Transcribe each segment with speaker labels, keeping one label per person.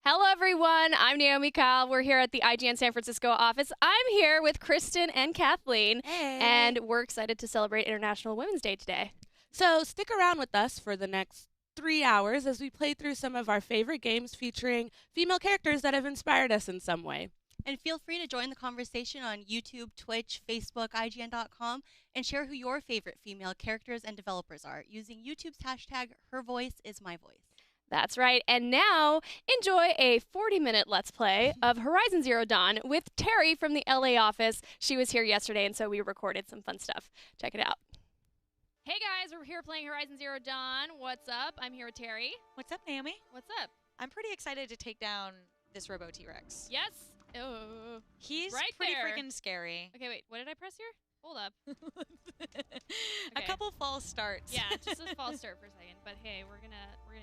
Speaker 1: Hello, everyone. I'm Naomi Kyle. We're here at the IGN San Francisco office. I'm here with Kristen and Kathleen, and we're excited to celebrate International Women's Day today.
Speaker 2: So stick around with us for the next 3 hours as we play through some of our favorite games featuring female characters that have inspired us in some way.
Speaker 3: And feel free to join the conversation on YouTube, Twitch, Facebook, IGN.com, and share who your favorite female characters and developers are using YouTube's hashtag #HerVoiceIsMyVoice.
Speaker 1: That's right. And now, enjoy a 40-minute Let's Play of Horizon Zero Dawn with Terry from the LA office. She was here yesterday, and so we recorded some fun stuff. Check it out. Hey, guys. We're here playing Horizon Zero Dawn. What's up? I'm here with Terry.
Speaker 4: What's up, Naomi?
Speaker 1: What's up?
Speaker 4: I'm pretty excited to take down this Robo T-Rex.
Speaker 1: Yes. Oh.
Speaker 4: He's
Speaker 1: right
Speaker 4: pretty
Speaker 1: there.
Speaker 4: Freaking scary.
Speaker 1: Okay, wait. What did I press here? Hold up.
Speaker 4: A couple false starts.
Speaker 1: Yeah, just a false start for a second. But hey, we're gonna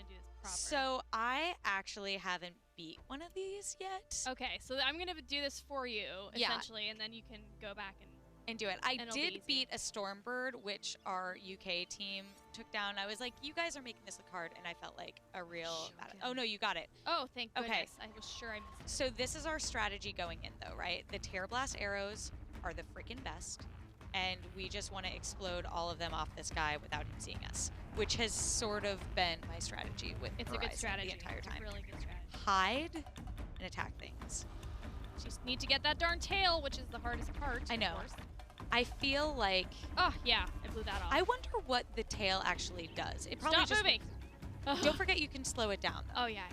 Speaker 1: do this proper.
Speaker 4: So I actually haven't beat one of these yet.
Speaker 1: Okay, so I'm gonna do this for you essentially, and then you can go back and
Speaker 4: do it. I
Speaker 1: it'll
Speaker 4: did
Speaker 1: be
Speaker 4: beat a Stormbird, which our UK team took down. I was like, you guys are making this look hard, and I felt like a real bad. Oh no, you got it.
Speaker 1: Oh, thank goodness.
Speaker 4: Okay.
Speaker 1: I was sure I missed it.
Speaker 4: So this is our strategy going in, though, right? The Tear Blast arrows are the freaking best, and we just want to explode all of them off this guy without him seeing us, which has sort of been my strategy with
Speaker 1: It's
Speaker 4: Horizon
Speaker 1: a good strategy.
Speaker 4: the entire time.
Speaker 1: It's a really good strategy.
Speaker 4: Hide and attack things.
Speaker 1: Just need to get that darn tail, which is the hardest part.
Speaker 4: I know.
Speaker 1: Of course.
Speaker 4: I feel like...
Speaker 1: Oh, yeah. I blew that off.
Speaker 4: I wonder what the tail actually does. It probably
Speaker 1: Stop moving!
Speaker 4: Don't forget you can slow it down, though.
Speaker 1: Oh, yeah.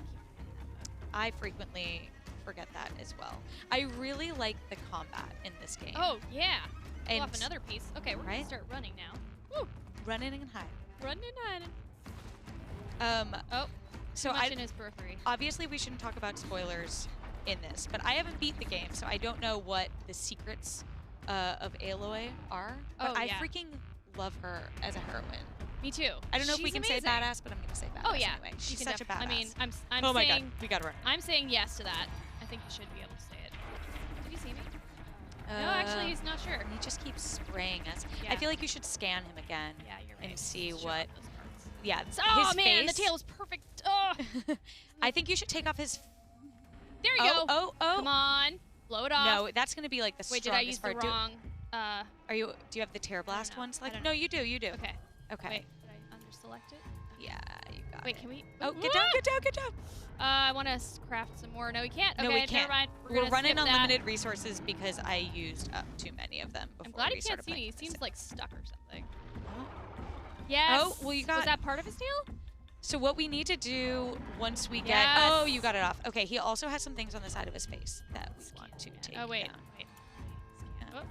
Speaker 4: I frequently forget that as well. I really like the combat in this game.
Speaker 1: Oh, yeah. Pull
Speaker 4: And
Speaker 1: off another piece. Okay, we're going to start running now. Woo!
Speaker 4: Running and hiding.
Speaker 1: Running and hiding. Oh,
Speaker 4: so
Speaker 1: too much in his periphery.
Speaker 4: Obviously, we shouldn't talk about spoilers in this, but I haven't beat the game, so I don't know what the secrets of Aloy are. But I freaking love her as a heroine.
Speaker 1: Me too.
Speaker 4: I don't know if we can
Speaker 1: amazing.
Speaker 4: say badass, but I'm going to say badass
Speaker 1: Oh, yeah.
Speaker 4: anyway. She's such a badass.
Speaker 1: I mean, I'm
Speaker 4: oh my
Speaker 1: saying,
Speaker 4: god, we got to run.
Speaker 1: I'm saying yes to that. I think you should be able to say it. Did you see me? No, actually, he's not sure.
Speaker 4: He just keeps spraying us.
Speaker 1: Yeah.
Speaker 4: I feel like you should scan him again.
Speaker 1: Yeah, you're right.
Speaker 4: And see
Speaker 1: Show
Speaker 4: what...
Speaker 1: off those parts.
Speaker 4: Yeah,
Speaker 1: Oh,
Speaker 4: his
Speaker 1: man,
Speaker 4: face.
Speaker 1: the tail was perfect. Oh.
Speaker 4: I think you should take off his...
Speaker 1: There you go.
Speaker 4: Oh.
Speaker 1: Come on. Blow it off.
Speaker 4: No, that's going to be like the
Speaker 1: Wait,
Speaker 4: strongest
Speaker 1: did I use
Speaker 4: part.
Speaker 1: the wrong...
Speaker 4: Do you have the Tear Blast one selected?
Speaker 1: know.
Speaker 4: No, you do.
Speaker 1: Okay.
Speaker 4: Okay.
Speaker 1: Wait, did I underselect it?
Speaker 4: Yeah, you got it.
Speaker 1: Wait, can we...
Speaker 4: Oh, good job, good job, good job.
Speaker 1: I want to craft some more. No, we can't.
Speaker 4: No,
Speaker 1: okay,
Speaker 4: we can't.
Speaker 1: Never mind.
Speaker 4: We're running
Speaker 1: skip
Speaker 4: on
Speaker 1: that.
Speaker 4: limited resources because I used up too many of them before
Speaker 1: I'm glad
Speaker 4: we
Speaker 1: he can't
Speaker 4: started
Speaker 1: see me. He
Speaker 4: playing
Speaker 1: seems like stuck or something.
Speaker 4: Oh.
Speaker 1: Yes.
Speaker 4: Oh, well, you got...
Speaker 1: Was that part of his tail?
Speaker 4: So what we need to do once we get...
Speaker 1: Yes.
Speaker 4: Oh, you got it off. Okay, he also has some things on the side of his face that we want to take
Speaker 1: Oh, wait.
Speaker 4: down.
Speaker 1: Wait.
Speaker 4: Scan.
Speaker 1: Oh,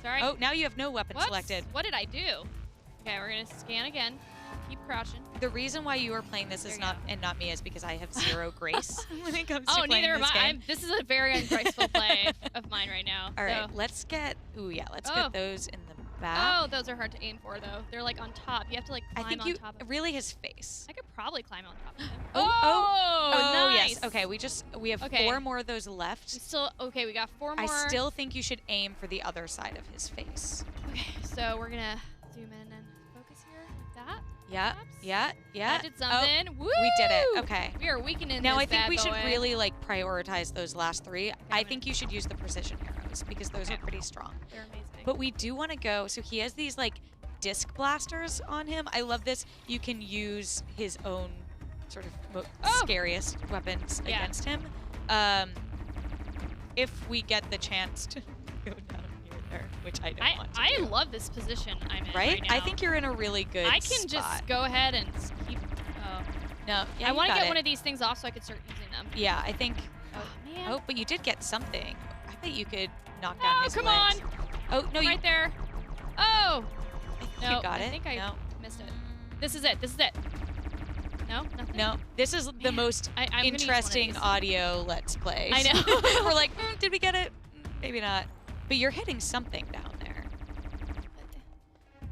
Speaker 1: sorry.
Speaker 4: Oh, now you have no weapon selected.
Speaker 1: What did I do? Okay, we're going to scan again. Keep crouching.
Speaker 4: The reason why you are playing this is not me is because I have zero grace when it comes to playing
Speaker 1: neither am
Speaker 4: this
Speaker 1: I.
Speaker 4: game.
Speaker 1: This is a very ungraceful play of mine right now.
Speaker 4: All right, let's get... Ooh, yeah, let's get those in the back.
Speaker 1: Oh, those are hard to aim for, though. They're, like, on top. You have to, like, climb
Speaker 4: I think
Speaker 1: on top of them.
Speaker 4: really his face.
Speaker 1: I could probably climb on top of him.
Speaker 4: Oh,
Speaker 1: nice.
Speaker 4: yes. Okay, we have 4 more of those left.
Speaker 1: Okay, we got 4 more.
Speaker 4: I still think you should aim for the other side of his face.
Speaker 1: Okay, so we're going to zoom in and focus here like that.
Speaker 4: Yeah,
Speaker 1: perhaps?
Speaker 4: yeah.
Speaker 1: That did something.
Speaker 4: Oh,
Speaker 1: Woo!
Speaker 4: we did it. Okay.
Speaker 1: We are weakening
Speaker 4: Now
Speaker 1: this
Speaker 4: I think
Speaker 1: bad
Speaker 4: we should
Speaker 1: boy.
Speaker 4: really like prioritize those last 3. I think you should use the precision arrows because those are pretty strong.
Speaker 1: They're amazing.
Speaker 4: But we do want to go. So he has these like disc blasters on him. I love this. You can use his own sort of scariest weapons against him. If we get the chance to go down here, which I don't want to
Speaker 1: I
Speaker 4: do.
Speaker 1: love this position I'm in right now.
Speaker 4: I think you're in a really good
Speaker 1: I can
Speaker 4: spot.
Speaker 1: just go ahead and keep...
Speaker 4: No, yeah,
Speaker 1: I want to get
Speaker 4: it.
Speaker 1: one of these things off so I can start using them.
Speaker 4: Yeah, I think...
Speaker 1: Oh, man.
Speaker 4: Oh, but you did get something. I bet you could knock down his
Speaker 1: come
Speaker 4: legs.
Speaker 1: on!
Speaker 4: Oh, no,
Speaker 1: right there. Oh! No,
Speaker 4: you got it.
Speaker 1: I think I
Speaker 4: no.
Speaker 1: missed it. This is it. This is it. No? Nothing?
Speaker 4: No, this is the most
Speaker 1: I'm
Speaker 4: interesting audio Let's Play.
Speaker 1: I know.
Speaker 4: We're like, did we get it? Maybe not. But you're hitting something down there.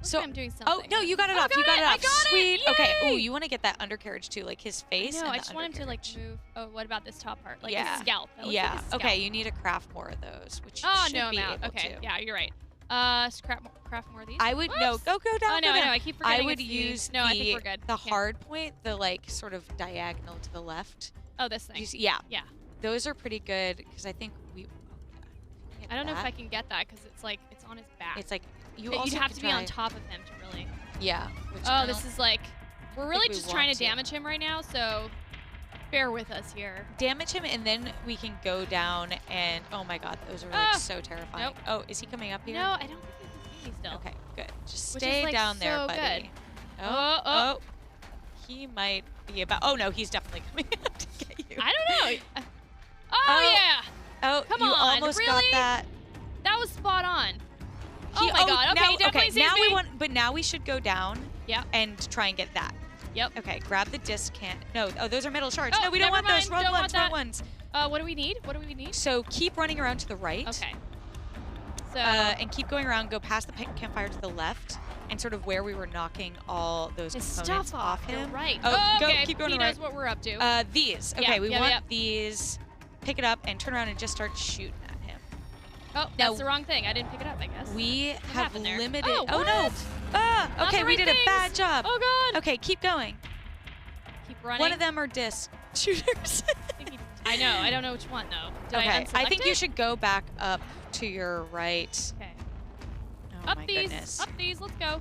Speaker 1: So I'm doing something.
Speaker 4: Oh, no, you got it off. You got it off.
Speaker 1: I got
Speaker 4: Sweet.
Speaker 1: it.
Speaker 4: Okay. Oh, you want to get that undercarriage too, like his face.
Speaker 1: No,
Speaker 4: and
Speaker 1: I
Speaker 4: the
Speaker 1: just want him to like move. Oh, what about this top part? Like his scalp.
Speaker 4: Yeah.
Speaker 1: Like his scalp.
Speaker 4: Okay, you need to craft more of those, which you
Speaker 1: Oh,
Speaker 4: should
Speaker 1: no,
Speaker 4: be
Speaker 1: I'm out.
Speaker 4: able
Speaker 1: Okay,
Speaker 4: to.
Speaker 1: yeah, you're right. Craft more of these.
Speaker 4: I would
Speaker 1: Whoops.
Speaker 4: no go down.
Speaker 1: Oh no,
Speaker 4: go down.
Speaker 1: I know. I keep forgetting.
Speaker 4: I would
Speaker 1: it's
Speaker 4: use
Speaker 1: no, I think we're good.
Speaker 4: the hard point, the like sort of diagonal to the left.
Speaker 1: Oh, this thing.
Speaker 4: Yeah.
Speaker 1: Yeah.
Speaker 4: those are pretty good because I think we.
Speaker 1: I don't know if I can get that because it's like it's on his back.
Speaker 4: It's like you
Speaker 1: But
Speaker 4: also
Speaker 1: you'd have
Speaker 4: can
Speaker 1: to be on
Speaker 4: try-
Speaker 1: top of him to really.
Speaker 4: Yeah. Which
Speaker 1: Oh, this is like we're really
Speaker 4: we
Speaker 1: just trying
Speaker 4: want
Speaker 1: to
Speaker 4: to.
Speaker 1: damage him right now, so bear with us here.
Speaker 4: damage him, and then we can go down and oh my god, those are like
Speaker 1: Ah!
Speaker 4: so terrifying.
Speaker 1: Nope.
Speaker 4: Oh, is he coming up here?
Speaker 1: No, I don't think he can see me still.
Speaker 4: Okay, good. Just
Speaker 1: Which is,
Speaker 4: stay
Speaker 1: like,
Speaker 4: down there,
Speaker 1: so
Speaker 4: buddy.
Speaker 1: good.
Speaker 4: Oh,
Speaker 1: Oh.
Speaker 4: he might be about. Oh no, he's definitely coming up to get you.
Speaker 1: I don't know. Oh,
Speaker 4: Oh.
Speaker 1: yeah,
Speaker 4: Oh,
Speaker 1: Come
Speaker 4: you
Speaker 1: on,
Speaker 4: almost got
Speaker 1: really?
Speaker 4: that.
Speaker 1: that was spot on.
Speaker 4: He-
Speaker 1: Oh my god. Okay,
Speaker 4: now,
Speaker 1: he definitely
Speaker 4: okay,
Speaker 1: sees
Speaker 4: now
Speaker 1: me.
Speaker 4: we want, but now we should go down.
Speaker 1: Yep.
Speaker 4: And try and get that.
Speaker 1: Yep.
Speaker 4: Okay, grab the disc can. No, oh, those are metal shards.
Speaker 1: Oh,
Speaker 4: no, we don't
Speaker 1: never
Speaker 4: want those.
Speaker 1: mind,
Speaker 4: Wrong
Speaker 1: don't
Speaker 4: ones.
Speaker 1: want
Speaker 4: Wrong
Speaker 1: that.
Speaker 4: ones.
Speaker 1: What do we need? What do we need?
Speaker 4: So keep running around to the right.
Speaker 1: Okay. So
Speaker 4: And keep going around. Go past the campfire to the left, and sort of where we were knocking all those
Speaker 1: his
Speaker 4: components
Speaker 1: stuff
Speaker 4: off
Speaker 1: You're
Speaker 4: him.
Speaker 1: right.
Speaker 4: Oh, go,
Speaker 1: okay.
Speaker 4: keep going
Speaker 1: He
Speaker 4: around.
Speaker 1: knows what we're up to.
Speaker 4: These.
Speaker 1: Yeah,
Speaker 4: Okay, we
Speaker 1: yeah,
Speaker 4: want
Speaker 1: yeah.
Speaker 4: these. Pick it up and turn around and just start shooting at him.
Speaker 1: Oh,
Speaker 4: now-
Speaker 1: that's the wrong thing. I didn't pick it up, I guess.
Speaker 4: We have
Speaker 1: happened there?
Speaker 4: limited.
Speaker 1: Oh,
Speaker 4: no!
Speaker 1: what?
Speaker 4: Ah,
Speaker 1: Not
Speaker 4: okay,
Speaker 1: the
Speaker 4: we
Speaker 1: right
Speaker 4: did a bad
Speaker 1: things.
Speaker 4: job.
Speaker 1: Oh god.
Speaker 4: Okay, keep going.
Speaker 1: Keep running.
Speaker 4: One of them are disc shooters.
Speaker 1: I know. I don't know which one though. Did
Speaker 4: Okay, I
Speaker 1: unselect
Speaker 4: think
Speaker 1: it?
Speaker 4: you should go back up to your right.
Speaker 1: Okay.
Speaker 4: Oh
Speaker 1: Up
Speaker 4: my
Speaker 1: these.
Speaker 4: goodness.
Speaker 1: Up these. Let's go.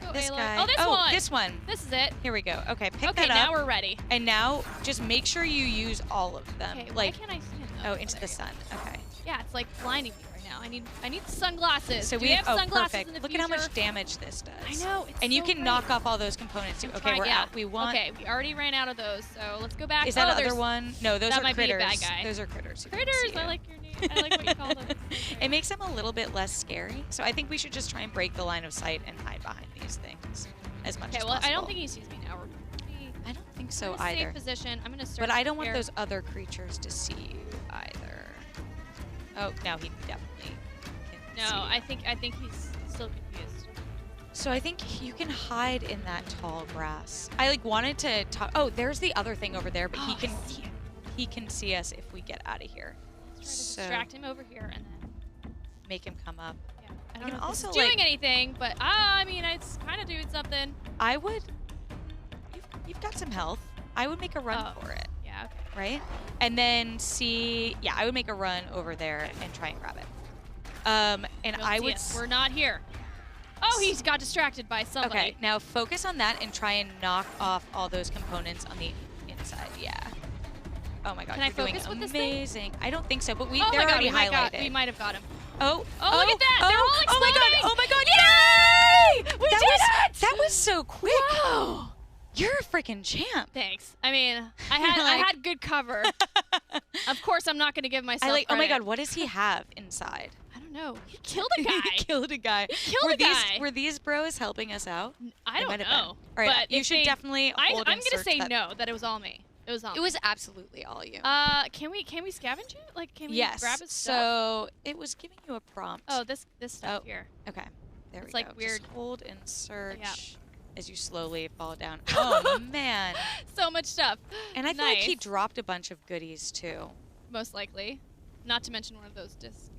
Speaker 1: Let's go,
Speaker 4: This
Speaker 1: Aloy.
Speaker 4: guy.
Speaker 1: Oh, this one.
Speaker 4: This one.
Speaker 1: This is it.
Speaker 4: Here we go. Okay, pick
Speaker 1: Okay,
Speaker 4: that up.
Speaker 1: now we're ready.
Speaker 4: And now just make sure you use all of them.
Speaker 1: Okay.
Speaker 4: Like,
Speaker 1: why can't I see him though?
Speaker 4: oh, into the sun. Okay.
Speaker 1: Yeah, it's like blinding me right now. I need sunglasses.
Speaker 4: So
Speaker 1: Do
Speaker 4: we
Speaker 1: have
Speaker 4: oh
Speaker 1: sunglasses
Speaker 4: perfect.
Speaker 1: in the
Speaker 4: Look
Speaker 1: future?
Speaker 4: at how much damage this does.
Speaker 1: I know. It's
Speaker 4: And you
Speaker 1: so
Speaker 4: can
Speaker 1: great.
Speaker 4: knock off all those components too.
Speaker 1: I'm
Speaker 4: Okay,
Speaker 1: trying-
Speaker 4: we're
Speaker 1: yeah.
Speaker 4: out. We want.
Speaker 1: Okay, we already ran out of those, so let's go back.
Speaker 4: Is that
Speaker 1: oh,
Speaker 4: other
Speaker 1: there's
Speaker 4: one? No, those
Speaker 1: that
Speaker 4: are
Speaker 1: might be a
Speaker 4: critters.
Speaker 1: bad guy.
Speaker 4: Those are critters. who can
Speaker 1: Critters.
Speaker 4: see
Speaker 1: I
Speaker 4: you.
Speaker 1: like your name. I like what you call them.
Speaker 4: It makes them a little bit less scary. So I think we should just try and break the line of sight and hide behind these things as much
Speaker 1: Okay,
Speaker 4: as
Speaker 1: well,
Speaker 4: possible.
Speaker 1: I don't think he sees me now. We're pretty
Speaker 4: I don't think
Speaker 1: in
Speaker 4: so
Speaker 1: a
Speaker 4: either.
Speaker 1: safe position. I'm gonna search.
Speaker 4: But I don't want
Speaker 1: here.
Speaker 4: those other creatures to see you either. Oh, now he definitely can
Speaker 1: No,
Speaker 4: see you.
Speaker 1: I think he's still confused.
Speaker 4: So I think you can hide in that tall grass. I like wanted to talk. Oh, there's the other thing over there, but
Speaker 1: Oh,
Speaker 4: he can
Speaker 1: I see it.
Speaker 4: he can see us if we get out of here.
Speaker 1: Let's
Speaker 4: So-
Speaker 1: try to distract him over here and then.
Speaker 4: Make him come up.
Speaker 1: Yeah. I
Speaker 4: You
Speaker 1: don't
Speaker 4: can
Speaker 1: know if this is
Speaker 4: also,
Speaker 1: doing
Speaker 4: like-
Speaker 1: anything, but I mean, it's kind of doing something.
Speaker 4: I would. You've got some health. I would make a run
Speaker 1: Oh.
Speaker 4: for it,
Speaker 1: Yeah. Okay.
Speaker 4: right? And then see. Yeah, I would make a run over there and try and grab it. And
Speaker 1: Don't
Speaker 4: I
Speaker 1: see
Speaker 4: would.
Speaker 1: us. We're not here. Oh, he's got distracted by somebody.
Speaker 4: Okay, now focus on that and try and knock off all those components on the inside. Yeah. Oh my god,
Speaker 1: Can I
Speaker 4: you're doing
Speaker 1: focus with this thing?
Speaker 4: amazing. I don't think so, but
Speaker 1: Oh
Speaker 4: they're
Speaker 1: my god,
Speaker 4: already
Speaker 1: we might
Speaker 4: highlighted.
Speaker 1: have got him.
Speaker 4: Oh,
Speaker 1: Oh, look at that! They're all
Speaker 4: Oh my god!
Speaker 1: exploding!
Speaker 4: Oh my god!
Speaker 1: Yay! We
Speaker 4: that
Speaker 1: did
Speaker 4: was,
Speaker 1: it!
Speaker 4: That was so quick.
Speaker 1: Wow.
Speaker 4: You're a freaking champ.
Speaker 1: Thanks. I mean, I had good cover. Of course, I'm not going to give myself.
Speaker 4: I like. Oh my
Speaker 1: credit.
Speaker 4: god! What does he have inside?
Speaker 1: I don't know. He killed a guy.
Speaker 4: He killed a guy.
Speaker 1: killed
Speaker 4: were
Speaker 1: a
Speaker 4: these
Speaker 1: guy.
Speaker 4: were these bros helping us out?
Speaker 1: I don't
Speaker 4: might have
Speaker 1: know.
Speaker 4: been. All right,
Speaker 1: but
Speaker 4: you
Speaker 1: if
Speaker 4: should
Speaker 1: they-
Speaker 4: definitely
Speaker 1: I'm
Speaker 4: hold
Speaker 1: going
Speaker 4: and
Speaker 1: to
Speaker 4: search
Speaker 1: say
Speaker 4: that.
Speaker 1: no. That it was all me. It was all.
Speaker 4: It
Speaker 1: me.
Speaker 4: was absolutely all you.
Speaker 1: Can we scavenge it? Like, can we
Speaker 4: Yes.
Speaker 1: grab his stuff?
Speaker 4: So it was giving you a prompt.
Speaker 1: Oh, this stuff
Speaker 4: Oh.
Speaker 1: here.
Speaker 4: Okay. There
Speaker 1: It's
Speaker 4: we
Speaker 1: like
Speaker 4: go.
Speaker 1: weird.
Speaker 4: Just hold and search
Speaker 1: Yeah.
Speaker 4: as you slowly fall down. Oh man.
Speaker 1: So much stuff.
Speaker 4: And I feel like he
Speaker 1: Nice.
Speaker 4: dropped a bunch of goodies too.
Speaker 1: Most likely. Not to mention one of those discs.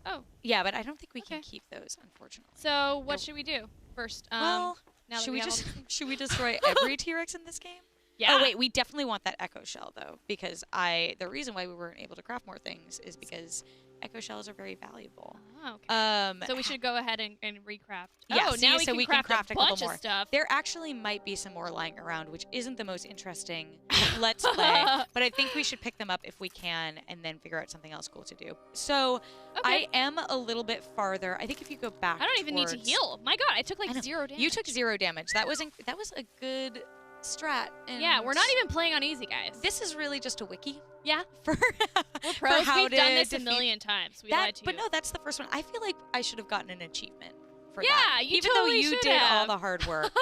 Speaker 1: Oh,
Speaker 4: Yeah, but I don't think we can
Speaker 1: Okay.
Speaker 4: keep those, unfortunately.
Speaker 1: so what
Speaker 4: Nope.
Speaker 1: should we do first?
Speaker 4: Well,
Speaker 1: now that
Speaker 4: should we
Speaker 1: have all
Speaker 4: just
Speaker 1: these things-
Speaker 4: should we destroy every T-Rex in this game?
Speaker 1: Yeah.
Speaker 4: Oh wait, we definitely want that echo shell though, because the reason why we weren't able to craft more things is because echo shells are very valuable.
Speaker 1: Oh, okay. So we
Speaker 4: ha-
Speaker 1: should go ahead and recraft.
Speaker 4: Yeah,
Speaker 1: oh,
Speaker 4: see,
Speaker 1: now
Speaker 4: so
Speaker 1: we
Speaker 4: we
Speaker 1: can
Speaker 4: can craft
Speaker 1: a
Speaker 4: a couple
Speaker 1: bunch
Speaker 4: more.
Speaker 1: of stuff.
Speaker 4: There actually might be some more lying around, which isn't the most interesting let's play, but I think we should pick them up if we can and then figure out something else cool to do. So
Speaker 1: Okay.
Speaker 4: I am a little bit farther. I think if you go back
Speaker 1: I don't even need to
Speaker 4: towards-
Speaker 1: heal. My God, I took
Speaker 4: I
Speaker 1: like
Speaker 4: know.
Speaker 1: 0 damage.
Speaker 4: You took 0 damage. That was a good strat.
Speaker 1: Yeah, we're not
Speaker 4: and
Speaker 1: even playing on easy, guys.
Speaker 4: This is really just a wiki
Speaker 1: Yeah,
Speaker 4: for
Speaker 1: we're pros.
Speaker 4: how
Speaker 1: We've
Speaker 4: to
Speaker 1: done this a
Speaker 4: defeat-
Speaker 1: million times. We
Speaker 4: that.
Speaker 1: lied to
Speaker 4: But
Speaker 1: you.
Speaker 4: no, that's the first one. I feel like I should have gotten an achievement for
Speaker 1: Yeah,
Speaker 4: that.
Speaker 1: you
Speaker 4: even
Speaker 1: totally
Speaker 4: though you
Speaker 1: should
Speaker 4: did all
Speaker 1: have.
Speaker 4: the hard work.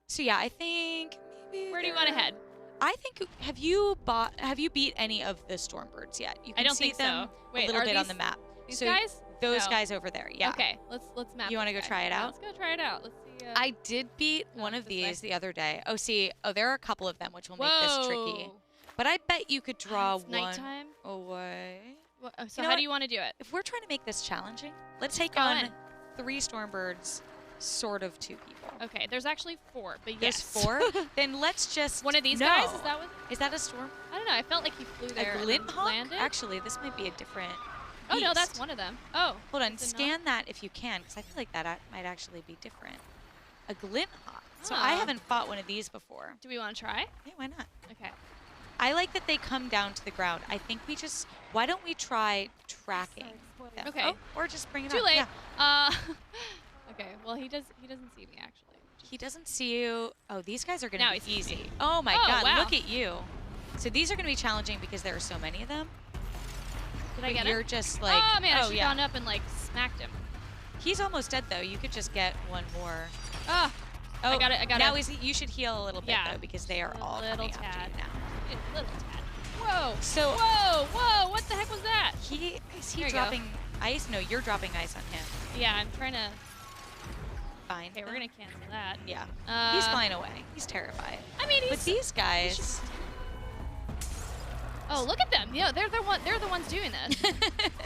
Speaker 4: So yeah, I think maybe.
Speaker 1: Where do you want to head?
Speaker 4: I think have you beat any of the Stormbirds yet? You can
Speaker 1: I don't
Speaker 4: see
Speaker 1: think
Speaker 4: them
Speaker 1: so. Wait,
Speaker 4: a little
Speaker 1: are
Speaker 4: bit on
Speaker 1: these-
Speaker 4: the map.
Speaker 1: These
Speaker 4: So
Speaker 1: guys?
Speaker 4: Those
Speaker 1: No.
Speaker 4: guys over there. Yeah.
Speaker 1: Okay, let's map.
Speaker 4: You wanna
Speaker 1: this
Speaker 4: go
Speaker 1: guy.
Speaker 4: try it
Speaker 1: Yeah,
Speaker 4: out?
Speaker 1: let's go try it out. Let's see.
Speaker 4: I did beat one
Speaker 1: Oh,
Speaker 4: of
Speaker 1: this way.
Speaker 4: these the other day. Oh, there are a couple of them, which will make this tricky.
Speaker 1: Whoa.
Speaker 4: But I bet you could draw
Speaker 1: It's
Speaker 4: one
Speaker 1: nighttime.
Speaker 4: away.
Speaker 1: What, so
Speaker 4: know
Speaker 1: how
Speaker 4: what?
Speaker 1: do you want to do it?
Speaker 4: If we're trying to make this challenging, let's take
Speaker 1: go
Speaker 4: on
Speaker 1: in.
Speaker 4: 3 Stormbirds sort of 2 people.
Speaker 1: Okay, there's actually 4, but
Speaker 4: There's
Speaker 1: yes.
Speaker 4: 4? Then let's just...
Speaker 1: One of these
Speaker 4: no.
Speaker 1: guys? Is that what?
Speaker 4: Is that a storm?
Speaker 1: I don't know. I felt like he flew there
Speaker 4: A
Speaker 1: and
Speaker 4: glint
Speaker 1: then
Speaker 4: hawk?
Speaker 1: landed.
Speaker 4: Actually, this might be a different
Speaker 1: Oh, no, that's
Speaker 4: beast.
Speaker 1: one of them. Oh.
Speaker 4: Hold on,
Speaker 1: is it
Speaker 4: scan that if you can, because I feel like that might actually be different. A glint hawk. So I
Speaker 1: Ah.
Speaker 4: haven't fought one of these before.
Speaker 1: not? Do we want to try?
Speaker 4: Yeah, why not?
Speaker 1: Okay.
Speaker 4: I like that they come down to the ground. I think we just... Why don't we try tracking them?
Speaker 1: Okay.
Speaker 4: Oh, or just bring it
Speaker 1: Too
Speaker 4: up.
Speaker 1: late.
Speaker 4: Yeah.
Speaker 1: Okay, well, he doesn't see me, actually.
Speaker 4: He doesn't see you. Oh, these guys are going
Speaker 1: Now
Speaker 4: to
Speaker 1: he
Speaker 4: be
Speaker 1: sees
Speaker 4: easy.
Speaker 1: me.
Speaker 4: Oh my
Speaker 1: Oh,
Speaker 4: god,
Speaker 1: wow.
Speaker 4: look at you. So these are going to be challenging because there are so many of them.
Speaker 1: Did I
Speaker 4: But
Speaker 1: get
Speaker 4: you're
Speaker 1: him?
Speaker 4: just like...
Speaker 1: Oh, man, I
Speaker 4: oh,
Speaker 1: should have
Speaker 4: yeah.
Speaker 1: gone up and, like, smacked him.
Speaker 4: He's almost dead, though. You could just get one more.
Speaker 1: Ah,
Speaker 4: Oh,
Speaker 1: I got it.
Speaker 4: Now you should heal a little bit,
Speaker 1: Yeah.
Speaker 4: though, because they are
Speaker 1: A
Speaker 4: all
Speaker 1: little
Speaker 4: coming after
Speaker 1: tad.
Speaker 4: you now.
Speaker 1: little tad. Whoa.
Speaker 4: So
Speaker 1: Whoa, what the heck was that?
Speaker 4: is he
Speaker 1: There you go.
Speaker 4: dropping ice? No, you're dropping ice on him.
Speaker 1: Yeah, I'm trying to...
Speaker 4: Fine.
Speaker 1: Okay, we're going to cancel that.
Speaker 4: Yeah. He's flying away. He's terrified.
Speaker 1: I mean,
Speaker 4: But these guys...
Speaker 1: Oh, look at them. Yeah, they're the ones doing this.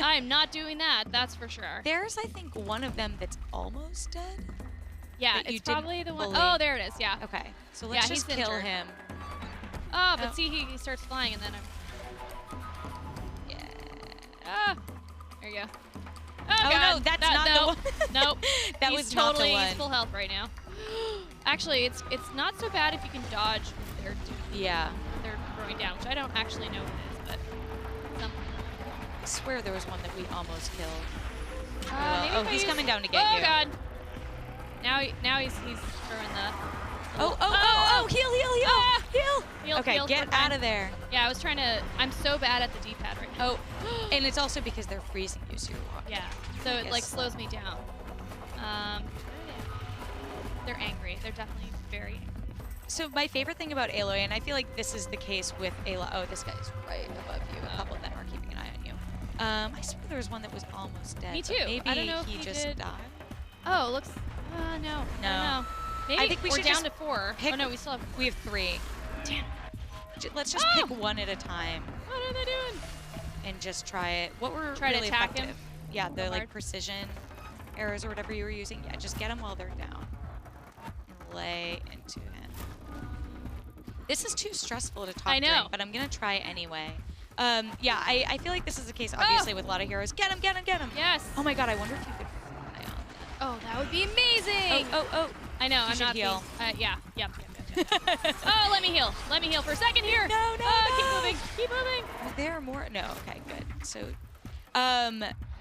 Speaker 1: I'm not doing that, that's for sure.
Speaker 4: There's, I think, one of them that's almost dead.
Speaker 1: Yeah,
Speaker 4: that you
Speaker 1: it's probably
Speaker 4: didn't
Speaker 1: the one.
Speaker 4: fully-
Speaker 1: Oh, there it is. Yeah.
Speaker 4: Okay, so
Speaker 1: Yeah,
Speaker 4: let's
Speaker 1: he's
Speaker 4: just kill
Speaker 1: injured.
Speaker 4: him.
Speaker 1: Oh, but
Speaker 4: Oh.
Speaker 1: see, he starts flying, and then I'm.
Speaker 4: Yeah.
Speaker 1: Ah, there you go. Oh,
Speaker 4: Oh,
Speaker 1: God.
Speaker 4: no, that's not the one.
Speaker 1: Nope.
Speaker 4: That
Speaker 1: He's
Speaker 4: was not the
Speaker 1: totally
Speaker 4: one.
Speaker 1: He's full health right now. Actually, it's not so bad if you can dodge what they're doing.
Speaker 4: Yeah.
Speaker 1: What they're throwing down, which I don't actually know what it is, but something.
Speaker 4: I swear there was one that we almost killed.
Speaker 1: Maybe
Speaker 4: Oh,
Speaker 1: if I
Speaker 4: he's
Speaker 1: use-
Speaker 4: coming down to get
Speaker 1: oh,
Speaker 4: you.
Speaker 1: God. Now he's throwing the.
Speaker 4: Oh, heal,
Speaker 1: Ah!
Speaker 4: heal. Okay,
Speaker 1: Heal,
Speaker 4: get
Speaker 1: we're fine.
Speaker 4: out of there.
Speaker 1: Yeah, I was trying to. I'm so bad at the D-pad right now.
Speaker 4: Oh, and it's also because they're freezing you, so you're walking.
Speaker 1: Yeah, so it like
Speaker 4: Yes.
Speaker 1: slows me down. They're angry. They're definitely very angry.
Speaker 4: So my favorite thing about Aloy, and I feel like this is the case with Aloy. Oh, this guy's right above you. A couple of them are keeping an eye on you. I swear there was one that was almost dead.
Speaker 1: Me
Speaker 4: but
Speaker 1: too.
Speaker 4: Maybe
Speaker 1: I don't know if
Speaker 4: he
Speaker 1: he
Speaker 4: just
Speaker 1: did.
Speaker 4: died.
Speaker 1: Oh, looks. No. I
Speaker 4: No.
Speaker 1: don't know. Maybe
Speaker 4: I think we
Speaker 1: we're
Speaker 4: should
Speaker 1: down
Speaker 4: just
Speaker 1: to 4.
Speaker 4: pick-
Speaker 1: Oh no, we still have.
Speaker 4: We have 3.
Speaker 1: Damn.
Speaker 4: Let's just
Speaker 1: Oh!
Speaker 4: pick one at a time
Speaker 1: What are they doing?
Speaker 4: and just try it. What were
Speaker 1: Try to
Speaker 4: really
Speaker 1: attack
Speaker 4: effective?
Speaker 1: him
Speaker 4: Yeah, the
Speaker 1: real
Speaker 4: like
Speaker 1: hard.
Speaker 4: precision arrows or whatever you were using. Yeah, just get them while they're down and lay into him. This is too stressful to talk
Speaker 1: I know.
Speaker 4: during, but I'm gonna try anyway. Yeah, I feel like this is the case obviously with a lot of heroes. Get him, get him, get him.
Speaker 1: Yes.
Speaker 4: Oh my god, I wonder if you could fly on them.
Speaker 1: Oh, that would be amazing.
Speaker 4: Oh.
Speaker 1: I know.
Speaker 4: You
Speaker 1: I'm
Speaker 4: should
Speaker 1: not.
Speaker 4: heal.
Speaker 1: Yeah. Yep. Oh, let me heal. Let me heal for a second here.
Speaker 4: No.
Speaker 1: Keep moving. Keep moving.
Speaker 4: Are there more? No. Okay, good. So,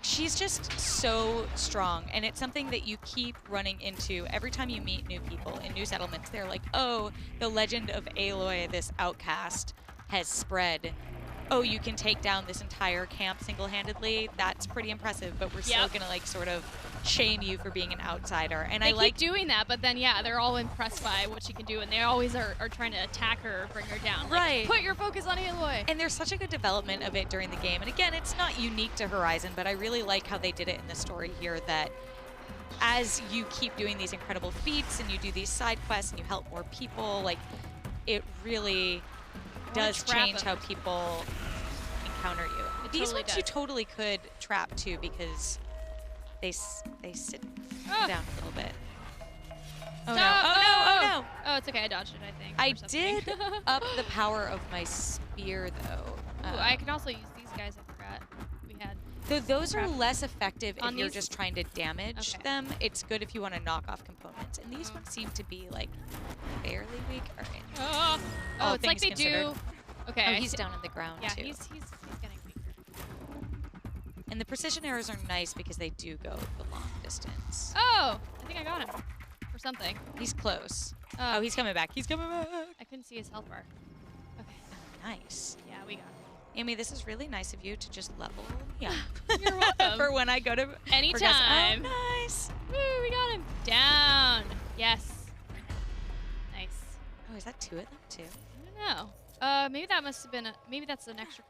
Speaker 4: she's just so strong, and it's something that you keep running into every time you meet new people in new settlements. They're like, oh, the legend of Aloy, this outcast, has spread. Oh, you can take down this entire camp single-handedly. That's pretty impressive, but we're still
Speaker 1: Yep.
Speaker 4: gonna like sort of shame you for being an outsider. And
Speaker 1: They
Speaker 4: I
Speaker 1: keep
Speaker 4: like
Speaker 1: doing that, but then yeah, they're all impressed by what she can do, and they always are trying to attack her or bring her down. Like,
Speaker 4: Right.
Speaker 1: put your focus on Aloy.
Speaker 4: And there's such a good development of it during the game. And again, it's not unique to Horizon, but I really like how they did it in the story here, that as you keep doing these incredible feats and you do these side quests and you help more people, like, it really does
Speaker 1: trap
Speaker 4: change
Speaker 1: them.
Speaker 4: how people encounter you.
Speaker 1: It
Speaker 4: These
Speaker 1: totally
Speaker 4: ones you
Speaker 1: does.
Speaker 4: totally could trap too, because they sit
Speaker 1: Ah.
Speaker 4: down a little bit. Oh no,
Speaker 1: Stop.
Speaker 4: oh no.
Speaker 1: Oh, it's okay. I dodged it, I think.
Speaker 4: I
Speaker 1: or something.
Speaker 4: did up the power of my spear though.
Speaker 1: Ooh, I can also use these guys. I forgot we had.
Speaker 4: So those are
Speaker 1: Crap.
Speaker 4: less effective if
Speaker 1: On
Speaker 4: you're
Speaker 1: these?
Speaker 4: just trying to damage
Speaker 1: Okay.
Speaker 4: them. It's good if you want to knock off components. And these ones seem to be like fairly weak. All right.
Speaker 1: Oh,
Speaker 4: All
Speaker 1: it's like they
Speaker 4: things
Speaker 1: do.
Speaker 4: considered.
Speaker 1: Okay.
Speaker 4: Oh,
Speaker 1: I
Speaker 4: he's
Speaker 1: see-
Speaker 4: down on the ground
Speaker 1: Yeah,
Speaker 4: too.
Speaker 1: he's getting weaker.
Speaker 4: And the precision arrows are nice because they do go the long distance.
Speaker 1: Oh, I think I got him for something.
Speaker 4: He's close.
Speaker 1: Oh,
Speaker 4: Oh, he's coming back. He's coming back.
Speaker 1: I couldn't see his health bar. Okay.
Speaker 4: Nice.
Speaker 1: Yeah, we got him.
Speaker 4: Amy, this is really nice of you to just level me up.
Speaker 1: You're welcome.
Speaker 4: For when I go to
Speaker 1: Anytime.
Speaker 4: Oh, nice.
Speaker 1: Woo, we got him. Down. Yes. Nice.
Speaker 4: Oh, is that 2 of them too?
Speaker 1: I don't know. Maybe that must have been maybe that's an extra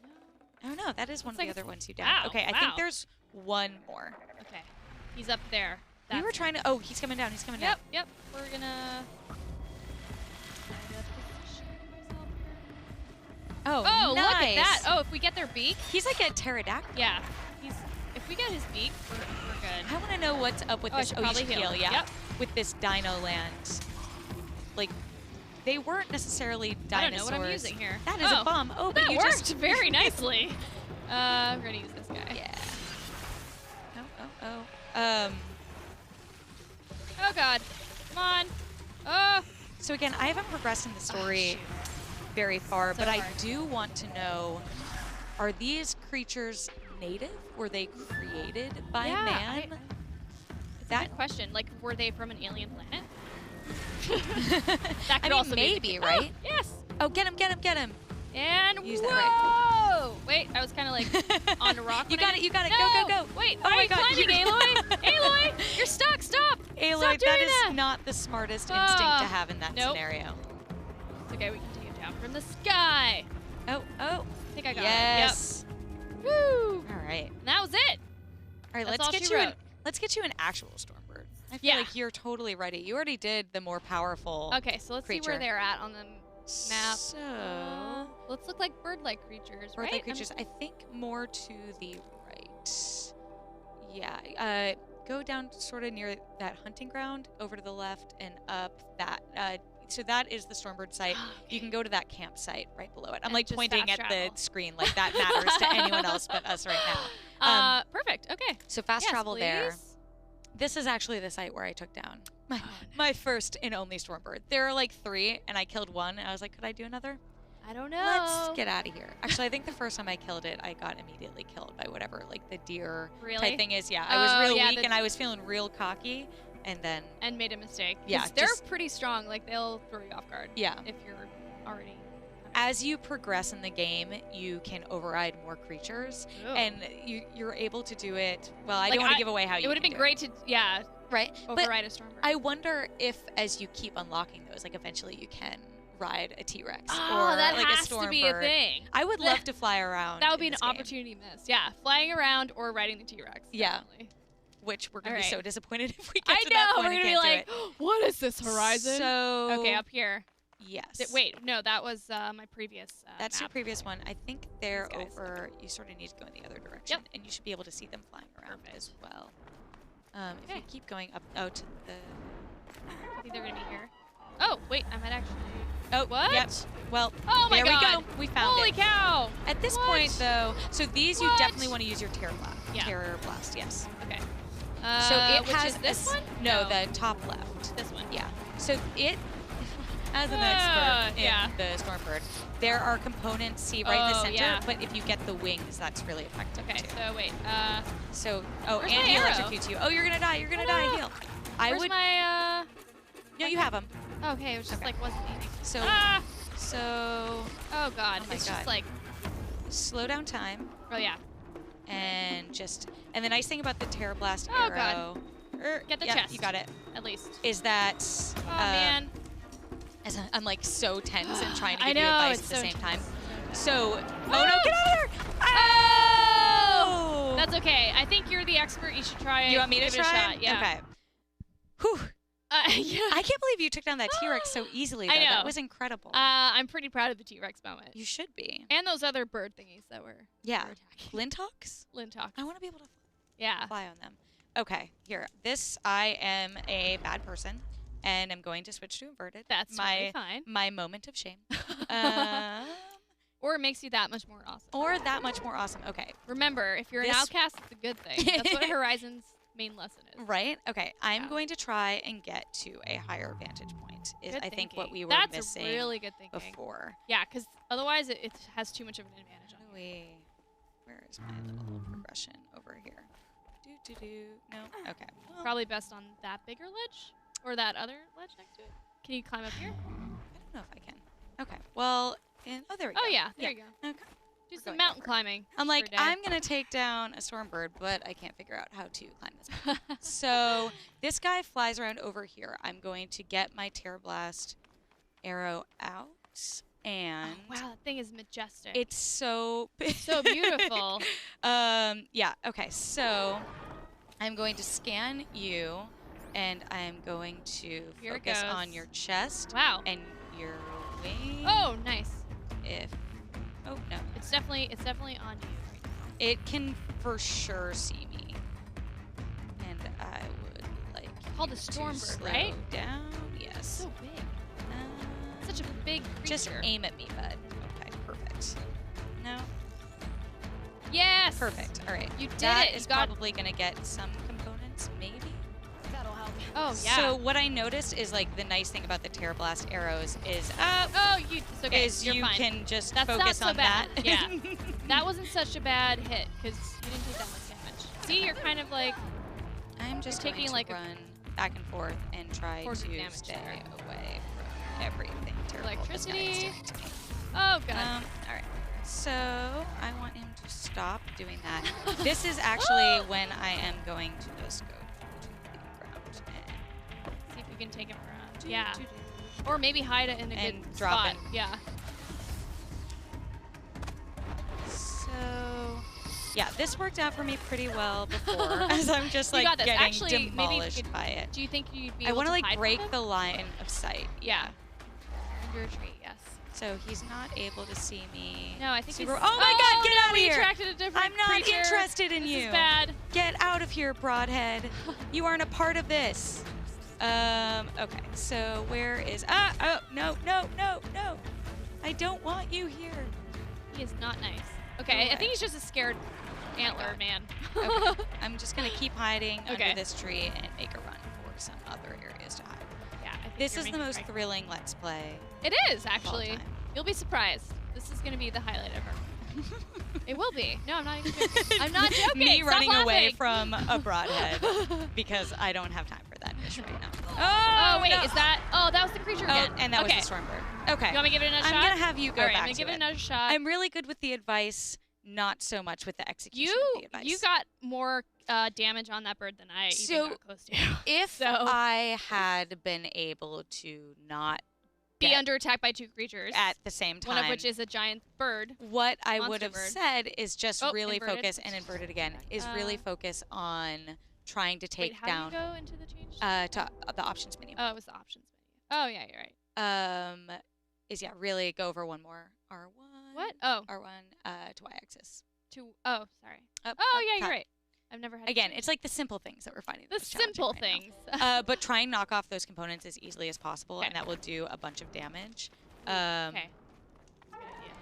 Speaker 1: component. No.
Speaker 4: Oh no, that is one of
Speaker 1: like
Speaker 4: the
Speaker 1: a-
Speaker 4: other ones you down.
Speaker 1: Wow,
Speaker 4: Okay, I
Speaker 1: wow.
Speaker 4: think there's one more.
Speaker 1: Okay. He's up there.
Speaker 4: We were
Speaker 1: That's-
Speaker 4: trying to. Oh, he's coming down. He's coming down.
Speaker 1: Yep. We're gonna. try to position myself here.
Speaker 4: Oh,
Speaker 1: Oh,
Speaker 4: nice.
Speaker 1: look at that! Oh, if we get their beak,
Speaker 4: He's like a pterodactyl.
Speaker 1: yeah. If we get his beak, we're good.
Speaker 4: I want to know what's up with
Speaker 1: Oh, I
Speaker 4: this.
Speaker 1: should
Speaker 4: You
Speaker 1: probably
Speaker 4: should
Speaker 1: heal.
Speaker 4: yeah.
Speaker 1: Yep.
Speaker 4: With this Dino Land. Like, they weren't necessarily dinosaurs.
Speaker 1: I don't know what I'm using here.
Speaker 4: That is a bomb. Oh, but
Speaker 1: that
Speaker 4: you
Speaker 1: worked
Speaker 4: just
Speaker 1: very nicely. We're gonna use this guy.
Speaker 4: Yeah. Oh.
Speaker 1: Oh God. Come on. Oh.
Speaker 4: So again, I haven't progressed in the story very far,
Speaker 1: So
Speaker 4: but I
Speaker 1: hard.
Speaker 4: do want to know, are these creatures native? Were they created by man?
Speaker 1: It's a good question. Like, were they from an alien planet? That
Speaker 4: I
Speaker 1: could
Speaker 4: mean,
Speaker 1: also
Speaker 4: maybe,
Speaker 1: be
Speaker 4: right?
Speaker 1: Oh, yes.
Speaker 4: Oh, get him, get him, get him.
Speaker 1: And
Speaker 4: Use
Speaker 1: whoa!
Speaker 4: that
Speaker 1: Wait, I was kind of like on a rock.
Speaker 4: You
Speaker 1: when I-
Speaker 4: got it, you got it.
Speaker 1: No!
Speaker 4: Go, go, go.
Speaker 1: Wait,
Speaker 4: Oh
Speaker 1: why
Speaker 4: my
Speaker 1: are you
Speaker 4: God,
Speaker 1: climbing,
Speaker 4: you're-
Speaker 1: Aloy? Aloy, you're stuck. Stop.
Speaker 4: Aloy,
Speaker 1: Stop doing
Speaker 4: that is
Speaker 1: that.
Speaker 4: not the smartest instinct to have in that
Speaker 1: Nope.
Speaker 4: scenario.
Speaker 1: It's okay, we can take it down from the sky.
Speaker 4: Oh.
Speaker 1: I think I got
Speaker 4: Yes.
Speaker 1: it. Yep. Woo!
Speaker 4: All right.
Speaker 1: And that was it.
Speaker 4: All right,
Speaker 1: That's
Speaker 4: let's
Speaker 1: all
Speaker 4: get
Speaker 1: she
Speaker 4: you an
Speaker 1: wrote.
Speaker 4: let's get you an actual Stormbird. I feel
Speaker 1: Yeah.
Speaker 4: like you're totally ready. You already did the more powerful.
Speaker 1: Okay, so let's see
Speaker 4: creature.
Speaker 1: where they're at on the map.
Speaker 4: So,
Speaker 1: Let's look like bird-like creatures,
Speaker 4: bird-like
Speaker 1: right?
Speaker 4: creatures. I think more to the right. Yeah. Go down sort of near that hunting ground, over to the left and up that. So that is the Stormbird site. You can go to that campsite right below it. I'm
Speaker 1: And
Speaker 4: like
Speaker 1: just
Speaker 4: pointing
Speaker 1: fast
Speaker 4: at
Speaker 1: travel.
Speaker 4: the screen like that matters to anyone else but us right now.
Speaker 1: Perfect. Okay.
Speaker 4: So fast
Speaker 1: Yes,
Speaker 4: travel there.
Speaker 1: please.
Speaker 4: This is actually the site where I took down
Speaker 1: Oh,
Speaker 4: my first and only Stormbird. There are like 3, and I killed 1, and I was like, could I do another?
Speaker 1: I don't know.
Speaker 4: Let's get out of here. Actually, I think the first time I killed it, I got immediately killed by whatever, like the deer
Speaker 1: Really?
Speaker 4: type thing is. Yeah, I was
Speaker 1: Oh,
Speaker 4: real
Speaker 1: yeah,
Speaker 4: weak,
Speaker 1: the-
Speaker 4: and I was feeling real cocky, and then,
Speaker 1: And made a mistake. 'Cause
Speaker 4: Yeah,
Speaker 1: they're
Speaker 4: just-
Speaker 1: pretty strong. Like they'll throw you off guard.
Speaker 4: yeah.
Speaker 1: If you're already.
Speaker 4: As you progress in the game, you can override more creatures,
Speaker 1: Ooh.
Speaker 4: and you're able to do it. Well, I
Speaker 1: Like,
Speaker 4: don't want to give away how you
Speaker 1: It would have
Speaker 4: can
Speaker 1: been
Speaker 4: do
Speaker 1: great to
Speaker 4: right? But
Speaker 1: override a Stormbird.
Speaker 4: I wonder if, as you keep unlocking those, like eventually you can ride a T-Rex
Speaker 1: Oh,
Speaker 4: or
Speaker 1: that
Speaker 4: like
Speaker 1: has
Speaker 4: a Stormbird.
Speaker 1: to be a thing.
Speaker 4: I would love to fly around.
Speaker 1: That would be
Speaker 4: in
Speaker 1: an
Speaker 4: this game,
Speaker 1: opportunity missed. Yeah, flying around or riding the T-Rex.
Speaker 4: Yeah.
Speaker 1: Definitely.
Speaker 4: which we're gonna be
Speaker 1: All
Speaker 4: so
Speaker 1: right.
Speaker 4: disappointed if we get
Speaker 1: I
Speaker 4: to
Speaker 1: know.
Speaker 4: that point
Speaker 1: We're
Speaker 4: and
Speaker 1: gonna be
Speaker 4: can't do
Speaker 1: like,
Speaker 4: it.
Speaker 1: what is this horizon?
Speaker 4: So
Speaker 1: Okay, up here.
Speaker 4: yes,
Speaker 1: Wait, no, that was my previous.
Speaker 4: that's your
Speaker 1: map.
Speaker 4: previous one. I think they're
Speaker 1: These guys.
Speaker 4: over. You sort of need to go in the other direction,
Speaker 1: Yep.
Speaker 4: and you should be able to see them flying around
Speaker 1: Perfect.
Speaker 4: as well. If
Speaker 1: Okay.
Speaker 4: you keep going up, to the.
Speaker 1: I think they're gonna be here. Oh, wait, I might actually.
Speaker 4: Oh,
Speaker 1: What?
Speaker 4: Yep. Well,
Speaker 1: Oh my
Speaker 4: there
Speaker 1: God.
Speaker 4: we go. We found
Speaker 1: Holy
Speaker 4: it.
Speaker 1: cow!
Speaker 4: At this
Speaker 1: What?
Speaker 4: point, though, so these you
Speaker 1: What?
Speaker 4: definitely want to use your Terror Blast.
Speaker 1: Yeah.
Speaker 4: Terror Blast, yes.
Speaker 1: Okay.
Speaker 4: So it
Speaker 1: which
Speaker 4: has
Speaker 1: is this one?
Speaker 4: No, the top left.
Speaker 1: This one.
Speaker 4: Yeah. So it, as an
Speaker 1: Ah,
Speaker 4: expert in
Speaker 1: yeah.
Speaker 4: the Stormbird, there are components, see right in the
Speaker 1: Oh,
Speaker 4: center,
Speaker 1: yeah.
Speaker 4: but if you get the wings, that's really effective
Speaker 1: Okay,
Speaker 4: too.
Speaker 1: so wait.
Speaker 4: So,
Speaker 1: Where's
Speaker 4: and
Speaker 1: my
Speaker 4: he
Speaker 1: arrow?
Speaker 4: electrocutes you. Oh, you're gonna die. You're gonna die.
Speaker 1: Ah.
Speaker 4: Heal. I
Speaker 1: Where's
Speaker 4: would.
Speaker 1: my
Speaker 4: No, you have them.
Speaker 1: Okay, it was just
Speaker 4: Okay.
Speaker 1: like wasn't easy.
Speaker 4: So,
Speaker 1: Ah!
Speaker 4: so
Speaker 1: Oh God,
Speaker 4: Oh my
Speaker 1: it's
Speaker 4: God.
Speaker 1: just like.
Speaker 4: slow down time
Speaker 1: Oh yeah.
Speaker 4: and just. And the nice thing about the Terror Blast
Speaker 1: Oh, God.
Speaker 4: arrow.
Speaker 1: Get the
Speaker 4: yeah,
Speaker 1: chest.
Speaker 4: You got it.
Speaker 1: At least.
Speaker 4: Is that?
Speaker 1: Oh man.
Speaker 4: As I'm like so tense and trying to
Speaker 1: I
Speaker 4: give you
Speaker 1: know,
Speaker 4: advice
Speaker 1: it's
Speaker 4: at the
Speaker 1: so
Speaker 4: same time.
Speaker 1: tense.
Speaker 4: So, oh no,
Speaker 1: Ah!
Speaker 4: get out of there!
Speaker 1: Oh!
Speaker 4: Oh!
Speaker 1: That's okay. I think you're the expert. You should try it.
Speaker 4: You want me to
Speaker 1: Give it
Speaker 4: try?
Speaker 1: a shot. Yeah.
Speaker 4: Okay. Whew.
Speaker 1: Yeah.
Speaker 4: I can't believe you took down that T-Rex so easily. Though.
Speaker 1: I know.
Speaker 4: That was incredible.
Speaker 1: I'm pretty proud of the T-Rex moment.
Speaker 4: You should be.
Speaker 1: And those other bird thingies that were
Speaker 4: Yeah.
Speaker 1: were attacking.
Speaker 4: Lintox?
Speaker 1: Lintox.
Speaker 4: I want to be able to
Speaker 1: Yeah.
Speaker 4: fly on them. Okay, here. This, I am a bad person, and I'm going to switch to inverted.
Speaker 1: That's
Speaker 4: my
Speaker 1: totally fine.
Speaker 4: my moment of shame. um,
Speaker 1: Or it makes you that much more awesome.
Speaker 4: or that much more awesome. Okay,
Speaker 1: Remember, if you're an
Speaker 4: This-
Speaker 1: outcast, it's a good thing. That's what Horizon's main lesson is.
Speaker 4: right? Okay, I'm
Speaker 1: Yeah.
Speaker 4: going to try and get to a higher vantage point. Is
Speaker 1: Good
Speaker 4: I think what
Speaker 1: thinking.
Speaker 4: we were
Speaker 1: That's
Speaker 4: missing
Speaker 1: really good thinking.
Speaker 4: before.
Speaker 1: Yeah, because otherwise it has too much of an advantage on you.
Speaker 4: Where is my little progression over here? No. Okay. Well,
Speaker 1: Probably best on that bigger ledge or that other ledge next to it. Can you climb up here?
Speaker 4: I don't know if I can. Okay. Well, there we go.
Speaker 1: Oh yeah, there you go.
Speaker 4: Okay.
Speaker 1: Do
Speaker 4: We're
Speaker 1: some
Speaker 4: going
Speaker 1: mountain
Speaker 4: over.
Speaker 1: climbing.
Speaker 4: I'm like,
Speaker 1: for a day.
Speaker 4: I'm gonna take down a Stormbird, but I can't figure out how to climb this mountain. So this guy flies around over here. I'm going to get my Terror Blast arrow out, and
Speaker 1: Oh, wow, that thing is majestic.
Speaker 4: it's so big.
Speaker 1: so beautiful.
Speaker 4: Yeah. Okay. So I'm going to scan you, and I'm going to
Speaker 1: Here it
Speaker 4: focus
Speaker 1: goes.
Speaker 4: on your chest
Speaker 1: Wow.
Speaker 4: and your wing.
Speaker 1: Oh, nice.
Speaker 4: Oh no.
Speaker 1: It's definitely on you right now.
Speaker 4: It can for sure see me. And
Speaker 1: called a
Speaker 4: to
Speaker 1: Stormbird,
Speaker 4: slow
Speaker 1: right?
Speaker 4: down. Yes.
Speaker 1: So big. Such a big creature.
Speaker 4: Just aim at me, bud. Okay, perfect. No?
Speaker 1: Yes!
Speaker 4: Perfect. All right.
Speaker 1: You did
Speaker 4: That
Speaker 1: it.
Speaker 4: is
Speaker 1: You got...
Speaker 4: probably going to get some components, maybe?
Speaker 1: That'll help. Oh, yeah.
Speaker 4: So what I noticed is, like, the nice thing about the Tear Blast arrows is,
Speaker 1: it's okay. You're
Speaker 4: you
Speaker 1: fine.
Speaker 4: can just
Speaker 1: That's
Speaker 4: focus
Speaker 1: not so
Speaker 4: on
Speaker 1: bad.
Speaker 4: that.
Speaker 1: Yeah. That wasn't such a bad hit, because you didn't take that much damage. See, you're kind of like...
Speaker 4: I'm just
Speaker 1: taking,
Speaker 4: going
Speaker 1: like,
Speaker 4: to run back and forth and try
Speaker 1: course of
Speaker 4: to
Speaker 1: damage
Speaker 4: stay
Speaker 1: there.
Speaker 4: away from everything terrible this guy is
Speaker 1: Electricity.
Speaker 4: doing to me.
Speaker 1: Oh, God.
Speaker 4: All right. So I want him to stop doing that. This is actually when I am going to just go to the ground and
Speaker 1: See if you can take him around. Yeah. Or maybe hide it in a
Speaker 4: And
Speaker 1: good
Speaker 4: drop
Speaker 1: spot.
Speaker 4: him.
Speaker 1: Yeah.
Speaker 4: So, yeah, this worked out for me pretty well before, as I'm just
Speaker 1: You
Speaker 4: like
Speaker 1: got this.
Speaker 4: getting
Speaker 1: Actually, maybe
Speaker 4: demolished by it.
Speaker 1: Do you think you'd be
Speaker 4: I
Speaker 1: able
Speaker 4: want
Speaker 1: to
Speaker 4: to like
Speaker 1: hide
Speaker 4: break
Speaker 1: from him?
Speaker 4: the line of sight.
Speaker 1: Yeah. Under a tree, yes.
Speaker 4: So he's not able to see me.
Speaker 1: No, I think
Speaker 4: Super.
Speaker 1: he's...
Speaker 4: Oh my God! Get
Speaker 1: no,
Speaker 4: out of
Speaker 1: we
Speaker 4: here!
Speaker 1: attracted a different
Speaker 4: I'm not
Speaker 1: creature.
Speaker 4: interested in
Speaker 1: This
Speaker 4: you.
Speaker 1: is bad.
Speaker 4: Get out of here, broadhead. You aren't a part of this. Okay. So where is? Oh no! I don't want you here.
Speaker 1: He is not nice. Okay, I
Speaker 4: Okay.
Speaker 1: think he's just a scared antler
Speaker 4: God.
Speaker 1: man.
Speaker 4: Okay. I'm just gonna keep hiding
Speaker 1: Okay.
Speaker 4: under this tree and make a run for some other areas to hide.
Speaker 1: Yeah, I think
Speaker 4: This
Speaker 1: you're
Speaker 4: is the
Speaker 1: making
Speaker 4: most
Speaker 1: right.
Speaker 4: thrilling Let's Play.
Speaker 1: It is, actually.
Speaker 4: time.
Speaker 1: You'll be surprised. This is going to be the highlight of our... It will be. No, I'm not even joking. I'm not joking.
Speaker 4: Me
Speaker 1: Stop
Speaker 4: running away
Speaker 1: laughing.
Speaker 4: from a broadhead because I don't have time for that dish right now.
Speaker 1: Oh, wait,
Speaker 4: no.
Speaker 1: is that... Oh, that was the creature
Speaker 4: Oh,
Speaker 1: again.
Speaker 4: and that
Speaker 1: okay.
Speaker 4: was the Stormbird. Okay.
Speaker 1: You want me to give it another shot?
Speaker 4: I'm gonna have you go
Speaker 1: All right,
Speaker 4: back
Speaker 1: I'm going to give it another shot.
Speaker 4: I'm really good with the advice, not so much with the execution of the advice.
Speaker 1: You got more damage on that bird than I
Speaker 4: So,
Speaker 1: even got close to.
Speaker 4: If
Speaker 1: So-
Speaker 4: I had been able to not
Speaker 1: Be
Speaker 4: get
Speaker 1: under attack by two creatures.
Speaker 4: at the same time,
Speaker 1: one of which is a giant bird.
Speaker 4: what I
Speaker 1: monster
Speaker 4: would have
Speaker 1: bird.
Speaker 4: said is just
Speaker 1: Oh,
Speaker 4: really
Speaker 1: inverted.
Speaker 4: focus and inverted again. Is really focus on trying to take
Speaker 1: Wait, how
Speaker 4: down
Speaker 1: do you go into the change?
Speaker 4: to the options menu.
Speaker 1: Oh, it was the options menu. Oh, yeah, you're right.
Speaker 4: Is really go over one more R1.
Speaker 1: What? Oh,
Speaker 4: R1 to Y-axis.
Speaker 1: oh, sorry.
Speaker 4: Up,
Speaker 1: Oh,
Speaker 4: up,
Speaker 1: yeah, you're
Speaker 4: top.
Speaker 1: right. I've never had to
Speaker 4: Again,
Speaker 1: change
Speaker 4: it's like the simple things that we're finding.
Speaker 1: the
Speaker 4: most challenging
Speaker 1: simple
Speaker 4: right now.
Speaker 1: things.
Speaker 4: But try and knock off those components as easily as possible,
Speaker 1: Okay.
Speaker 4: and that will do a bunch of damage.
Speaker 1: Okay. Good idea.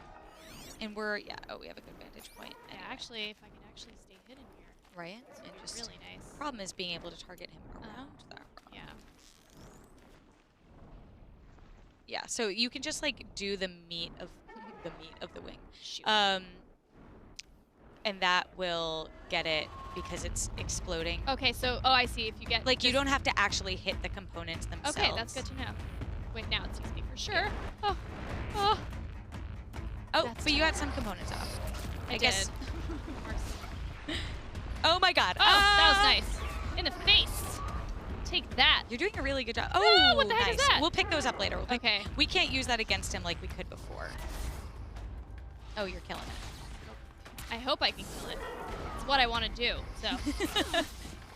Speaker 4: And we have a good vantage point.
Speaker 1: Yeah,
Speaker 4: anyway,
Speaker 1: actually, if I could actually stay hidden here,
Speaker 4: right?
Speaker 1: it's
Speaker 4: And just
Speaker 1: really nice.
Speaker 4: problem is being able to target him around that rock.
Speaker 1: Yeah.
Speaker 4: Yeah, so you can just like do the meat of the wing.
Speaker 1: Shoot.
Speaker 4: And that will get it because it's exploding.
Speaker 1: Okay, so, I see. If you get...
Speaker 4: Like you
Speaker 1: this-
Speaker 4: don't have to actually hit the components themselves.
Speaker 1: Okay, that's good to know. Wait, now it sees me for sure.
Speaker 4: Yeah.
Speaker 1: Oh,
Speaker 4: Oh,
Speaker 1: That's
Speaker 4: but you got some components off.
Speaker 1: I
Speaker 4: guess.
Speaker 1: did.
Speaker 4: Oh my God.
Speaker 1: Oh, that was nice. In the face. Take that.
Speaker 4: You're doing a really good job.
Speaker 1: No,
Speaker 4: Oh,
Speaker 1: what the heck
Speaker 4: nice.
Speaker 1: is that?
Speaker 4: We'll pick those up later.
Speaker 1: Okay.
Speaker 4: We can't use that against him like we could before. Oh, you're killing it.
Speaker 1: I hope I can kill it. It's what I want to do, so.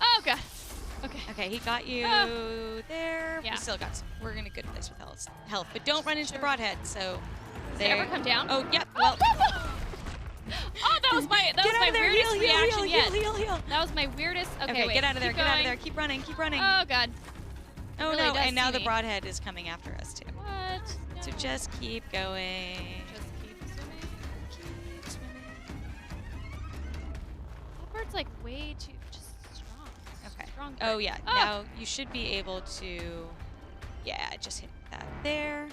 Speaker 1: Oh, God. Okay.
Speaker 4: Okay, he got you there.
Speaker 1: Yeah.
Speaker 4: We still got some. We're in a good place with health, but don't run into the broadhead. So
Speaker 1: Does it ever come down?
Speaker 4: Oh, yep. Well,
Speaker 1: Oh, that was my
Speaker 4: get out of there.
Speaker 1: weirdest
Speaker 4: Heal,
Speaker 1: reaction
Speaker 4: heal,
Speaker 1: yet.
Speaker 4: heal, heal, heal.
Speaker 1: That was my weirdest. Okay,
Speaker 4: Okay,
Speaker 1: wait.
Speaker 4: get out of there.
Speaker 1: Keep
Speaker 4: Get out of
Speaker 1: going.
Speaker 4: there. Keep running. Keep running.
Speaker 1: Oh, God.
Speaker 4: Oh
Speaker 1: really
Speaker 4: no!
Speaker 1: does
Speaker 4: And now
Speaker 1: see
Speaker 4: the
Speaker 1: me.
Speaker 4: broadhead is coming after us too.
Speaker 1: What? No.
Speaker 4: So just keep going.
Speaker 1: Just keep swimming.
Speaker 4: Keep swimming.
Speaker 1: That bird's like way too just strong.
Speaker 4: Okay.
Speaker 1: Strong
Speaker 4: Oh
Speaker 1: bird.
Speaker 4: yeah.
Speaker 1: Oh.
Speaker 4: Now you should be able to. Yeah, just hit that there.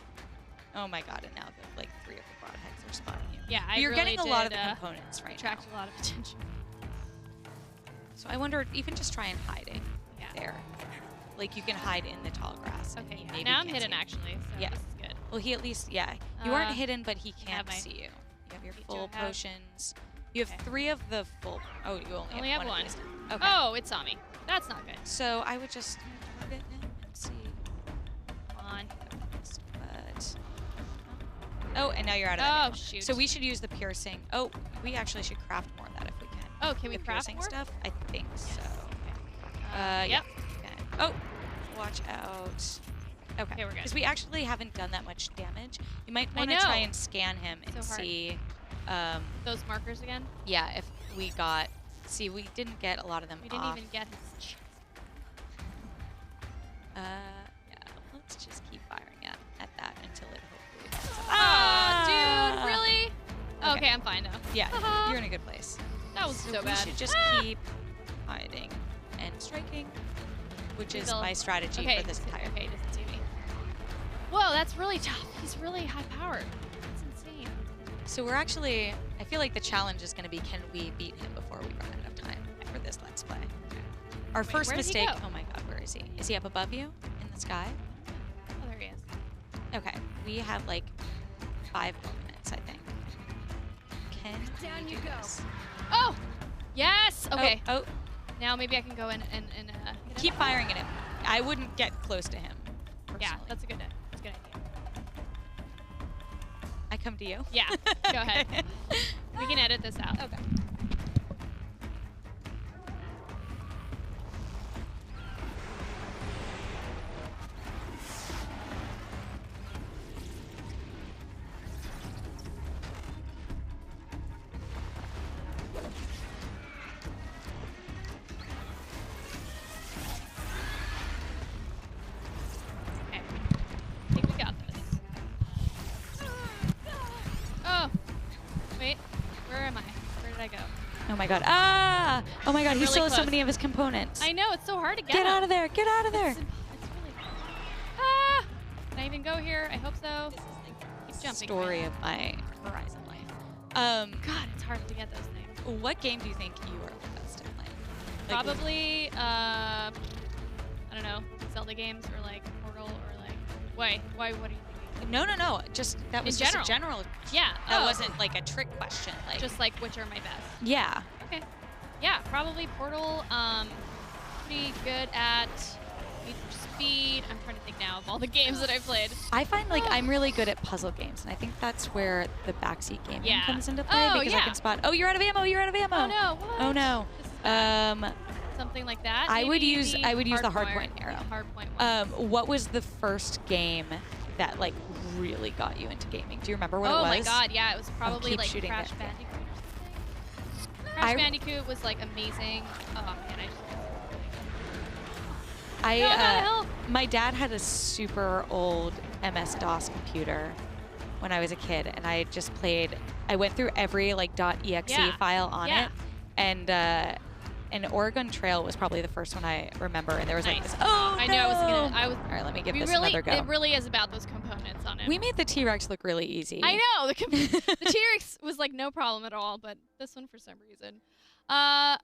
Speaker 4: Oh my God! And now the 3 of the broadheads are spotting you.
Speaker 1: Yeah, I
Speaker 4: You're
Speaker 1: really
Speaker 4: getting a lot of
Speaker 1: did,
Speaker 4: the components right now.
Speaker 1: attract a lot of attention.
Speaker 4: So I wonder, even just try and hiding
Speaker 1: Yeah.
Speaker 4: there. Like you can hide in the tall grass. and
Speaker 1: Okay,
Speaker 4: he
Speaker 1: yeah.
Speaker 4: maybe
Speaker 1: Now I'm
Speaker 4: can't
Speaker 1: hidden
Speaker 4: see you.
Speaker 1: actually, so
Speaker 4: Yeah.
Speaker 1: this is good.
Speaker 4: Well, he at least, you aren't
Speaker 1: Uh,
Speaker 4: hidden, but he can't
Speaker 1: have my-
Speaker 4: see you. You have your
Speaker 1: Me too,
Speaker 4: full
Speaker 1: I have-
Speaker 4: potions. You have
Speaker 1: Okay.
Speaker 4: 3 of the full. Oh, you only have
Speaker 1: one.
Speaker 4: at least. Okay.
Speaker 1: Oh, it saw me. That's not good.
Speaker 4: So I would just target him and see.
Speaker 1: Come on.
Speaker 4: But oh, and now you're out of
Speaker 1: Oh,
Speaker 4: that.
Speaker 1: shoot.
Speaker 4: So we should use the piercing. Oh, we actually should craft more of that if we can.
Speaker 1: Oh, can we
Speaker 4: the
Speaker 1: craft
Speaker 4: piercing
Speaker 1: more?
Speaker 4: stuff? I think so.
Speaker 1: Okay.
Speaker 4: Yep.
Speaker 1: Yep.
Speaker 4: Okay. Oh, watch out. Okay.
Speaker 1: Okay, we're good.
Speaker 4: Because we actually haven't done that much damage. You might want to
Speaker 1: know.
Speaker 4: try and scan him and
Speaker 1: So hard.
Speaker 4: see.
Speaker 1: Those markers again?
Speaker 4: Yeah, if we got. See, we didn't get a lot of them
Speaker 1: We didn't
Speaker 4: off.
Speaker 1: even get his chest.
Speaker 4: Let's just keep firing at that until it hopefully falls.
Speaker 1: Dude, really?
Speaker 4: Okay.
Speaker 1: Okay, I'm fine now.
Speaker 4: Yeah,
Speaker 1: Haha.
Speaker 4: you're in a good place.
Speaker 1: That was so
Speaker 4: we
Speaker 1: bad.
Speaker 4: should just keep hiding and striking, which is
Speaker 1: Refill.
Speaker 4: my strategy
Speaker 1: Okay,
Speaker 4: for this entire
Speaker 1: okay, doesn't see me. Whoa, that's really tough. He's really high powered. That's insane.
Speaker 4: So we're actually, I feel like the challenge is going to be, can we beat him before we run out of time for this Let's Play? Our
Speaker 1: Wait,
Speaker 4: first
Speaker 1: where does he
Speaker 4: mistake,
Speaker 1: go?
Speaker 4: oh my god, where is he? Is he up above you in the sky?
Speaker 1: Oh, there he is.
Speaker 4: Okay, we have like 5 more minutes, I think. Can
Speaker 5: Down
Speaker 4: we
Speaker 5: you
Speaker 4: do
Speaker 5: go.
Speaker 4: this?
Speaker 1: Oh, yes. Okay,
Speaker 4: Oh,
Speaker 1: now maybe I can go in and
Speaker 4: keep firing at him. I wouldn't get close to him. Personally.
Speaker 1: Yeah, that's a good idea.
Speaker 4: I come to you.
Speaker 1: Yeah, go ahead. We can edit this out.
Speaker 4: Okay.
Speaker 1: Okay. I think we got this. Oh, wait. Where am I? Where did I go?
Speaker 4: Oh my god. Ah! Oh my god, he
Speaker 1: Really
Speaker 4: still has so
Speaker 1: close.
Speaker 4: many of his components.
Speaker 1: I know, it's so hard to get
Speaker 4: Get
Speaker 1: him.
Speaker 4: out of there! Get out of there!
Speaker 1: It's really Ah! Can I even go here? I hope so. Keep jumping.
Speaker 4: Story of my Horizon life.
Speaker 1: God, it's hard to get those things.
Speaker 4: What game do you think you are the best at playing? Like,
Speaker 1: Probably, I don't know, Zelda games or like Portal or like. Why? What are you thinking?
Speaker 4: No. Just that was
Speaker 1: In
Speaker 4: just a general.
Speaker 1: Yeah.
Speaker 4: That
Speaker 1: oh,
Speaker 4: wasn't like a trick question. Like
Speaker 1: just like which are my best.
Speaker 4: yeah.
Speaker 1: Okay. Yeah, probably Portal. Pretty good at Need for Speed. I'm trying to think now of all the games that I've played.
Speaker 4: I find like I'm really good at puzzle games, and I think that's where the backseat gaming
Speaker 1: Yeah.
Speaker 4: comes into play
Speaker 1: Oh,
Speaker 4: because I
Speaker 1: yeah.
Speaker 4: can spot. Oh, you're out of ammo! You're out of ammo!
Speaker 1: Oh no! What?
Speaker 4: Oh no!
Speaker 1: This is bad.
Speaker 4: Um,
Speaker 1: Something like that.
Speaker 4: I would
Speaker 1: Maybe
Speaker 4: use the
Speaker 1: hardpoint
Speaker 4: hardpoint arrow.
Speaker 1: Hardpoint one.
Speaker 4: what was the first game that like really got you into gaming? Do you remember what
Speaker 1: Oh
Speaker 4: it was?
Speaker 1: my god, yeah, it was probably
Speaker 4: keep
Speaker 1: like
Speaker 4: shooting
Speaker 1: Crash
Speaker 4: there.
Speaker 1: Bandicoot or something. Crash Bandicoot was like amazing. Oh man,
Speaker 4: I
Speaker 1: No, not help.
Speaker 4: my dad had a super old MS-DOS computer when I was a kid, and I just played. I went through every like .exe
Speaker 1: Yeah.
Speaker 4: file on
Speaker 1: Yeah.
Speaker 4: it, and Oregon Trail was probably the first one I remember. And there was like
Speaker 1: Nice.
Speaker 4: this. Oh
Speaker 1: I knew I was
Speaker 4: no!
Speaker 1: gonna. I was.
Speaker 4: All right, let me give
Speaker 1: We
Speaker 4: this
Speaker 1: really.
Speaker 4: another go.
Speaker 1: It really is about those components on it.
Speaker 4: We made the T-Rex look really easy.
Speaker 1: I know the the T-Rex was like no problem at all, but this one for some reason.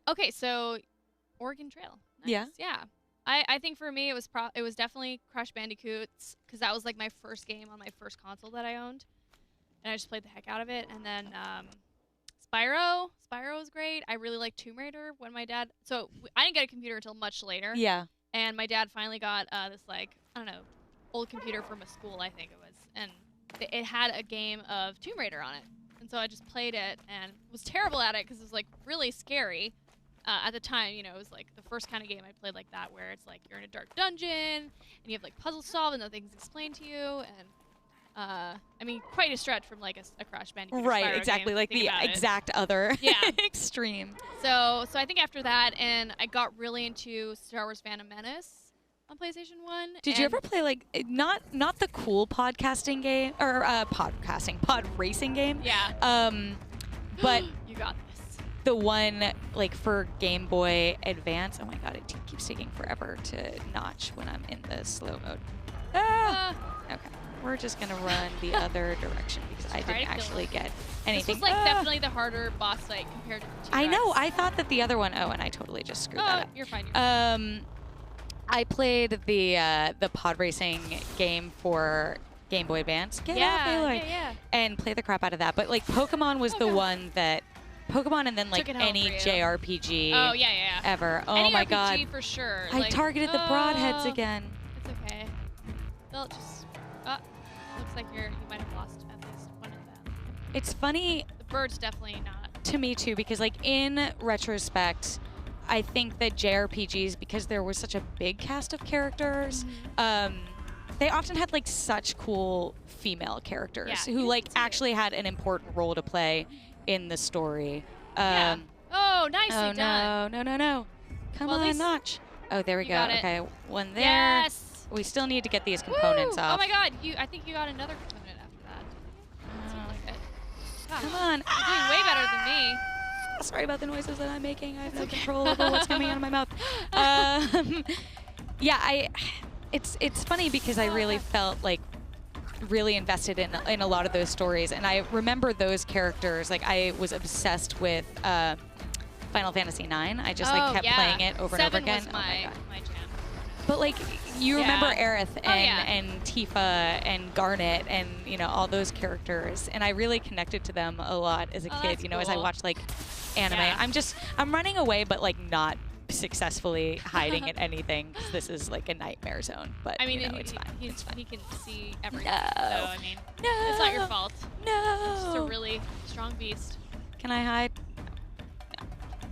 Speaker 1: Okay, so Oregon Trail. Nice.
Speaker 4: Yeah.
Speaker 1: Yeah. I think for me it was definitely Crash Bandicoots because that was like my first game on my first console that I owned, and I just played the heck out of it. And then Spyro was great. I really liked Tomb Raider when my dad. So I didn't get a computer until much later.
Speaker 4: Yeah.
Speaker 1: And my dad finally got this like I don't know old computer from a school I think it was, and it had a game of Tomb Raider on it. And so I just played it and was terrible at it because it was like really scary. At the time, you know, it was like the first kind of game I played like that where it's like you're in a dark dungeon and you have like puzzles solved and nothing's explained to you. And I mean, quite a stretch from like a Crash Bandicoot. or
Speaker 4: Right.
Speaker 1: Spyro
Speaker 4: Exactly.
Speaker 1: game,
Speaker 4: Like
Speaker 1: think
Speaker 4: the
Speaker 1: about it.
Speaker 4: exact other.
Speaker 1: Yeah.
Speaker 4: extreme.
Speaker 1: So I think after that, and I got really into Star Wars Phantom Menace on PlayStation 1.
Speaker 4: Did you
Speaker 1: and-
Speaker 4: ever play like not the cool podcasting game or pod racing game?
Speaker 1: Yeah.
Speaker 4: But
Speaker 1: You got this.
Speaker 4: the one like for Game Boy Advance. Oh my god, it keeps taking forever to notch when I'm in the slow mode. Ah! Okay, we're just gonna run the other direction because I
Speaker 1: Try to
Speaker 4: didn't
Speaker 1: kill
Speaker 4: actually
Speaker 1: him.
Speaker 4: get
Speaker 1: This
Speaker 4: anything.
Speaker 1: was like
Speaker 4: Ah!
Speaker 1: definitely the harder boss fight compared to the T-Rex.
Speaker 4: I know. I thought that the other one. Oh, and I totally just screwed that
Speaker 1: Oh,
Speaker 4: up.
Speaker 1: you're fine. You're fine.
Speaker 4: I played the pod racing game for Game Boy Advance. Get off, Aloy.
Speaker 1: yeah.
Speaker 4: And play the crap out of that. But like Pokemon was the
Speaker 1: God.
Speaker 4: one that Pokemon, and then like
Speaker 1: Took it home
Speaker 4: any
Speaker 1: for you.
Speaker 4: JRPG
Speaker 1: Oh yeah.
Speaker 4: ever. Oh
Speaker 1: Any
Speaker 4: my
Speaker 1: RPG
Speaker 4: god.
Speaker 1: for sure.
Speaker 4: I
Speaker 1: Like,
Speaker 4: targeted the broadheads
Speaker 1: oh,
Speaker 4: again.
Speaker 1: It's okay. They'll just. Looks like you might have lost at least one of them.
Speaker 4: It's funny
Speaker 1: The bird's definitely not.
Speaker 4: to me too because like in retrospect, I think that JRPGs, because there was such a big cast of characters, they often had like such cool female characters
Speaker 1: Yeah,
Speaker 4: who
Speaker 1: you
Speaker 4: like
Speaker 1: do.
Speaker 4: actually had an important role to play in the story.
Speaker 1: Yeah. Oh, nicely
Speaker 4: Oh
Speaker 1: done.
Speaker 4: no. Come
Speaker 1: Well, at
Speaker 4: on,
Speaker 1: least
Speaker 4: Notch. Oh, there we
Speaker 1: you
Speaker 4: go.
Speaker 1: got it.
Speaker 4: Okay, one there.
Speaker 1: Yes.
Speaker 4: We still need to get these components
Speaker 1: Woo!
Speaker 4: off.
Speaker 1: Oh my god, I think you got another component after that. Seemed like it. Gosh,
Speaker 4: Come on.
Speaker 1: you're doing way better than me.
Speaker 4: Sorry about the noises that I'm making. I have no
Speaker 1: okay.
Speaker 4: control over what's coming out of my mouth. Yeah, it's funny because I really felt like really invested in a lot of those stories, and I remember those characters. Like I was obsessed with Final Fantasy IX. I just like kept playing it over and over again.
Speaker 1: Was my jam.
Speaker 4: But like you remember Aerith and,
Speaker 1: yeah.
Speaker 4: and Tifa and Garnet and you know all those characters, and I really connected to them a lot as a kid.
Speaker 1: That's
Speaker 4: You know, as I
Speaker 1: cool.
Speaker 4: watched like anime.
Speaker 1: Yeah.
Speaker 4: I'm running away, but like not successfully hiding at anything because this is like a nightmare zone. But
Speaker 1: I mean,
Speaker 4: you know, it's fine.
Speaker 1: He
Speaker 4: It's fine.
Speaker 1: can see everything.
Speaker 4: No.
Speaker 1: So I mean,
Speaker 4: No.
Speaker 1: it's not your fault.
Speaker 4: No.
Speaker 1: It's just a really strong beast.
Speaker 4: Can I hide?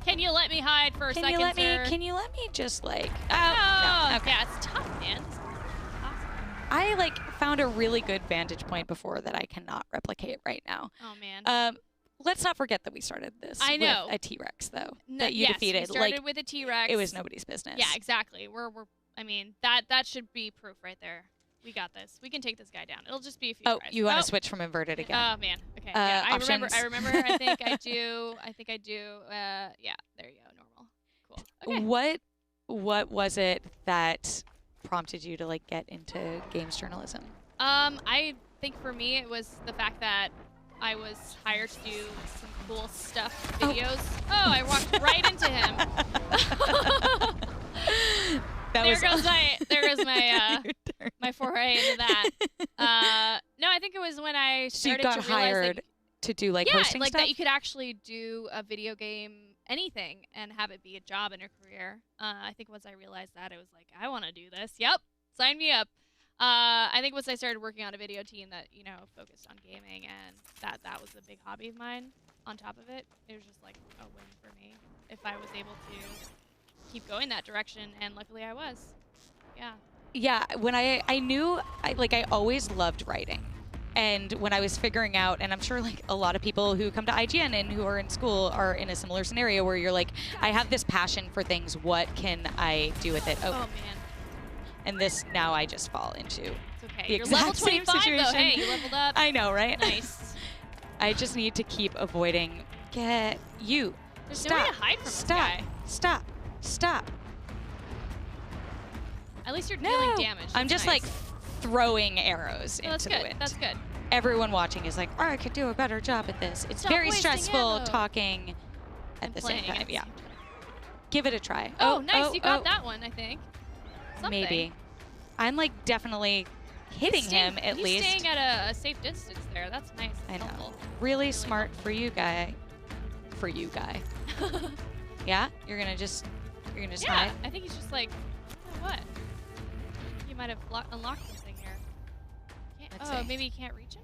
Speaker 1: Can you let me hide for a
Speaker 4: Can
Speaker 1: second,
Speaker 4: you let
Speaker 1: sir?
Speaker 4: me? Can you let me just like?
Speaker 1: Oh,
Speaker 4: no. Okay.
Speaker 1: yeah, it's tough, man. It's tough.
Speaker 4: I like found a really good vantage point before that I cannot replicate right now.
Speaker 1: Oh man.
Speaker 4: Let's not forget that we started this
Speaker 1: I know.
Speaker 4: with a T-Rex though
Speaker 1: No,
Speaker 4: that you
Speaker 1: yes,
Speaker 4: defeated.
Speaker 1: We started
Speaker 4: Like
Speaker 1: with a T-Rex.
Speaker 4: it was nobody's business.
Speaker 1: Yeah, exactly. I mean, that should be proof right there. We got this. We can take this guy down. It'll just be a few
Speaker 4: Oh,
Speaker 1: tries.
Speaker 4: you want to switch from inverted again?
Speaker 1: Oh man. Okay. Yeah, I remember.
Speaker 4: options.
Speaker 1: I remember. I think I do. Yeah. There you go. Normal. Cool. Okay.
Speaker 4: What was it that prompted you to like get into games journalism?
Speaker 1: I think for me it was the fact that I was hired to do some cool stuff videos. Oh, I walked right into him. There goes my my foray into that. No, I think it was when I
Speaker 4: So you
Speaker 1: started
Speaker 4: got
Speaker 1: to realize
Speaker 4: hired to do like
Speaker 1: yeah,
Speaker 4: hosting
Speaker 1: like
Speaker 4: stuff?
Speaker 1: that you could actually do a video game, anything, and have it be a job and a career. I think once I realized that, it was like, I want to do this. Yep, sign me up. I think once I started working on a video team that focused on gaming, and that was a big hobby of mine. On top of it, it was just like a win for me if I was able to keep going that direction, and luckily I was. Yeah.
Speaker 4: Yeah, when I knew, I always loved writing. And when I was figuring out, and I'm sure like a lot of people who come to IGN and who are in school are in a similar scenario where you're like, I have this passion for things, what can I do with it?
Speaker 1: Oh man.
Speaker 4: And this, now I just fall into
Speaker 1: It's okay.
Speaker 4: the
Speaker 1: You're level
Speaker 4: exact same
Speaker 1: 25
Speaker 4: situation.
Speaker 1: though. Hey, you leveled up.
Speaker 4: I know, right?
Speaker 1: Nice.
Speaker 4: I just need to keep avoiding, get you.
Speaker 1: There's
Speaker 4: Stop.
Speaker 1: no way to hide from this guy.
Speaker 4: Stop. Stop.
Speaker 1: At least you're
Speaker 4: No.
Speaker 1: dealing damage.
Speaker 4: I'm
Speaker 1: That's
Speaker 4: just
Speaker 1: nice.
Speaker 4: like throwing arrows
Speaker 1: Oh, that's
Speaker 4: into the
Speaker 1: good.
Speaker 4: wind.
Speaker 1: That's good.
Speaker 4: Everyone watching is like, oh, I could do a better job at this. It's
Speaker 1: Stop
Speaker 4: very
Speaker 1: wasting
Speaker 4: stressful
Speaker 1: ammo.
Speaker 4: talking at
Speaker 1: And
Speaker 4: the same
Speaker 1: playing at
Speaker 4: time.
Speaker 1: the
Speaker 4: Yeah.
Speaker 1: same time.
Speaker 4: Give it a try.
Speaker 1: Oh, nice. You got that one, I think. Something.
Speaker 4: Maybe. I'm like definitely hitting him at
Speaker 1: he's
Speaker 4: least.
Speaker 1: staying at a safe distance there. That's nice.
Speaker 4: I know.
Speaker 1: Helpful.
Speaker 4: Really smart for you, guy. For you, guy. Yeah? You're gonna just
Speaker 1: Yeah,
Speaker 4: hide?
Speaker 1: I think he's just like, oh, what? You might have unlocked something here.
Speaker 4: Let's
Speaker 1: Oh,
Speaker 4: see.
Speaker 1: maybe you can't reach him?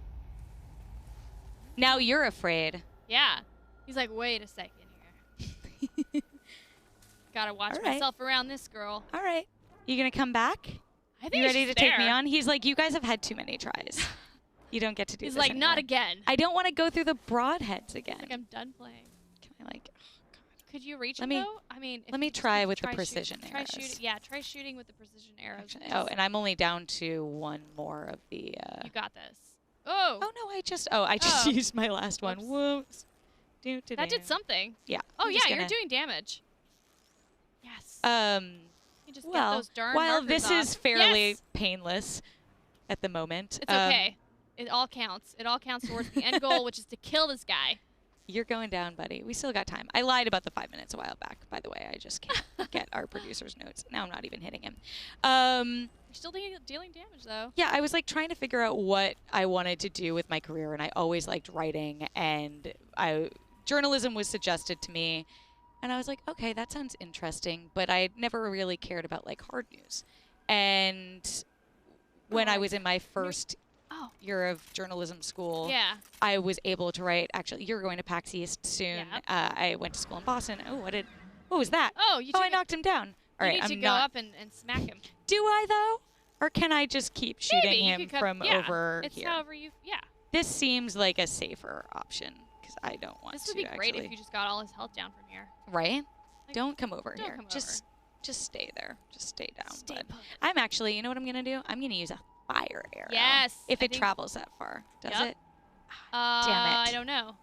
Speaker 4: Now you're afraid.
Speaker 1: Yeah. He's like, wait a second here. Gotta watch
Speaker 4: All right.
Speaker 1: myself around this girl.
Speaker 4: All right. You gonna come back?
Speaker 1: I think
Speaker 4: You
Speaker 1: he's
Speaker 4: ready to
Speaker 1: just
Speaker 4: take me
Speaker 1: there.
Speaker 4: on? He's like, you guys have had too many tries. You don't get to do
Speaker 1: He's
Speaker 4: this
Speaker 1: like, not
Speaker 4: anymore.
Speaker 1: again.
Speaker 4: I don't want to go through the broadheads again.
Speaker 1: Like, I'm done playing.
Speaker 4: Can I like?
Speaker 1: Could you reach
Speaker 4: Let
Speaker 1: him
Speaker 4: me-
Speaker 1: though? I mean, if
Speaker 4: let me
Speaker 1: you just
Speaker 4: try
Speaker 1: could
Speaker 4: with the
Speaker 1: try
Speaker 4: precision
Speaker 1: try
Speaker 4: arrows.
Speaker 1: shooting. Yeah, try shooting with the precision arrows.
Speaker 4: Actually, oh, and I'm only down to one more of the.
Speaker 1: You got this. Oh,
Speaker 4: Oh no! I just
Speaker 1: Oh.
Speaker 4: used my last one.
Speaker 1: Whoops.
Speaker 4: Whoops.
Speaker 1: that did something.
Speaker 4: Yeah.
Speaker 1: Oh
Speaker 4: I'm
Speaker 1: yeah,
Speaker 4: just
Speaker 1: you're
Speaker 4: gonna-
Speaker 1: doing damage. Yes. You just get
Speaker 4: Well,
Speaker 1: those darn
Speaker 4: while
Speaker 1: markers
Speaker 4: this is
Speaker 1: off.
Speaker 4: fairly
Speaker 1: Yes!
Speaker 4: painless at the moment,
Speaker 1: It's okay. It all counts. It all counts towards the end goal, which is to kill this guy.
Speaker 4: You're going down, buddy. We still got time. I lied about the 5 minutes a while back, by the way. I just can't get our producer's notes. Now I'm not even hitting him.
Speaker 1: You're still dealing damage though.
Speaker 4: Yeah, I was like trying to figure out what I wanted to do with my career, and I always liked writing, and journalism was suggested to me, and I was like, okay, that sounds interesting, but I never really cared about like hard news. And when I was in my first
Speaker 1: Oh.
Speaker 4: year of journalism school,
Speaker 1: Yeah.
Speaker 4: I was able to write. Actually, you're going to PAX East soon.
Speaker 1: Yep.
Speaker 4: I went to school in Boston. Oh, what was that?
Speaker 1: Oh, you
Speaker 4: Oh, I
Speaker 1: took it-
Speaker 4: knocked him down. All
Speaker 1: you
Speaker 4: right,
Speaker 1: need to
Speaker 4: I'm
Speaker 1: go
Speaker 4: not.
Speaker 1: up and smack him.
Speaker 4: Do I though, or can I just keep shooting
Speaker 1: Maybe you
Speaker 4: him
Speaker 1: could come-
Speaker 4: from
Speaker 1: yeah,
Speaker 4: over
Speaker 1: it's
Speaker 4: here?
Speaker 1: however you. Yeah.
Speaker 4: This seems like a safer option because I don't want
Speaker 1: This
Speaker 4: to
Speaker 1: would be great
Speaker 4: actually.
Speaker 1: if you just got all his health down from here.
Speaker 4: Right?
Speaker 1: Like,
Speaker 4: Don't come over
Speaker 1: don't
Speaker 4: here.
Speaker 1: come
Speaker 4: Just Just stay there. Just stay down.
Speaker 1: Stay
Speaker 4: But
Speaker 1: put.
Speaker 4: I'm actually, you know what I'm gonna do? I'm gonna use a fire arrow.
Speaker 1: Yes,
Speaker 4: If
Speaker 1: I
Speaker 4: it
Speaker 1: think-
Speaker 4: travels that far, does
Speaker 1: Yep.
Speaker 4: it?
Speaker 1: Damn
Speaker 4: it.
Speaker 1: I don't know.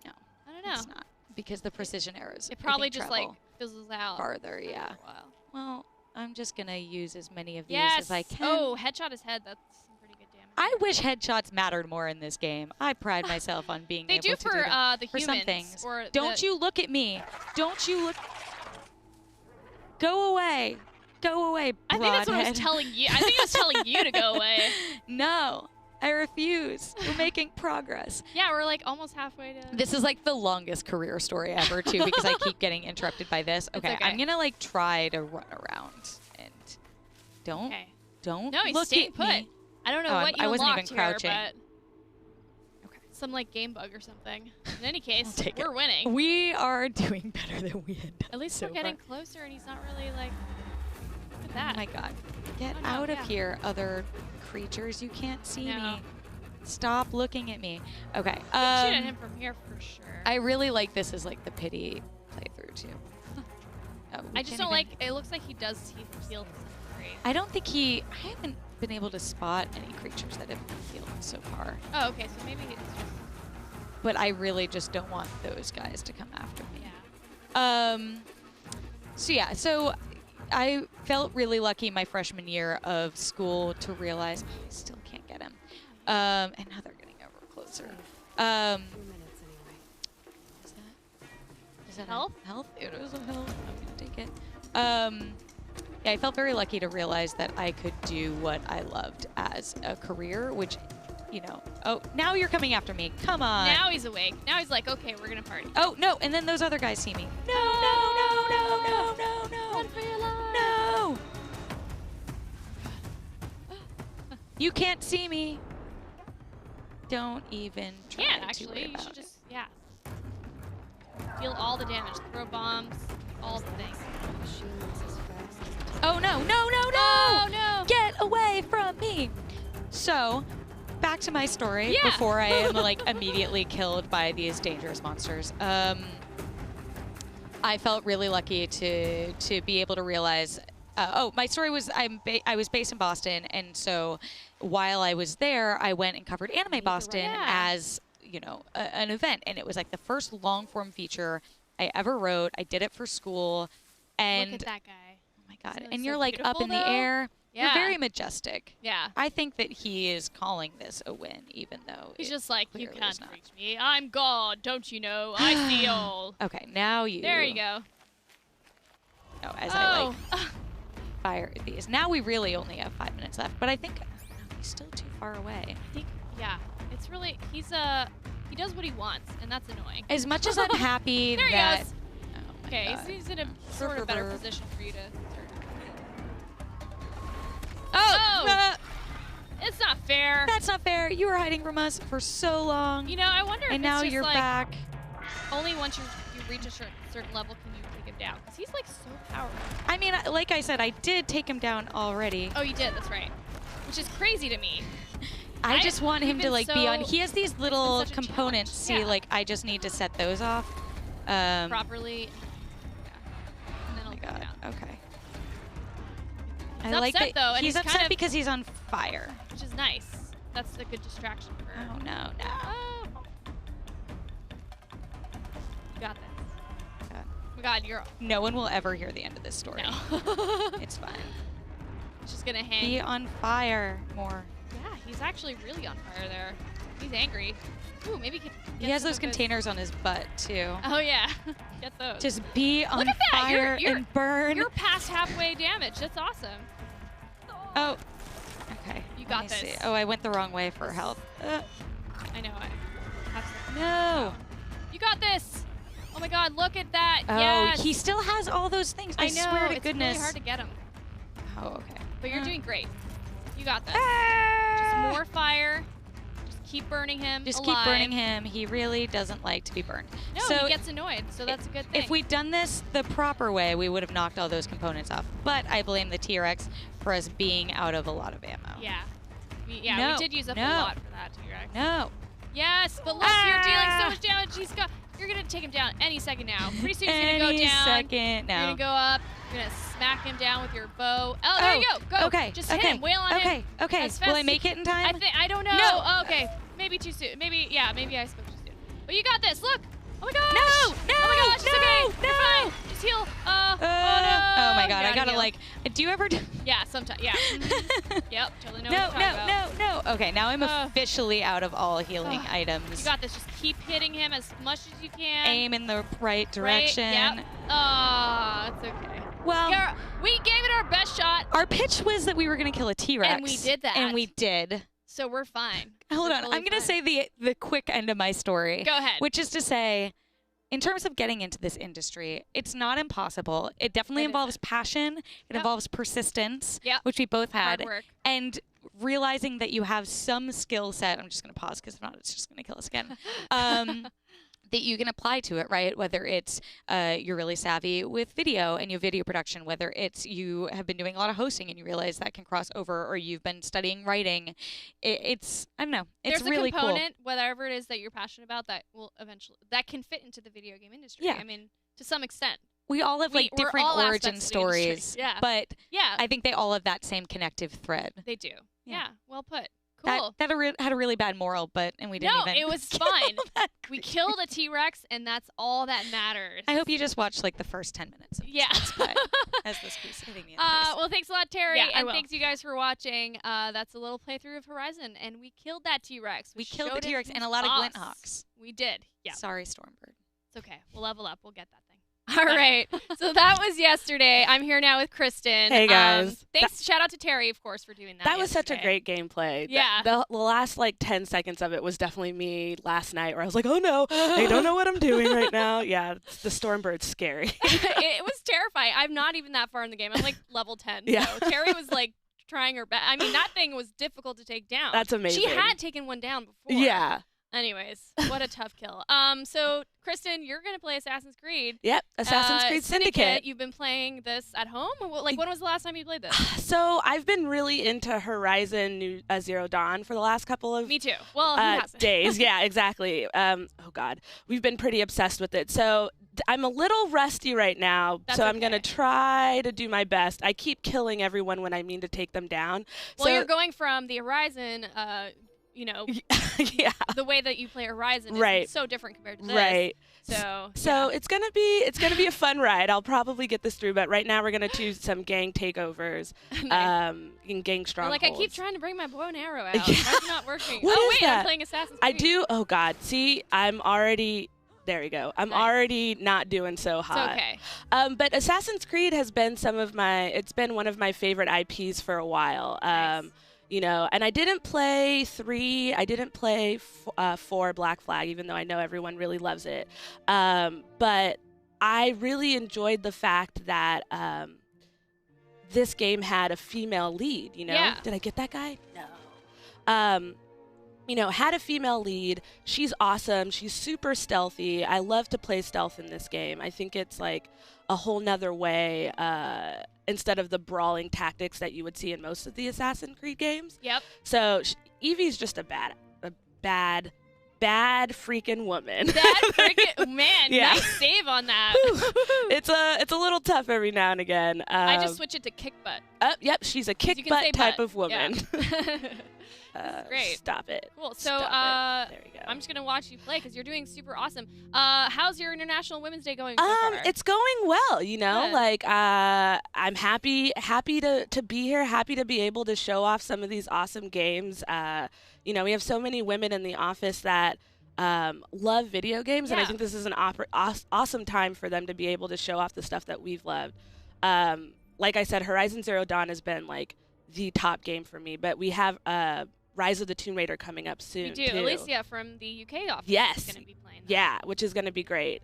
Speaker 4: No,
Speaker 1: I don't know.
Speaker 4: it's not because the precision arrows.
Speaker 1: It
Speaker 4: I
Speaker 1: probably
Speaker 4: think,
Speaker 1: just like
Speaker 4: travel
Speaker 1: fizzles out
Speaker 4: farther.
Speaker 1: after
Speaker 4: Yeah.
Speaker 1: a while.
Speaker 4: Well, I'm just gonna use as many of these
Speaker 1: Yes.
Speaker 4: as I can.
Speaker 1: Oh, headshot his head. That's some pretty good damage.
Speaker 4: I wish headshots mattered more in this game. I pride myself on being
Speaker 1: They
Speaker 4: able
Speaker 1: do
Speaker 4: to
Speaker 1: for
Speaker 4: do them.
Speaker 1: the
Speaker 4: For
Speaker 1: humans.
Speaker 4: some things.
Speaker 1: Or
Speaker 4: Don't
Speaker 1: the,
Speaker 4: you look at me. Don't you look. Go away. Go away,
Speaker 1: I think that's what I was
Speaker 4: broadhead.
Speaker 1: telling you. I think I was telling you to go away.
Speaker 4: No, I refuse. We're making progress.
Speaker 1: Yeah, we're like almost halfway to.
Speaker 4: This is like the longest career story ever, too, because I keep getting interrupted by this. Okay,
Speaker 1: okay.
Speaker 4: I'm gonna like try to run around and don't
Speaker 1: Okay.
Speaker 4: don't
Speaker 1: No, he's
Speaker 4: look
Speaker 1: staying
Speaker 4: at
Speaker 1: put.
Speaker 4: me.
Speaker 1: I don't know
Speaker 4: Oh,
Speaker 1: what you
Speaker 4: I wasn't even
Speaker 1: unlocked
Speaker 4: crouching.
Speaker 1: here, but
Speaker 4: Okay.
Speaker 1: some like game bug or something. In any case,
Speaker 4: take
Speaker 1: we're
Speaker 4: it.
Speaker 1: winning.
Speaker 4: We are doing better than we had done
Speaker 1: At least
Speaker 4: so
Speaker 1: we're getting
Speaker 4: far.
Speaker 1: closer, and he's not really like. Look at that.
Speaker 4: Oh my god. Get
Speaker 1: Oh, no,
Speaker 4: out
Speaker 1: yeah.
Speaker 4: of here, other creatures. You can't see
Speaker 1: No.
Speaker 4: me. Stop looking at me. Okay.
Speaker 1: Shoot at him from here for sure.
Speaker 4: I really like this as like the pity playthrough too. Oh, we
Speaker 1: I just
Speaker 4: can't
Speaker 1: don't
Speaker 4: even-
Speaker 1: like. It looks like he does. He heals to some degree.
Speaker 4: I don't think he. I haven't been able to spot any creatures that have been healed so far.
Speaker 1: Oh, okay. So maybe it's just.
Speaker 4: But I really just don't want those guys to come after me.
Speaker 1: Yeah.
Speaker 4: So yeah, so I felt really lucky my freshman year of school to realize I still can't get him. And now they're getting ever closer. Is that
Speaker 1: Health?
Speaker 4: Health? It is a health. I'm gonna take it. Yeah, I felt very lucky to realize that I could do what I loved as a career, which, you know. Oh, now you're coming after me. Come on.
Speaker 1: Now he's awake. Now he's like, okay, we're gonna party.
Speaker 4: Oh no! And then those other guys see me. No! No! No! No! No! No! No!
Speaker 1: Run for your life.
Speaker 4: No! You can't see me. Don't even try
Speaker 1: Can't
Speaker 4: to
Speaker 1: actually.
Speaker 4: worry
Speaker 1: You
Speaker 4: about
Speaker 1: should
Speaker 4: it.
Speaker 1: just deal all the damage. Throw bombs. All the things.
Speaker 4: Oh no! No! No! No!
Speaker 1: Oh no!
Speaker 4: Get away from me! So, back to my story
Speaker 1: Yeah.
Speaker 4: before I am like immediately killed by these dangerous monsters. I felt really lucky to be able to realize. My story was I was based in Boston, and so while I was there, I went and covered Anime Boston
Speaker 1: Yeah.
Speaker 4: as an event, and it was like the first long form feature I ever wrote. I did it for school, and
Speaker 1: Look at that guy.
Speaker 4: oh my god!
Speaker 1: Isn't
Speaker 4: And
Speaker 1: he
Speaker 4: you're
Speaker 1: so
Speaker 4: like up
Speaker 1: beautiful,
Speaker 4: in the
Speaker 1: though?
Speaker 4: air.
Speaker 1: Yeah.
Speaker 4: You're very majestic.
Speaker 1: Yeah.
Speaker 4: I think that he is calling this a win, even though
Speaker 1: He's
Speaker 4: it
Speaker 1: just like, you
Speaker 4: clearly
Speaker 1: can't
Speaker 4: is not.
Speaker 1: reach me. I'm God, don't you know? I see all.
Speaker 4: Okay, now you.
Speaker 1: There you go.
Speaker 4: Oh, as I like
Speaker 1: Oh.
Speaker 4: fire these. Now we really only have 5 minutes left, but I think I don't know, he's still too far away.
Speaker 1: I think, yeah. It's really, he does what he wants, and that's annoying.
Speaker 4: As much as I'm happy
Speaker 1: There he
Speaker 4: that.
Speaker 1: goes.
Speaker 4: Oh my
Speaker 1: Okay,
Speaker 4: God.
Speaker 1: he's in a sort of better
Speaker 4: Brr.
Speaker 1: position for you to.
Speaker 4: Oh!
Speaker 1: Oh! It's not fair.
Speaker 4: That's not fair. You were hiding from us for so long,
Speaker 1: You know, I wonder if
Speaker 4: and
Speaker 1: it's
Speaker 4: now
Speaker 1: just
Speaker 4: you're
Speaker 1: like
Speaker 4: back.
Speaker 1: only once you reach a certain level can you take him down. Because he's like so powerful.
Speaker 4: I mean, like I said, I did take him down already.
Speaker 1: Oh, you did. That's right. Which is crazy to me.
Speaker 4: I just want him
Speaker 1: we've
Speaker 4: to
Speaker 1: been
Speaker 4: like be on.
Speaker 1: so-
Speaker 4: He has these little
Speaker 1: such a
Speaker 4: components.
Speaker 1: challenge.
Speaker 4: See,
Speaker 1: Yeah.
Speaker 4: like I just need to set those off.
Speaker 1: Properly. Yeah. And then
Speaker 4: Oh
Speaker 1: I'll
Speaker 4: my
Speaker 1: go
Speaker 4: god.
Speaker 1: down.
Speaker 4: Okay.
Speaker 1: He's
Speaker 4: I like
Speaker 1: upset,
Speaker 4: that
Speaker 1: though, and
Speaker 4: he's
Speaker 1: he's
Speaker 4: upset
Speaker 1: kind of-
Speaker 4: because he's on fire.
Speaker 1: Which is nice. That's a good distraction for her.
Speaker 4: Oh no, no.
Speaker 1: Oh. You got this.
Speaker 4: God.
Speaker 1: Oh my god, you're.
Speaker 4: No one will ever hear the end of this story.
Speaker 1: No.
Speaker 4: It's fine.
Speaker 1: He's just gonna hang.
Speaker 4: Be on fire more.
Speaker 1: Yeah, he's actually really on fire there. He's angry. Ooh, maybe he could.
Speaker 4: He
Speaker 1: get
Speaker 4: has
Speaker 1: some
Speaker 4: those
Speaker 1: of his-
Speaker 4: containers on his butt too.
Speaker 1: Oh yeah, get those.
Speaker 4: Just be on
Speaker 1: at that,
Speaker 4: fire
Speaker 1: you're-
Speaker 4: and burn.
Speaker 1: You're past halfway damage. That's awesome.
Speaker 4: Oh. Okay.
Speaker 1: You
Speaker 4: let
Speaker 1: got
Speaker 4: me
Speaker 1: this.
Speaker 4: see. Oh, I went the wrong way for health.
Speaker 1: I know. I have some.
Speaker 4: No.
Speaker 1: You got this. Oh my god, look at that.
Speaker 4: Oh,
Speaker 1: yes.
Speaker 4: he still has all those things. I
Speaker 1: know.
Speaker 4: swear to
Speaker 1: it's
Speaker 4: goodness.
Speaker 1: really hard to get him.
Speaker 4: Oh, okay.
Speaker 1: But you're doing great. You got this.
Speaker 4: Ah!
Speaker 1: Just more fire. Just keep burning him.
Speaker 4: Just
Speaker 1: alive.
Speaker 4: keep burning him. He really doesn't like to be burned.
Speaker 1: No,
Speaker 4: so
Speaker 1: he gets annoyed, so that's a good thing.
Speaker 4: if we'd done this the proper way, we would have knocked all those components off. But I blame the T-Rex for us being out of a lot of ammo.
Speaker 1: Yeah. We
Speaker 4: No,
Speaker 1: did use up a
Speaker 4: no.
Speaker 1: lot for that, T-Rex.
Speaker 4: No.
Speaker 1: Yes, but look, you're dealing so much damage. He's got You're gonna take him down any second now. Pretty soon he's gonna go
Speaker 5: Any
Speaker 1: down.
Speaker 5: second now.
Speaker 1: You're gonna go up. You're gonna smack him down with your bow. Oh, there you go. Go.
Speaker 5: Okay.
Speaker 1: Just hit him. Wail on him.
Speaker 5: Okay.
Speaker 1: As
Speaker 5: Will I
Speaker 1: fast
Speaker 5: make it in time?
Speaker 1: I don't know.
Speaker 5: No.
Speaker 1: Oh, okay. Maybe too soon. Maybe I spoke too soon. But you got this. Look. Oh my gosh.
Speaker 5: No.
Speaker 1: Oh my gosh. It's okay. You're fine. Just heal. Oh no.
Speaker 5: Oh my god. I gotta
Speaker 1: heal.
Speaker 5: like. Do you ever?
Speaker 1: Yeah. Sometimes. Yeah. Yep. Totally know
Speaker 5: No.
Speaker 1: what you're talking about.
Speaker 5: No. Okay. Now I'm officially out of all healing items.
Speaker 1: You got this. Just keep hitting him as much as you can.
Speaker 5: Aim in the right direction.
Speaker 1: Right? Yep. Oh, it's okay.
Speaker 5: Well,
Speaker 1: We gave it our best shot.
Speaker 5: our pitch was that we were gonna kill a T-Rex.
Speaker 1: And we did that.
Speaker 5: And we did.
Speaker 1: So we're fine.
Speaker 5: Hold
Speaker 1: We're
Speaker 5: on.
Speaker 1: totally
Speaker 5: I'm gonna
Speaker 1: fine.
Speaker 5: say the quick end of my story.
Speaker 1: Go ahead.
Speaker 5: Which is to say, in terms of getting into this industry, it's not impossible. It definitely
Speaker 1: It
Speaker 5: involves
Speaker 1: isn't.
Speaker 5: passion. It
Speaker 1: Yep.
Speaker 5: involves persistence,
Speaker 1: Yep.
Speaker 5: which we both had.
Speaker 1: Hard work.
Speaker 5: And realizing that you have some skill set. I'm just going to pause because if not, it's just going to kill us again. That you can apply to it, right? Whether it's you're really savvy with video and your video production, whether it's you have been doing a lot of hosting and you realize that can cross over, or you've been studying writing. It's I don't know. It's
Speaker 1: There's
Speaker 5: really
Speaker 1: a component, whatever it is that you're passionate about, that will eventually can fit into the video game industry.
Speaker 5: Yeah.
Speaker 1: I mean, to some extent.
Speaker 5: cool. We all have like
Speaker 1: We're
Speaker 5: different
Speaker 1: all
Speaker 5: origin
Speaker 1: aspects of the industry.
Speaker 5: stories,
Speaker 1: Yeah.
Speaker 5: but
Speaker 1: Yeah.
Speaker 5: I think they all have that same connective thread.
Speaker 1: They do.
Speaker 5: Yeah.
Speaker 1: Yeah. Well put. Cool.
Speaker 5: That had a really bad moral, and we didn't
Speaker 1: No,
Speaker 5: even.
Speaker 1: it was
Speaker 5: kill
Speaker 1: fine.
Speaker 5: that
Speaker 1: We
Speaker 5: creature.
Speaker 1: killed a T-Rex, and that's all that matters.
Speaker 5: I hope you just watched like the first 10 minutes. Of
Speaker 1: Yeah.
Speaker 5: this, but as this piece, I think the end of
Speaker 1: Well, thanks a lot, Terry,
Speaker 2: Yeah, I
Speaker 1: and
Speaker 2: will.
Speaker 1: thanks you guys for watching. That's a little playthrough of Horizon, and we killed that T-Rex.
Speaker 5: we killed the
Speaker 1: showed him
Speaker 5: T-Rex and
Speaker 1: who's
Speaker 5: a lot of glint
Speaker 1: boss.
Speaker 5: hawks.
Speaker 1: We did. Yeah.
Speaker 5: Sorry, Stormbird.
Speaker 1: It's okay. We'll level up. We'll get that thing. All right. So that was yesterday. I'm here now with Kristen.
Speaker 2: Hey, guys.
Speaker 1: Thanks. Shout out to Terry, of course, for doing that.
Speaker 2: That was such a
Speaker 1: yesterday.
Speaker 2: great gameplay.
Speaker 1: Yeah.
Speaker 2: The last like 10 seconds of it was definitely me last night where I was like, oh no, I don't know what I'm doing right now. Yeah, the Stormbird's scary.
Speaker 1: It was terrifying. I'm not even that far in the game. I'm like level 10.
Speaker 2: Yeah.
Speaker 1: So Terry was like trying her best. I mean, that thing was difficult to take down.
Speaker 2: That's amazing.
Speaker 1: She had taken one down before.
Speaker 2: Yeah.
Speaker 1: Anyways, what a tough kill. So Kristen, you're gonna play Assassin's Creed.
Speaker 2: Yep. Assassin's Creed Syndicate.
Speaker 1: You've been playing this at home? Like, when was the last time you played this?
Speaker 2: So I've been really into Horizon Zero Dawn for the last couple of
Speaker 1: Me too. Well, who hasn't?
Speaker 2: days. Yeah, exactly. Oh God, we've been pretty obsessed with it. So I'm a little rusty right now.
Speaker 1: That's
Speaker 2: so I'm
Speaker 1: okay.
Speaker 2: gonna try to do my best. I keep killing everyone when I mean to take them down.
Speaker 1: Well,
Speaker 2: so
Speaker 1: you're going from the Horizon,
Speaker 2: yeah.
Speaker 1: the way that you play Horizon is
Speaker 2: Right.
Speaker 1: so different compared to this.
Speaker 2: Right.
Speaker 1: So
Speaker 2: So it's gonna be a fun ride. I'll probably get this through, but right now we're gonna do some gang takeovers,
Speaker 1: Nice.
Speaker 2: and gang strongholds.
Speaker 1: Like, I keep trying to bring my bow and arrow out.
Speaker 2: Yeah.
Speaker 1: Why is it not working?
Speaker 2: What
Speaker 1: oh,
Speaker 2: is
Speaker 1: wait, I'm
Speaker 2: that?
Speaker 1: playing Assassin's
Speaker 2: I
Speaker 1: Creed.
Speaker 2: do. Oh God. See, I'm already. There we go. I'm
Speaker 1: Nice.
Speaker 2: already not doing so
Speaker 1: It's
Speaker 2: hot.
Speaker 1: okay.
Speaker 2: But Assassin's Creed has been it's been one of my favorite IPs for a while.
Speaker 1: Nice.
Speaker 2: And I didn't play 3. I didn't play 4 Black Flag, even though I know everyone really loves it. But I really enjoyed the fact that this game had a female lead.
Speaker 1: Yeah.
Speaker 2: Did I get that guy? No. Had a female lead. She's awesome. She's super stealthy. I love to play stealth in this game. I think it's like a whole nother way instead of the brawling tactics that you would see in most of the Assassin's Creed games.
Speaker 1: Yep.
Speaker 2: So Evie's just a bad freaking woman.
Speaker 1: That freaking man.
Speaker 2: Yeah.
Speaker 1: Nice save on that.
Speaker 2: It's a little tough every now and again.
Speaker 1: I just switch it to kick butt.
Speaker 2: Yep, she's a kick
Speaker 1: You can say
Speaker 2: butt type
Speaker 1: butt.
Speaker 2: of woman.
Speaker 1: Yeah. Great.
Speaker 2: Stop it.
Speaker 1: Cool. So
Speaker 2: Stop it. There we go.
Speaker 1: I'm just gonna watch you play because you're doing super awesome. How's your International Women's Day going so far?
Speaker 2: It's going well,
Speaker 1: Good.
Speaker 2: like I'm happy to be here, happy to be able to show off some of these awesome games. We have so many women in the office that love video games, and I
Speaker 1: Yeah.
Speaker 2: think this is an awesome time for them to be able to show off the stuff that we've loved. Like I said, Horizon Zero Dawn has been like the top game for me, but we have Rise of the Tomb Raider coming up soon.
Speaker 1: You do.
Speaker 2: too.
Speaker 1: Alicia from the UK office
Speaker 2: Yes.
Speaker 1: is going to be playing that.
Speaker 2: Yeah, which is going to be great.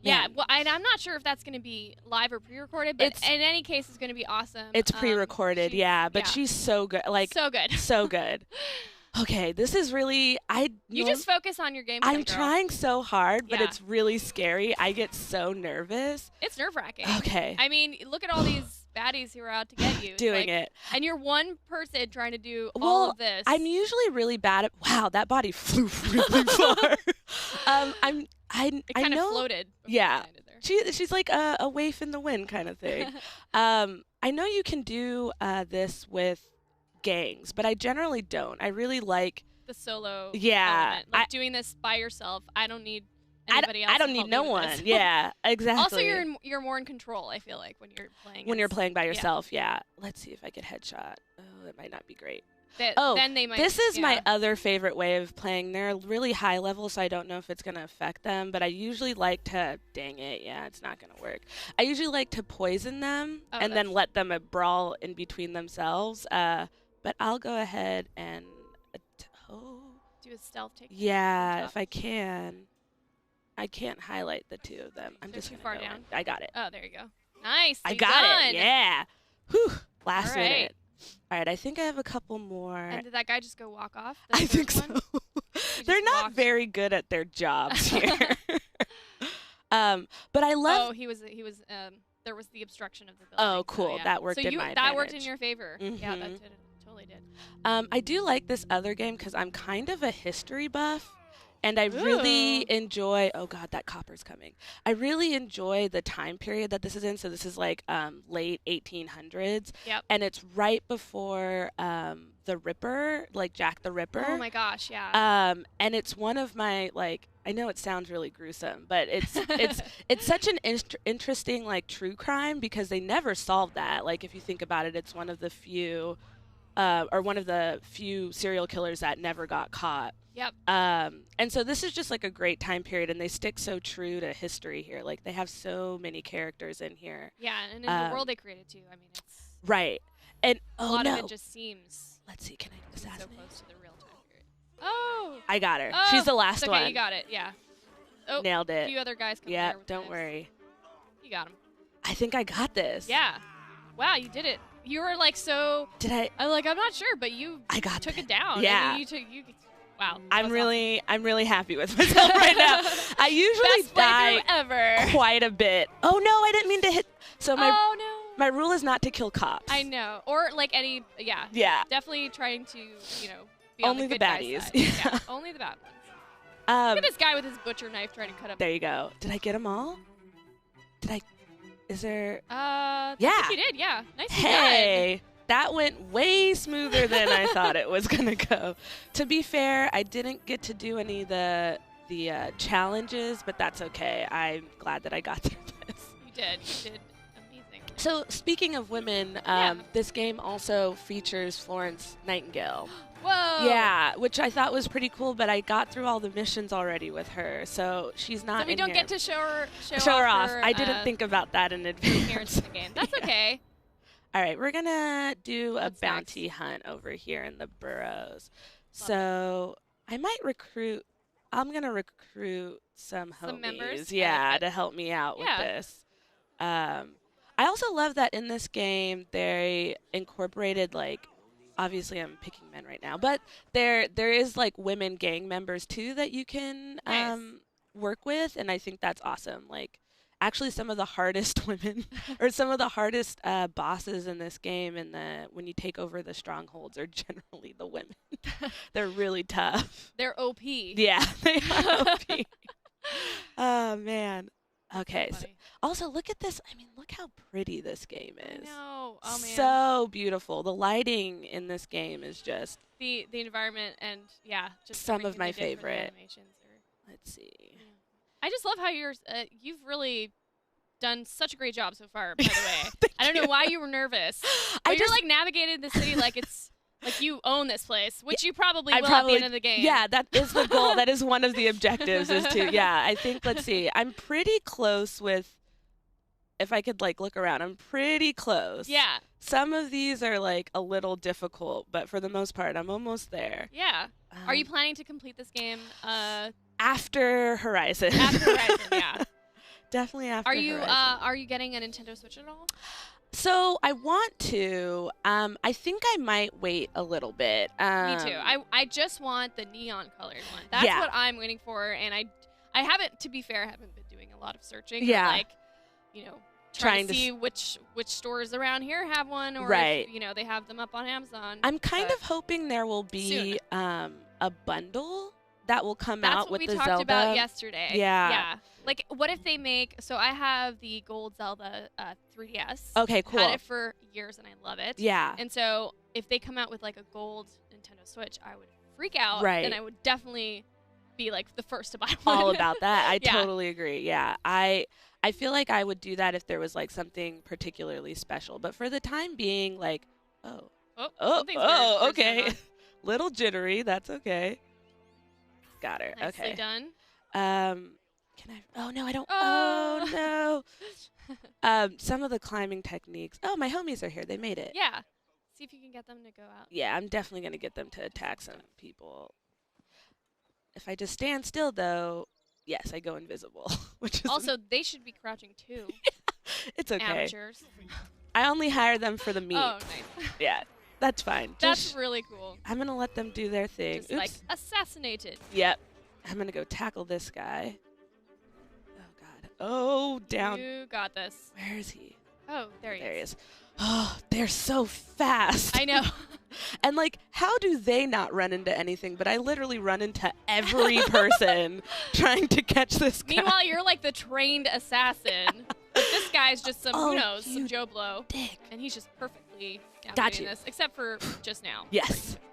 Speaker 1: Yeah.
Speaker 2: Man.
Speaker 1: Well, I'm not sure if that's going to be live or pre-recorded, but in any case, it's going to be awesome.
Speaker 2: It's pre-recorded, but
Speaker 1: yeah.
Speaker 2: she's so good. Like,
Speaker 1: so good.
Speaker 2: so good. Okay, this is really
Speaker 1: You just focus on your game.
Speaker 2: I'm trying so hard, but
Speaker 1: Yeah.
Speaker 2: it's really scary. I get so nervous.
Speaker 1: It's nerve-wracking.
Speaker 2: Okay.
Speaker 1: I mean, look at all these baddies who are out to get you. It's
Speaker 2: doing
Speaker 1: like-
Speaker 2: it.
Speaker 1: And you're one person trying to do
Speaker 2: Well,
Speaker 1: all of this.
Speaker 2: I'm usually really bad at. Wow, that body flew really far. I
Speaker 1: It kind of
Speaker 2: know.
Speaker 1: floated. before
Speaker 2: Yeah.
Speaker 1: it landed there.
Speaker 2: She's like a waif in the wind kind of thing. I know you can do this with gangs, but I generally don't. I really like.
Speaker 1: The solo
Speaker 2: Yeah,
Speaker 1: element. Like doing this by yourself. I don't need anybody else.
Speaker 2: I don't
Speaker 1: to
Speaker 2: need
Speaker 1: help
Speaker 2: no
Speaker 1: me with
Speaker 2: one.
Speaker 1: this.
Speaker 2: Yeah, exactly.
Speaker 1: Also, you're more in control. I feel like when you're playing.
Speaker 2: when you're
Speaker 1: as-
Speaker 2: playing by
Speaker 1: yeah.
Speaker 2: yourself. Yeah. Let's see if I get headshot. Oh, it might not be great.
Speaker 1: That- then they might.
Speaker 2: This is
Speaker 1: yeah.
Speaker 2: my other favorite way of playing. They're really high level, so I don't know if it's going to affect them, but I usually like to, dang it, yeah, it's not going to work. I usually like to poison them
Speaker 1: Oh,
Speaker 2: and then
Speaker 1: that's-
Speaker 2: let them brawl in between themselves. But I'll go ahead and,
Speaker 1: do a stealth take.
Speaker 2: yeah,
Speaker 1: Top.
Speaker 2: if I can. I can't highlight the two of them. I'm
Speaker 1: They're
Speaker 2: just
Speaker 1: too
Speaker 2: gonna
Speaker 1: far
Speaker 2: go
Speaker 1: down.
Speaker 2: in. I got it.
Speaker 1: Oh, there you go. Nice.
Speaker 2: I got
Speaker 1: done.
Speaker 2: it. Yeah. Whew. Last
Speaker 1: All right.
Speaker 2: minute. All right, I think I have a couple more.
Speaker 1: And did that guy just go walk off? The
Speaker 2: I think
Speaker 1: first
Speaker 2: so.
Speaker 1: one? He
Speaker 2: They're
Speaker 1: just
Speaker 2: not
Speaker 1: walked.
Speaker 2: very good at their jobs here. But I love.
Speaker 1: Oh, he was. There was the obstruction of the building.
Speaker 2: Oh,
Speaker 1: so,
Speaker 2: cool.
Speaker 1: yeah.
Speaker 2: That worked
Speaker 1: so
Speaker 2: in
Speaker 1: you,
Speaker 2: my
Speaker 1: That worked in
Speaker 2: advantage.
Speaker 1: your favor. Yeah, that
Speaker 2: Mhm.
Speaker 1: did. Totally did.
Speaker 2: I do like this other game because I'm kind of a history buff. And I really
Speaker 1: Ooh.
Speaker 2: enjoy. Oh God, that copper's coming. I really enjoy the time period that this is in. So this is like late 1800s.
Speaker 1: Yep.
Speaker 2: And it's right before the Ripper, like Jack the Ripper.
Speaker 1: Oh my gosh, yeah.
Speaker 2: And it's one of my like. I know it sounds really gruesome, but it's such an interesting like true crime because they never solved that. Like if you think about it, it's one of the few serial killers that never got caught.
Speaker 1: Yep.
Speaker 2: And so this is just like a great time period, and they stick so true to history here. Like they have so many characters in here.
Speaker 1: Yeah, and in the world they created too. I mean, it's
Speaker 2: Right. And
Speaker 1: a
Speaker 2: oh
Speaker 1: lot
Speaker 2: no.
Speaker 1: of it just seems
Speaker 2: Let's see. Can I
Speaker 1: so
Speaker 2: assassinate?
Speaker 1: close to the real time period. Oh.
Speaker 2: I got her.
Speaker 1: Oh,
Speaker 2: She's the last
Speaker 1: it's okay,
Speaker 2: one.
Speaker 1: you got it. Yeah. Oh,
Speaker 2: Nailed
Speaker 1: a
Speaker 2: it.
Speaker 1: few other guys come
Speaker 2: Yeah.
Speaker 1: there with
Speaker 2: Don't
Speaker 1: knives.
Speaker 2: worry.
Speaker 1: You got him.
Speaker 2: I think I got this.
Speaker 1: Yeah. Wow, you did it. You were like so.
Speaker 2: Did I?
Speaker 1: I'm not sure, but you
Speaker 2: I got
Speaker 1: took
Speaker 2: it.
Speaker 1: it down.
Speaker 2: Yeah.
Speaker 1: I mean, you. Wow. that
Speaker 2: I'm
Speaker 1: was
Speaker 2: really happy with myself right now. I
Speaker 1: awesome.
Speaker 2: usually
Speaker 1: Best
Speaker 2: die
Speaker 1: playthrough ever.
Speaker 2: quite a bit. Oh no, I didn't mean to hit. So
Speaker 1: Oh no.
Speaker 2: my rule is not to kill cops.
Speaker 1: I know. Or like any. Yeah.
Speaker 2: Yeah.
Speaker 1: Definitely trying to be on
Speaker 2: Only the
Speaker 1: good guy's
Speaker 2: baddies.
Speaker 1: side.
Speaker 2: Yeah.
Speaker 1: Only the bad ones. Look
Speaker 2: Um,
Speaker 1: at this guy with his butcher knife trying to cut up.
Speaker 2: there you go. Did I get them all? Did I? Is there?
Speaker 1: I
Speaker 2: Yeah.
Speaker 1: think you did. Yeah. Nicely done.
Speaker 2: Hey, that went way smoother than I thought it was gonna go. To be fair, I didn't get to do any of the challenges, but that's okay. I'm glad that I got through this.
Speaker 1: You did. You did amazing.
Speaker 2: So speaking of women,
Speaker 1: Yeah.
Speaker 2: this game also features Florence Nightingale.
Speaker 1: Whoa.
Speaker 2: Yeah, which I thought was pretty cool, but I got through all the missions already with her, so she's not
Speaker 1: So we
Speaker 2: in
Speaker 1: don't
Speaker 2: here.
Speaker 1: get to show her
Speaker 2: off.
Speaker 1: her,
Speaker 2: I didn't think about that in
Speaker 1: appearance
Speaker 2: advance.
Speaker 1: in the game. That's
Speaker 2: Yeah.
Speaker 1: okay.
Speaker 2: All right, we're gonna do a
Speaker 1: What's
Speaker 2: bounty hunt over here in the burrows. So I might recruit. I'm gonna recruit some homies,
Speaker 1: Some members?
Speaker 2: yeah,
Speaker 1: Okay.
Speaker 2: to help me out with
Speaker 1: Yeah.
Speaker 2: this. I also love that in this game they incorporated like. Obviously, I'm picking men right now, but there is like women gang members too that you can
Speaker 1: Nice.
Speaker 2: work with, and I think that's awesome. Like, actually, some of the hardest women or some of the hardest bosses in this game, and when you take over the strongholds, are generally the women. They're really tough.
Speaker 1: They're OP.
Speaker 2: Yeah, they are OP. Oh man. Okay. So,
Speaker 1: Funny.
Speaker 2: also, look at this. I mean, look how pretty this game is.
Speaker 1: No. Oh man.
Speaker 2: So beautiful. The lighting in this game is just.
Speaker 1: the environment and just
Speaker 2: Some of
Speaker 1: everything
Speaker 2: my
Speaker 1: they did for the
Speaker 2: favorite.
Speaker 1: animations are-
Speaker 2: Let's see.
Speaker 1: I just love how you've really done such a great job so far. By the way, I don't know why you were nervous. But you're like navigated the city like it's like you own this place, which you probably will at the end of the game.
Speaker 2: Yeah, that is the goal. That is one of the objectives. Is to I think. Let's see. I'm pretty close with. If I could like look around, I'm pretty close.
Speaker 1: Yeah.
Speaker 2: Some of these are like a little difficult, but for the most part, I'm almost there.
Speaker 1: Yeah. Are you planning to complete this game
Speaker 2: After Horizon?
Speaker 1: after Horizon? Yeah.
Speaker 2: Definitely after.
Speaker 1: Are you
Speaker 2: Horizon.
Speaker 1: are you getting a Nintendo Switch at all?
Speaker 2: So I want to. I think I might wait a little bit.
Speaker 1: Me too. I just want the neon colored one. That's
Speaker 2: Yeah.
Speaker 1: what I'm waiting for, and I haven't. To be fair, I haven't been doing a lot of searching.
Speaker 2: Yeah.
Speaker 1: But like, trying to see which stores around here have one, or
Speaker 2: right.
Speaker 1: if, they have them up on Amazon.
Speaker 2: I'm kind of hoping there will be a bundle that will come out with the Zelda.
Speaker 1: That's what we talked about yesterday.
Speaker 2: Yeah.
Speaker 1: Like, what if they make... So I have the gold Zelda 3DS.
Speaker 2: Okay, cool.
Speaker 1: Had it for years, and I love it.
Speaker 2: Yeah.
Speaker 1: And so if they come out with, like, a gold Nintendo Switch, I would freak out.
Speaker 2: Right.
Speaker 1: And I would definitely be, like, the first to buy one.
Speaker 2: All about that. I
Speaker 1: Yeah.
Speaker 2: totally agree. Yeah. I feel like I would do that if there was, like, something particularly special. But for the time being, like,
Speaker 1: something's weird
Speaker 2: okay.
Speaker 1: going
Speaker 2: Little jittery. That's okay. Got her.
Speaker 1: on. Nicely
Speaker 2: Okay.
Speaker 1: done.
Speaker 2: Can I? Oh no, I don't. Oh no. Some of the climbing techniques. Oh, my homies are here. They made it.
Speaker 1: Yeah. See if you can get them to go out.
Speaker 2: Yeah, I'm definitely gonna get them to attack some people. If I just stand still, though, yes, I go invisible. Which is
Speaker 1: Also, they should be crouching too.
Speaker 2: it's okay.
Speaker 1: Amateurs.
Speaker 2: I only hire them for the meat.
Speaker 1: Oh, nice.
Speaker 2: Yeah, that's fine.
Speaker 1: That's really cool.
Speaker 2: I'm gonna let them do their thing.
Speaker 1: Just
Speaker 2: Oops.
Speaker 1: like assassinated.
Speaker 2: Yep. I'm gonna go tackle this guy. Oh God. Oh, down.
Speaker 1: You got this.
Speaker 2: Where is he?
Speaker 1: Oh, there he is.
Speaker 2: Oh, they're so fast.
Speaker 1: I know.
Speaker 2: And like, how do they not run into anything? But I literally run into every person trying to catch this guy.
Speaker 1: Meanwhile, you're like the trained assassin. But this guy's just some, who knows, some Joe Blow.
Speaker 2: Dick.
Speaker 1: And he's just perfectly
Speaker 2: Got
Speaker 1: doing
Speaker 2: you.
Speaker 1: this, except for just now.
Speaker 2: Yes.
Speaker 1: Yeah.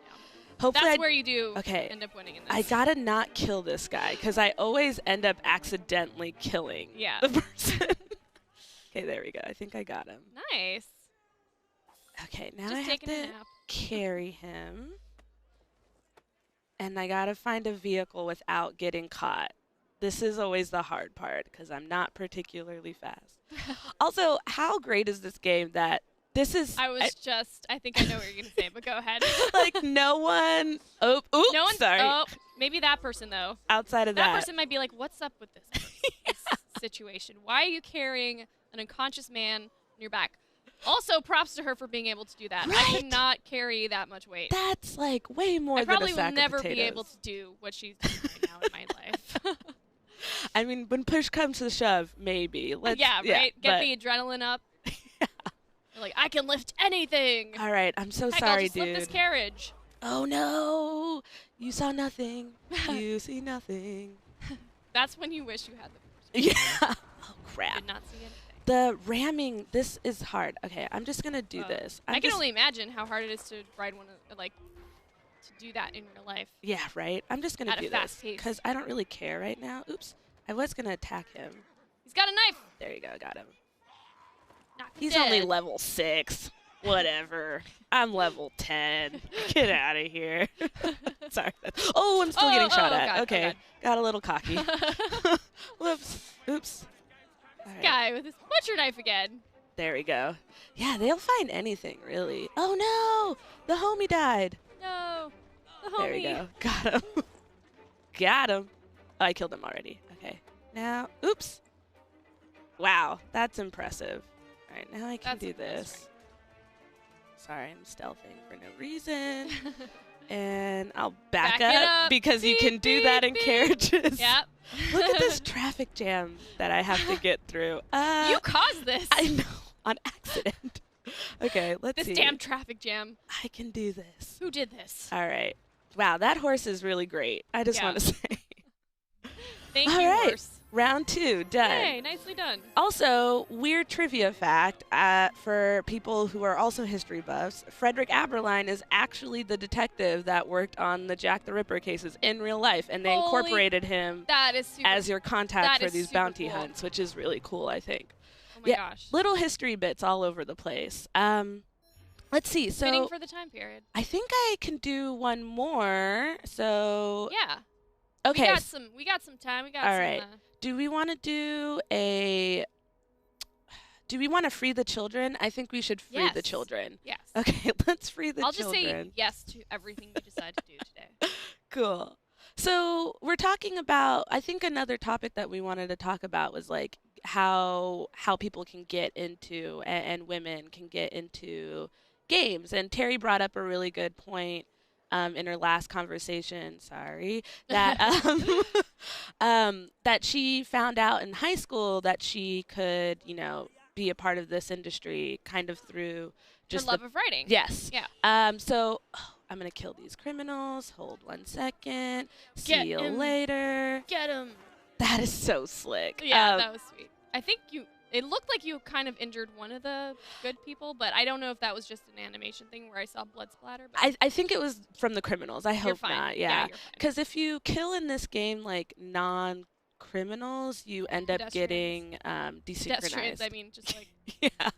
Speaker 2: Hopefully,
Speaker 1: That's where you do
Speaker 2: okay.
Speaker 1: end up winning in this.
Speaker 2: I gotta not kill this guy because I always end up accidentally killing the person. Okay, there we go. I think I got him.
Speaker 1: Nice.
Speaker 2: Okay, now
Speaker 1: Just
Speaker 2: I have
Speaker 1: taking a
Speaker 2: to
Speaker 1: nap.
Speaker 2: carry him. And I gotta find a vehicle without getting caught. This is always the hard part because I'm not particularly fast. Also, how great is this game that this is...
Speaker 1: I think I know what you're going to say, but go ahead.
Speaker 2: like, no one... Oh, oops,
Speaker 1: No one,
Speaker 2: sorry.
Speaker 1: Oh, maybe that person, though.
Speaker 2: Outside of
Speaker 1: That
Speaker 2: that.
Speaker 1: person might be like, what's up with this situation? Why are you carrying an unconscious man on your back? Also, props to her for being able to do that.
Speaker 2: Right?
Speaker 1: I cannot carry that much weight.
Speaker 2: That's like way more
Speaker 1: I
Speaker 2: than a
Speaker 1: probably
Speaker 2: sack
Speaker 1: will
Speaker 2: of
Speaker 1: never
Speaker 2: potatoes.
Speaker 1: be able to do what she's doing right now in my life.
Speaker 2: I mean, when push comes to shove, maybe. Let's,
Speaker 1: yeah, right? Get
Speaker 2: but-
Speaker 1: the adrenaline up. You're like, I can lift anything.
Speaker 2: All right, I'm so
Speaker 1: Heck,
Speaker 2: sorry,
Speaker 1: I'll just
Speaker 2: dude.
Speaker 1: lift this carriage.
Speaker 2: Oh no! You saw nothing. You see nothing.
Speaker 1: That's when you wish you had the force.
Speaker 2: Yeah. Oh crap.
Speaker 1: Did not see anything.
Speaker 2: The ramming. This is hard. Okay, I'm just gonna do this.
Speaker 1: I can only imagine how hard it is to ride one, like, to do that in real life.
Speaker 2: Yeah, right. I'm just gonna
Speaker 1: At a
Speaker 2: do
Speaker 1: fast
Speaker 2: this
Speaker 1: pace.
Speaker 2: because I don't really care right now. Oops. I was gonna attack him.
Speaker 1: He's got a knife.
Speaker 2: There you go. Got him.
Speaker 1: Knock him
Speaker 2: He's
Speaker 1: dead.
Speaker 2: only level 6. Whatever. I'm level 10. Get out of here. Sorry. Oh, I'm still getting shot at.
Speaker 1: God,
Speaker 2: okay.
Speaker 1: God.
Speaker 2: Got a little cocky. Whoops. Oops. All right.
Speaker 1: Guy with his butcher knife again.
Speaker 2: There we go. Yeah, they'll find anything, really. Oh, no. The homie died.
Speaker 1: No. The homie.
Speaker 2: There we go. Got him. Got him. Oh, I killed him already. Okay. Now, oops. Wow. That's impressive. All right, now I can do this. Sorry, I'm stealthing for no reason. And I'll back
Speaker 1: Back it
Speaker 2: up
Speaker 1: up.
Speaker 2: because you
Speaker 1: Beep,
Speaker 2: can do
Speaker 1: beep,
Speaker 2: that in
Speaker 1: beep.
Speaker 2: carriages.
Speaker 1: Yep.
Speaker 2: Look at this traffic jam that I have to get through.
Speaker 1: You caused this.
Speaker 2: I know, on accident. Okay, let's see.
Speaker 1: This damn traffic jam.
Speaker 2: I can do this.
Speaker 1: Who did this?
Speaker 2: All right. Wow, that horse is really great. I just
Speaker 1: Yeah.
Speaker 2: want to say.
Speaker 1: Thank
Speaker 2: All
Speaker 1: you,
Speaker 2: right.
Speaker 1: horse.
Speaker 2: Round 2, done.
Speaker 1: Hey, nicely done.
Speaker 2: Also, weird trivia fact for people who are also history buffs, Frederick Aberline is actually the detective that worked on the Jack the Ripper cases in real life, and they
Speaker 1: Holy-
Speaker 2: incorporated him
Speaker 1: That is super.
Speaker 2: as your contact
Speaker 1: that
Speaker 2: for
Speaker 1: is
Speaker 2: these
Speaker 1: super
Speaker 2: bounty
Speaker 1: cool.
Speaker 2: hunts, which is really cool, I think.
Speaker 1: Oh my
Speaker 2: yeah,
Speaker 1: gosh.
Speaker 2: little history bits all over the place. Let's see. So
Speaker 1: Fitting for the time period.
Speaker 2: I think I can do one more. So
Speaker 1: Yeah.
Speaker 2: okay.
Speaker 1: We got some time. We got
Speaker 2: All
Speaker 1: some.
Speaker 2: right. Do we want to do a? Do we want to free the children? I think we should free the
Speaker 1: Yes.
Speaker 2: children.
Speaker 1: Yes.
Speaker 2: Okay, let's free the
Speaker 1: I'll just
Speaker 2: children.
Speaker 1: say yes to everything you decide to do today.
Speaker 2: Cool. So we're talking about. I think another topic that we wanted to talk about was like how people can get into and women can get into games. And Terry brought up a really good point in her last conversation. Sorry, that that she found out in high school that she could, be a part of this industry kind of through just
Speaker 1: Her love of writing.
Speaker 2: Yes.
Speaker 1: Yeah.
Speaker 2: So I'm going to kill these criminals. Hold 1 second. See
Speaker 1: Get
Speaker 2: you
Speaker 1: him.
Speaker 2: later.
Speaker 1: Get him.
Speaker 2: That is so slick.
Speaker 1: Yeah, that was sweet. I think it looked like you kind of injured one of the good people, but I don't know if that was just an animation thing where I saw blood splatter. But
Speaker 2: I think it was from the criminals. I
Speaker 1: you're
Speaker 2: hope
Speaker 1: fine.
Speaker 2: not.
Speaker 1: Yeah,
Speaker 2: Yeah.
Speaker 1: you're fine.
Speaker 2: Because if you kill in this game, like, non-criminals, you end up getting
Speaker 1: Pedestrians,
Speaker 2: desynchronized.
Speaker 1: I mean, just like
Speaker 2: Yeah.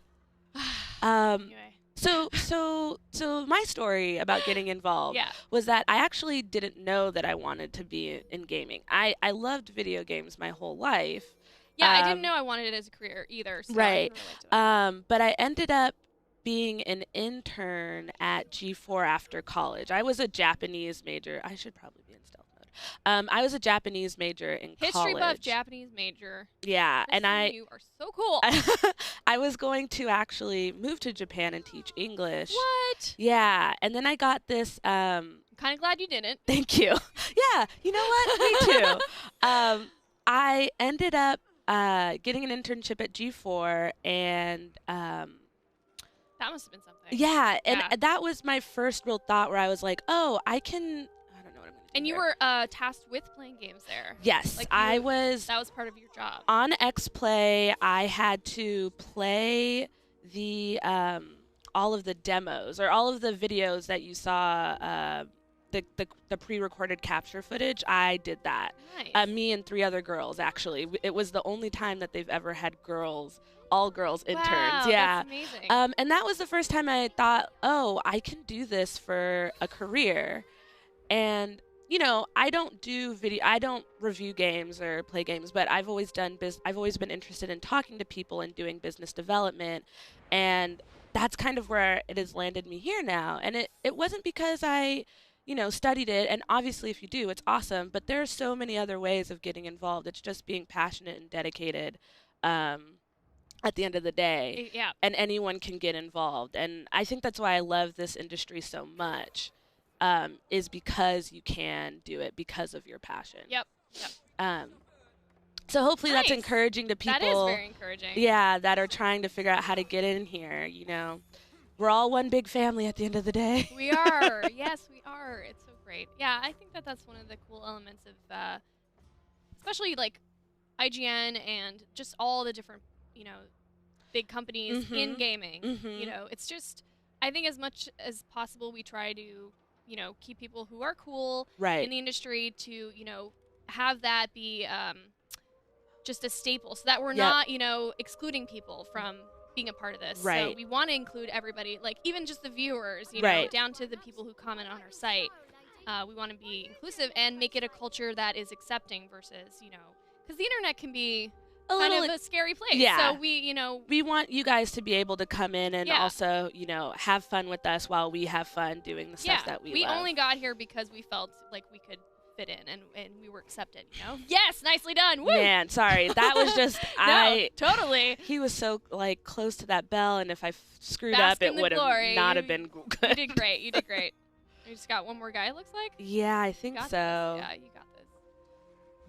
Speaker 1: anyway.
Speaker 2: So my story about getting involved
Speaker 1: Yeah.
Speaker 2: was that I actually didn't know that I wanted to be in gaming. I loved video games my whole life.
Speaker 1: Yeah, I didn't know I wanted it as a career either. So I
Speaker 2: Right.
Speaker 1: can relate to it.
Speaker 2: But I ended up being an intern at G4 after college. I was a Japanese major. I should probably be in stealth mode. I was a Japanese major in
Speaker 1: History
Speaker 2: college.
Speaker 1: buff Japanese major.
Speaker 2: Yeah, and
Speaker 1: Kristen, you are so cool.
Speaker 2: I was going to actually move to Japan and teach English.
Speaker 1: What?
Speaker 2: Yeah, and then I got this.
Speaker 1: I'm kind of glad you didn't.
Speaker 2: Thank you. Yeah, you know what? Me too. I ended up getting an internship at G4, and
Speaker 1: That must have been something.
Speaker 2: yeah, and
Speaker 1: Yeah.
Speaker 2: that was my first real thought where I was like, oh, I don't know what I'm going to do.
Speaker 1: And you
Speaker 2: here.
Speaker 1: were tasked with playing games there.
Speaker 2: Yes,
Speaker 1: like
Speaker 2: I
Speaker 1: you-
Speaker 2: was
Speaker 1: That was part of your job.
Speaker 2: on XPlay. I had to play the all of the demos or all of the videos that you saw. The pre-recorded capture footage, I did that.
Speaker 1: Nice.
Speaker 2: Me and 3 other girls, actually. It was the only time that they've ever had all girls interns.
Speaker 1: Wow,
Speaker 2: Yeah.
Speaker 1: That's amazing.
Speaker 2: And that was the first time I thought, oh, I can do this for a career. And, I don't do I don't review games or play games, but I've always been interested in talking to people and doing business development. And that's kind of where it has landed me here now. And it wasn't because I studied it, and obviously if you do, it's awesome, but there are so many other ways of getting involved. It's just being passionate and dedicated at the end of the day,
Speaker 1: Yeah.
Speaker 2: and anyone can get involved. And I think that's why I love this industry so much, is because you can do it because of your passion.
Speaker 1: Yep.
Speaker 2: So hopefully that's
Speaker 1: Nice.
Speaker 2: encouraging to people.
Speaker 1: That is very encouraging.
Speaker 2: Yeah, that are trying to figure out how to get in here, We're all one big family at the end of the day.
Speaker 1: We are. Yes, we are. It's so great. Yeah, I think that's one of the cool elements of, especially like IGN and just all the different, big companies in gaming.
Speaker 2: Mhm.
Speaker 1: It's just, I think as much as possible we try to, keep people who are cool
Speaker 2: Right.
Speaker 1: in the industry to, have that be just a staple so that we're
Speaker 2: Yep.
Speaker 1: not, excluding people from being a part of this. So
Speaker 2: Right.
Speaker 1: we want to include everybody, like even just the viewers,
Speaker 2: Right.
Speaker 1: down to the people who comment on our site. We want to be inclusive and make it a culture that is accepting versus, because the internet can be kind of a scary place.
Speaker 2: yeah.
Speaker 1: So we,
Speaker 2: We want you guys to be able to come in and
Speaker 1: Yeah.
Speaker 2: also, have fun with us while we have fun doing the stuff that we love.
Speaker 1: only got here because we felt like we could fit in and we were accepted, Yes, nicely done. Woo!
Speaker 2: Man, sorry. That was just,
Speaker 1: No, totally.
Speaker 2: he was so, close to that bell, and if I screwed
Speaker 1: Bask
Speaker 2: up, it
Speaker 1: in the
Speaker 2: would have
Speaker 1: glory.
Speaker 2: not
Speaker 1: You-
Speaker 2: have been
Speaker 1: You
Speaker 2: good.
Speaker 1: did great. You did great. We just got one more guy, it looks like.
Speaker 2: Yeah, I think
Speaker 1: Got
Speaker 2: so.
Speaker 1: This. Yeah, you got this.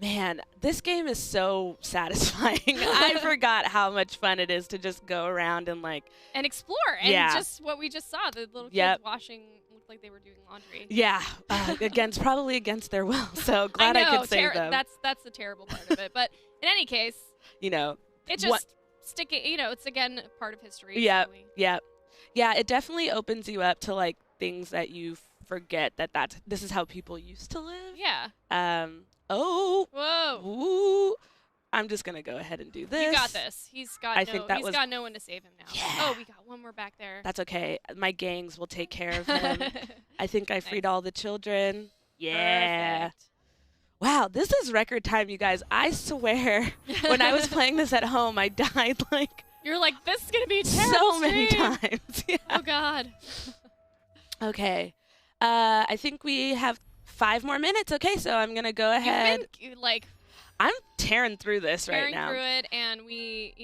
Speaker 2: Man, this game is so satisfying. I forgot how much fun it is to just go around and,
Speaker 1: And explore. And
Speaker 2: Yeah.
Speaker 1: just what we just saw, the little kids
Speaker 2: Yep.
Speaker 1: washing looked like they were doing laundry.
Speaker 2: yeah, probably against their will. So glad I,
Speaker 1: know,
Speaker 2: could save them.
Speaker 1: That's the terrible part of it. But in any case, it just
Speaker 2: What-
Speaker 1: sticking. It's again part of history.
Speaker 2: Yep.
Speaker 1: So
Speaker 2: Yeah, it definitely opens you up to things that you forget this is how people used to live.
Speaker 1: yeah.
Speaker 2: Oh,
Speaker 1: Whoa.
Speaker 2: ooh. I'm just gonna go ahead and do this.
Speaker 1: You got this. He's got
Speaker 2: I think that
Speaker 1: he's
Speaker 2: was-
Speaker 1: got no one to save him now.
Speaker 2: Yeah.
Speaker 1: Oh, we got one more back there.
Speaker 2: That's okay. My gangs will take care of him. I think I freed
Speaker 1: Nice.
Speaker 2: all the children. Yeah.
Speaker 1: Perfect.
Speaker 2: Wow, this is record time, you guys. I swear, when I was playing this at home, I died
Speaker 1: You're like, this is gonna be a terrible
Speaker 2: so many
Speaker 1: stream.
Speaker 2: times. Yeah.
Speaker 1: Oh God.
Speaker 2: Okay. I think we have 5 more minutes. Okay, so I'm gonna go ahead.
Speaker 1: You've been
Speaker 2: I'm tearing through this right
Speaker 1: tearing
Speaker 2: now.
Speaker 1: through it, and we,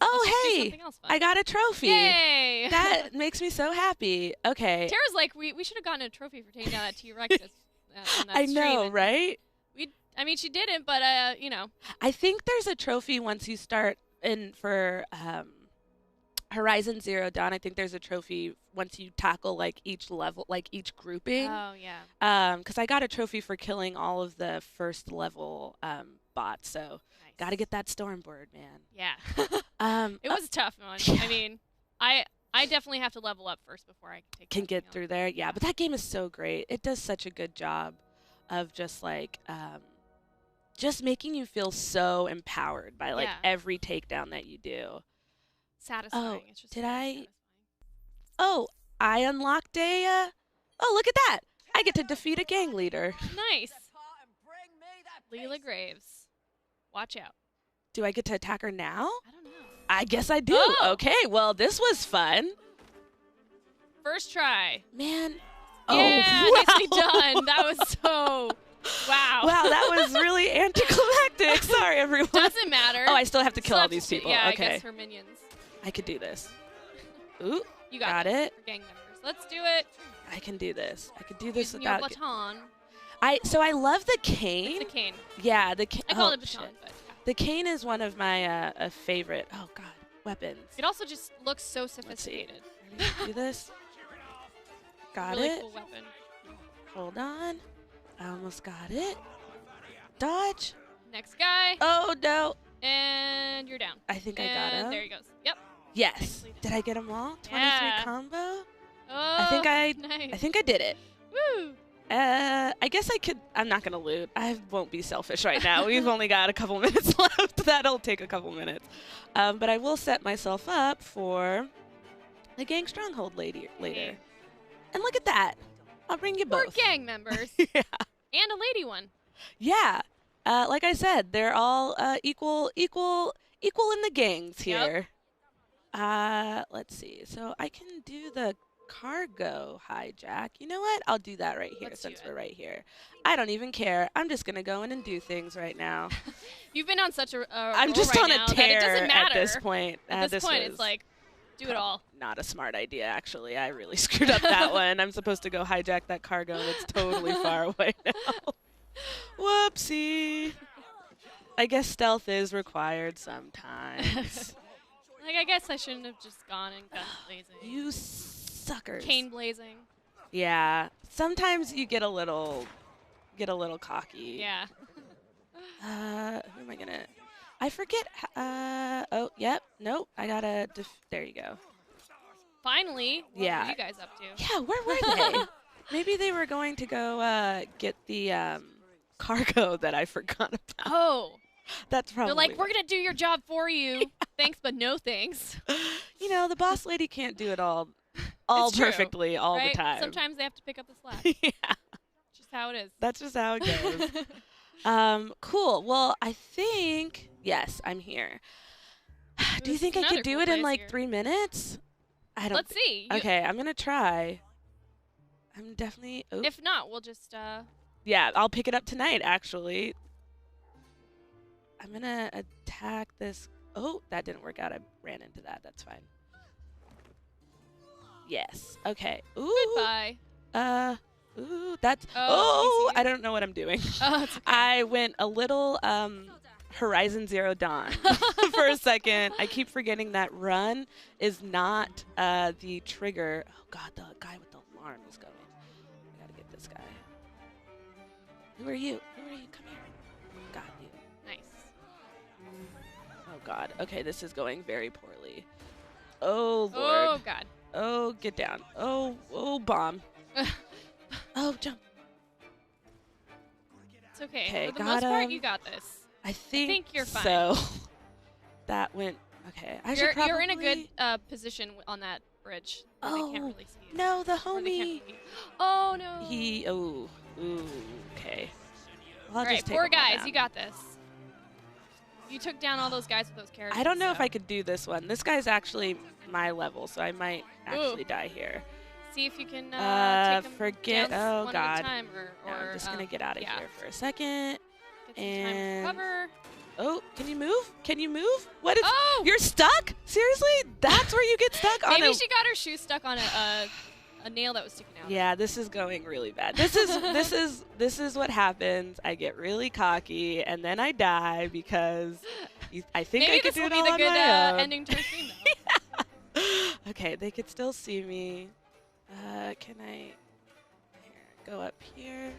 Speaker 2: Oh,
Speaker 1: let's just do
Speaker 2: hey,
Speaker 1: something else fun.
Speaker 2: I got a trophy.
Speaker 1: Yay!
Speaker 2: That makes me so happy. Okay.
Speaker 1: Tara's like, we should have gotten a trophy for taking down that T-Rex on that
Speaker 2: I
Speaker 1: stream,
Speaker 2: know,
Speaker 1: and
Speaker 2: right?
Speaker 1: I mean, she didn't, but
Speaker 2: I think there's a trophy once you start in for Horizon Zero Dawn, I think there's a trophy once you tackle like each level, like each grouping.
Speaker 1: Oh yeah.
Speaker 2: Because I got a trophy for killing all of the first level bots, so
Speaker 1: Nice.
Speaker 2: got to get that Stormbird, man.
Speaker 1: Yeah. It was a tough one.
Speaker 2: yeah.
Speaker 1: I mean, I definitely have to level up first before I
Speaker 2: can
Speaker 1: that
Speaker 2: get
Speaker 1: thing
Speaker 2: through
Speaker 1: on.
Speaker 2: there. Yeah, but that game is so great. It does such a good job of just like just making you feel so empowered by like
Speaker 1: Yeah.
Speaker 2: every takedown that you do.
Speaker 1: Satisfying.
Speaker 2: Oh,
Speaker 1: It's just
Speaker 2: did
Speaker 1: very
Speaker 2: I-
Speaker 1: satisfying.
Speaker 2: Oh, I unlocked a oh, look at that. I get to defeat a gang leader.
Speaker 1: Nice. Leela Graves. Watch out.
Speaker 2: Do I get to attack her now?
Speaker 1: I don't know.
Speaker 2: I guess I do.
Speaker 1: Oh.
Speaker 2: Okay, well, this was fun.
Speaker 1: First try.
Speaker 2: Man.
Speaker 1: Yeah,
Speaker 2: oh, wow.
Speaker 1: nicely done. That was so. Wow.
Speaker 2: Wow, that was really anticlimactic. Sorry, everyone.
Speaker 1: Doesn't matter.
Speaker 2: Oh, I still have to kill all
Speaker 1: Still
Speaker 2: these
Speaker 1: have to-
Speaker 2: people.
Speaker 1: Yeah,
Speaker 2: okay.
Speaker 1: I guess her minions.
Speaker 2: I could do this. Ooh,
Speaker 1: You
Speaker 2: got
Speaker 1: this
Speaker 2: it.
Speaker 1: For gang members. Let's do it.
Speaker 2: I can do this. I could do this
Speaker 1: Using your
Speaker 2: without.
Speaker 1: baton.
Speaker 2: So I love the
Speaker 1: It's
Speaker 2: cane.
Speaker 1: the cane.
Speaker 2: Yeah, the cane.
Speaker 1: I call
Speaker 2: oh,
Speaker 1: it a baton,
Speaker 2: shit.
Speaker 1: but
Speaker 2: The cane is one of my favorite. Oh God, weapons.
Speaker 1: it also just looks so
Speaker 2: Let's see.
Speaker 1: sophisticated.
Speaker 2: Ready to do this. Got
Speaker 1: Really
Speaker 2: it.
Speaker 1: cool weapon.
Speaker 2: Hold on. I almost got it. Dodge.
Speaker 1: Next guy.
Speaker 2: Oh no.
Speaker 1: And you're down.
Speaker 2: I think I
Speaker 1: and
Speaker 2: got him.
Speaker 1: there he goes. Yep.
Speaker 2: Yes.
Speaker 1: Nicely done.
Speaker 2: Did I get them all? 23
Speaker 1: Yeah.
Speaker 2: combo?
Speaker 1: Oh,
Speaker 2: I
Speaker 1: nice.
Speaker 2: think I did it.
Speaker 1: Woo.
Speaker 2: I guess I could. I'm not gonna loot. I won't be selfish right now. We've only got a couple minutes left. That'll take a couple minutes. But I will set myself up for the gang stronghold later.
Speaker 1: Okay.
Speaker 2: And look at that. I'll bring you
Speaker 1: We're
Speaker 2: both.
Speaker 1: gang members.
Speaker 2: yeah.
Speaker 1: And a lady one.
Speaker 2: Yeah. Like I said, they're all equal in the gangs
Speaker 1: Yep.
Speaker 2: here. Let's see. So I can do the cargo hijack. You know what? I'll do that right here
Speaker 1: Let's do
Speaker 2: since
Speaker 1: it.
Speaker 2: we're right here. I don't even care. I'm just gonna go in and do things right now.
Speaker 1: You've been on such a
Speaker 2: I'm
Speaker 1: roll
Speaker 2: just
Speaker 1: right
Speaker 2: on
Speaker 1: now
Speaker 2: a
Speaker 1: that
Speaker 2: tear
Speaker 1: it doesn't matter.
Speaker 2: at this point.
Speaker 1: At this point,
Speaker 2: was
Speaker 1: it's like, do it all.
Speaker 2: not a smart idea, actually. I really screwed up that one. I'm supposed to go hijack that cargo, and it's totally far away now. Whoopsie. I guess stealth is required sometimes.
Speaker 1: Like, I guess I shouldn't have just gone and guns blazing.
Speaker 2: You suckers.
Speaker 1: Cane blazing.
Speaker 2: Yeah. Sometimes you get a little cocky.
Speaker 1: Yeah.
Speaker 2: Who am I gonna? I forget. Oh, yep. Nope. I gotta. There you go.
Speaker 1: Finally. What
Speaker 2: Yeah.
Speaker 1: were you guys up to?
Speaker 2: Yeah. Where were they? Maybe they were going to go get the cargo that I forgot about.
Speaker 1: Oh.
Speaker 2: That's probably.
Speaker 1: They're like, we're going to do your job for you. Thanks, but no thanks.
Speaker 2: You know, the boss lady can't do it all
Speaker 1: It's true,
Speaker 2: perfectly all
Speaker 1: right?
Speaker 2: the time.
Speaker 1: Sometimes they have to pick up the slack.
Speaker 2: yeah.
Speaker 1: Just how it is.
Speaker 2: That's just how it goes. Cool. Well, I think yes, I'm here. Do you
Speaker 1: There's
Speaker 2: think I
Speaker 1: another
Speaker 2: could do
Speaker 1: cool
Speaker 2: it in
Speaker 1: place
Speaker 2: like
Speaker 1: here.
Speaker 2: 3 minutes? I don't.
Speaker 1: Let's see. You-
Speaker 2: Okay, I'm gonna try. I'm definitely. Oh,
Speaker 1: If not, we'll just
Speaker 2: yeah, I'll pick it up tonight. Actually, I'm gonna attack this. Oh, that didn't work out. I ran into that. That's fine. Yes. Okay. Ooh.
Speaker 1: goodbye.
Speaker 2: Ooh. That's.
Speaker 1: Oh,
Speaker 2: Oh, I don't know what I'm doing.
Speaker 1: Oh, it's okay.
Speaker 2: I went a little Horizon Zero Dawn for a second. I keep forgetting that run is not the trigger. Oh God, the guy with the alarm is going. I gotta get this guy. Who are you? Who are you? Come here. Got you.
Speaker 1: Nice.
Speaker 2: Oh God. Okay, this is going very poorly. Oh Lord.
Speaker 1: Oh, God.
Speaker 2: Oh, get down. Oh, bomb. Oh, jump.
Speaker 1: It's okay.
Speaker 2: Okay,
Speaker 1: For the
Speaker 2: got
Speaker 1: most part,
Speaker 2: him.
Speaker 1: you got this.
Speaker 2: I think
Speaker 1: you're fine.
Speaker 2: so. That went okay. I should probably.
Speaker 1: You're in a good position on that bridge. They can't
Speaker 2: Oh,
Speaker 1: really see you.
Speaker 2: No, the
Speaker 1: Or they can't
Speaker 2: homie.
Speaker 1: see you. Oh, no.
Speaker 2: He. Oh. Ooh. Okay. Well, I'll
Speaker 1: All right,
Speaker 2: just take
Speaker 1: 4
Speaker 2: them all
Speaker 1: guys.
Speaker 2: down.
Speaker 1: You got this. You took down all those guys with those characters.
Speaker 2: I don't know if
Speaker 1: so
Speaker 2: I could do this one. This guy's actually my level, so I might actually die here.
Speaker 1: see if you can take them
Speaker 2: Forget.
Speaker 1: down
Speaker 2: Oh
Speaker 1: one
Speaker 2: God.
Speaker 1: at a time, or
Speaker 2: No, I'm just gonna get out of
Speaker 1: yeah.
Speaker 2: here for a second.
Speaker 1: Get some
Speaker 2: And-
Speaker 1: time to recover.
Speaker 2: Oh, can you move? Can you move? What is?
Speaker 1: Oh!
Speaker 2: You're stuck? Seriously? That's where you get stuck on
Speaker 1: Maybe
Speaker 2: a.
Speaker 1: she got her shoe stuck on a nail that was sticking out.
Speaker 2: Yeah, this is going really bad. This is what happens. I get really cocky and then I die because I think
Speaker 1: Maybe
Speaker 2: I could
Speaker 1: this
Speaker 2: do
Speaker 1: will
Speaker 2: it
Speaker 1: be
Speaker 2: all
Speaker 1: the
Speaker 2: on
Speaker 1: good
Speaker 2: my own.
Speaker 1: ending to our stream, though.
Speaker 2: Okay, they could still see me. Can I go up here?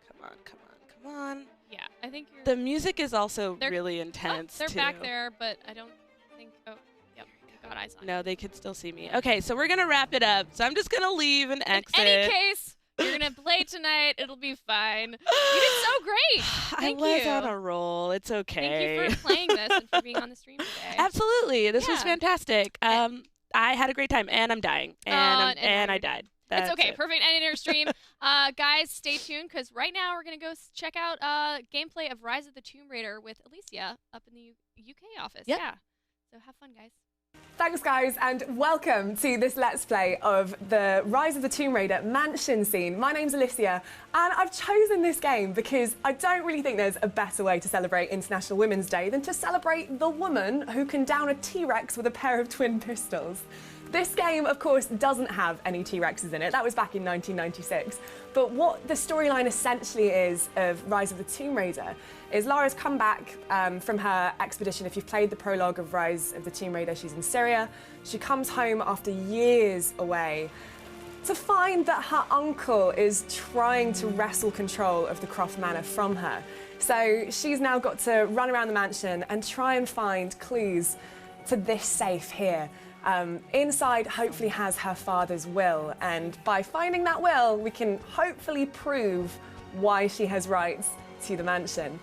Speaker 2: Come on, come on, come on.
Speaker 1: Yeah, I think you're.
Speaker 2: The music is also
Speaker 1: They're-
Speaker 2: really intense,
Speaker 1: They're
Speaker 2: too.
Speaker 1: back there, but I don't think. Oh, yep. Got eyes on.
Speaker 2: No, they could still see me. Okay, so we're going to wrap it up. So I'm just going to leave and exit.
Speaker 1: In any case, you're gonna play tonight. It'll be fine. You did so great. Thank
Speaker 2: I was
Speaker 1: you.
Speaker 2: on a roll. It's okay.
Speaker 1: Thank you for playing this and for being on the stream today.
Speaker 2: Absolutely. This was
Speaker 1: Yeah.
Speaker 2: fantastic. I had a great time, and I'm dying. And I died.
Speaker 1: It's
Speaker 2: That's
Speaker 1: okay.
Speaker 2: it.
Speaker 1: Perfect end of your stream. Guys, stay tuned because right now we're going to go check out gameplay of Rise of the Tomb Raider with Alicia up in the UK office.
Speaker 2: Yep.
Speaker 1: Yeah. So have fun, guys.
Speaker 6: Thanks, guys, and welcome to this Let's Play of the Rise of the Tomb Raider mansion scene. My name's Alicia, and I've chosen this game because I don't really think there's a better way to celebrate International Women's Day than to celebrate the woman who can down a T-Rex with a pair of twin pistols. This game, of course, doesn't have any T-Rexes in it. That was back in 1996. But what the storyline essentially is of Rise of the Tomb Raider is Lara's come back from her expedition. If you've played the prologue of Rise of the Tomb Raider, she's in Syria. She comes home after years away to find that her uncle is trying to wrestle control of the Croft Manor from her. So she's now got to run around the mansion and try and find clues to this safe here. Inside hopefully has her father's will, and by finding that will we can hopefully prove why she has rights to the mansion.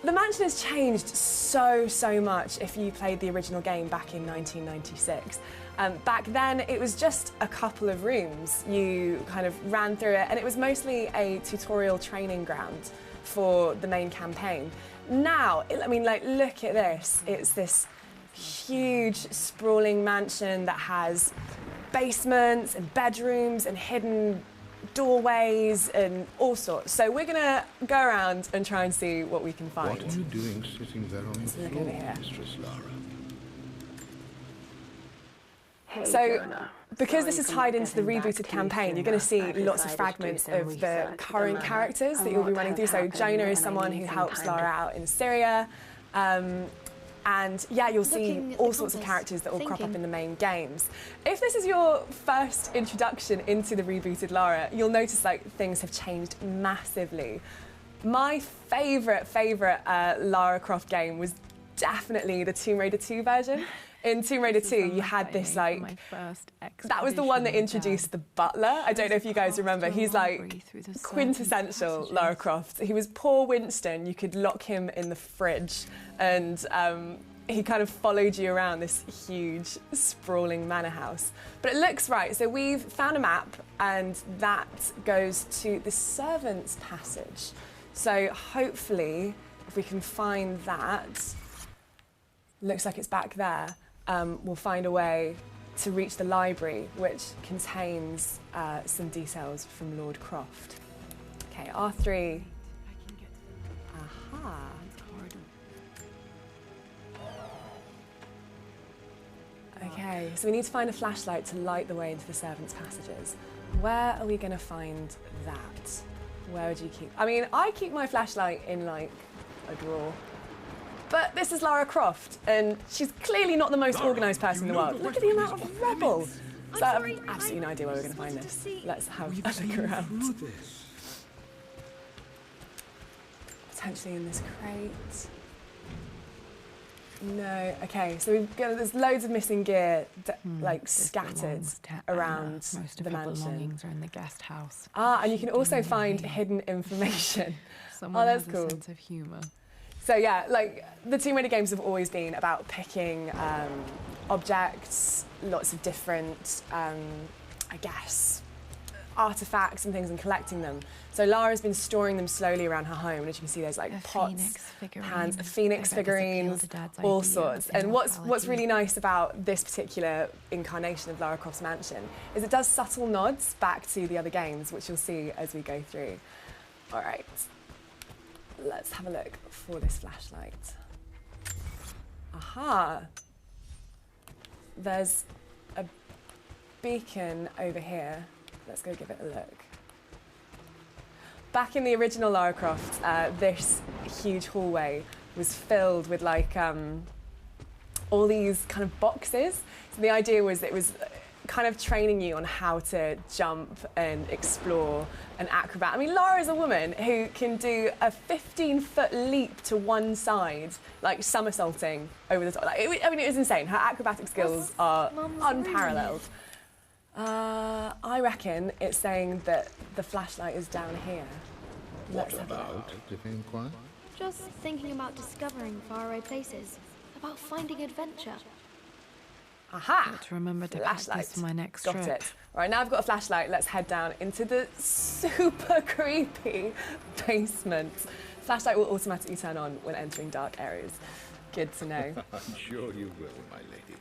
Speaker 6: The mansion has changed so much if you played the original game back in 1996. Back then it was just a couple of rooms. You kind of ran through it and it was mostly a tutorial training ground for the main campaign. Now, I mean, like, look at this. It's this huge sprawling mansion that has basements and bedrooms and hidden doorways and all sorts. So we're gonna go around and try and see what we can find.
Speaker 7: What are you doing sitting there on the
Speaker 6: look
Speaker 7: floor,
Speaker 6: over here.
Speaker 7: Mistress Lara?
Speaker 6: So, because this is tied into the rebooted campaign, you're going to see lots of fragments of the current characters that you'll be running through. So Jonah is someone who helps Lara out in Syria. And yeah, you'll see all sorts of characters that will crop up in the main games. If this is your first introduction into the rebooted Lara, you'll notice like things have changed massively. My favourite Lara Croft game was definitely the Tomb Raider 2 version. In Tomb Raider 2, you had this like, that was the one that introduced the butler. I don't know if you guys remember. He's like quintessential Lara Croft. He was poor Winston. You could lock him in the fridge and he kind of followed you around this huge, sprawling manor house. But it looks right. So we've found a map and that goes to the servants' passage. So hopefully, if we can find that, looks like it's back there. We'll find a way to reach the library, which contains some details from Lord Croft. Okay, R3. Aha. Okay, so we need to find a flashlight to light the way into the servants' passages. Where are we going to find that? Where would you keep? I mean, I keep my flashlight in like a drawer. But this is Lara Croft, and she's clearly not the most organised person in the world. Look at the amount of rubble. So I have absolutely no idea where we're going to find this. Let's have a look around. Potentially in this crate. No. Okay, so there's loads of missing gear like scattered around the mansion.
Speaker 8: Are in the guest house.
Speaker 6: Ah, and you can also find hidden information.
Speaker 8: Someone
Speaker 6: that's
Speaker 8: has
Speaker 6: cool.
Speaker 8: a sense of humour.
Speaker 6: So yeah, like the Tomb Raider games have always been about picking objects, lots of different, I guess, artifacts and things and collecting them. So Lara's been storing them slowly around her home, and as you can see, there's like pots, pans, phoenix figurines, all sorts. And what's really nice about this particular incarnation of Lara Croft's mansion is it does subtle nods back to the other games, which you'll see as we go through. All right. Let's have a look for this flashlight. Aha! There's a beacon over here. Let's go give it a look. Back in the original Lara Croft, this huge hallway was filled with like all these kind of boxes. So the idea was it was kind of training you on how to jump and explore and acrobat. I mean, Lara's a woman who can do a 15-foot leap to one side, like somersaulting over the top. Like, it was insane. Her acrobatic skills are unparalleled. I reckon it's saying that the flashlight is down here. Let's have a look.
Speaker 7: If you inquire?
Speaker 8: Just thinking about discovering faraway places, about finding adventure.
Speaker 6: Aha!
Speaker 9: Got to remember to
Speaker 6: Flashlight.
Speaker 9: practice for my next
Speaker 6: Got
Speaker 9: trip.
Speaker 6: it. Right, now I've got a flashlight. Let's head down into the super creepy basement. Flashlight will automatically turn on when entering dark areas. Good to know.
Speaker 7: I'm sure you will, my lady.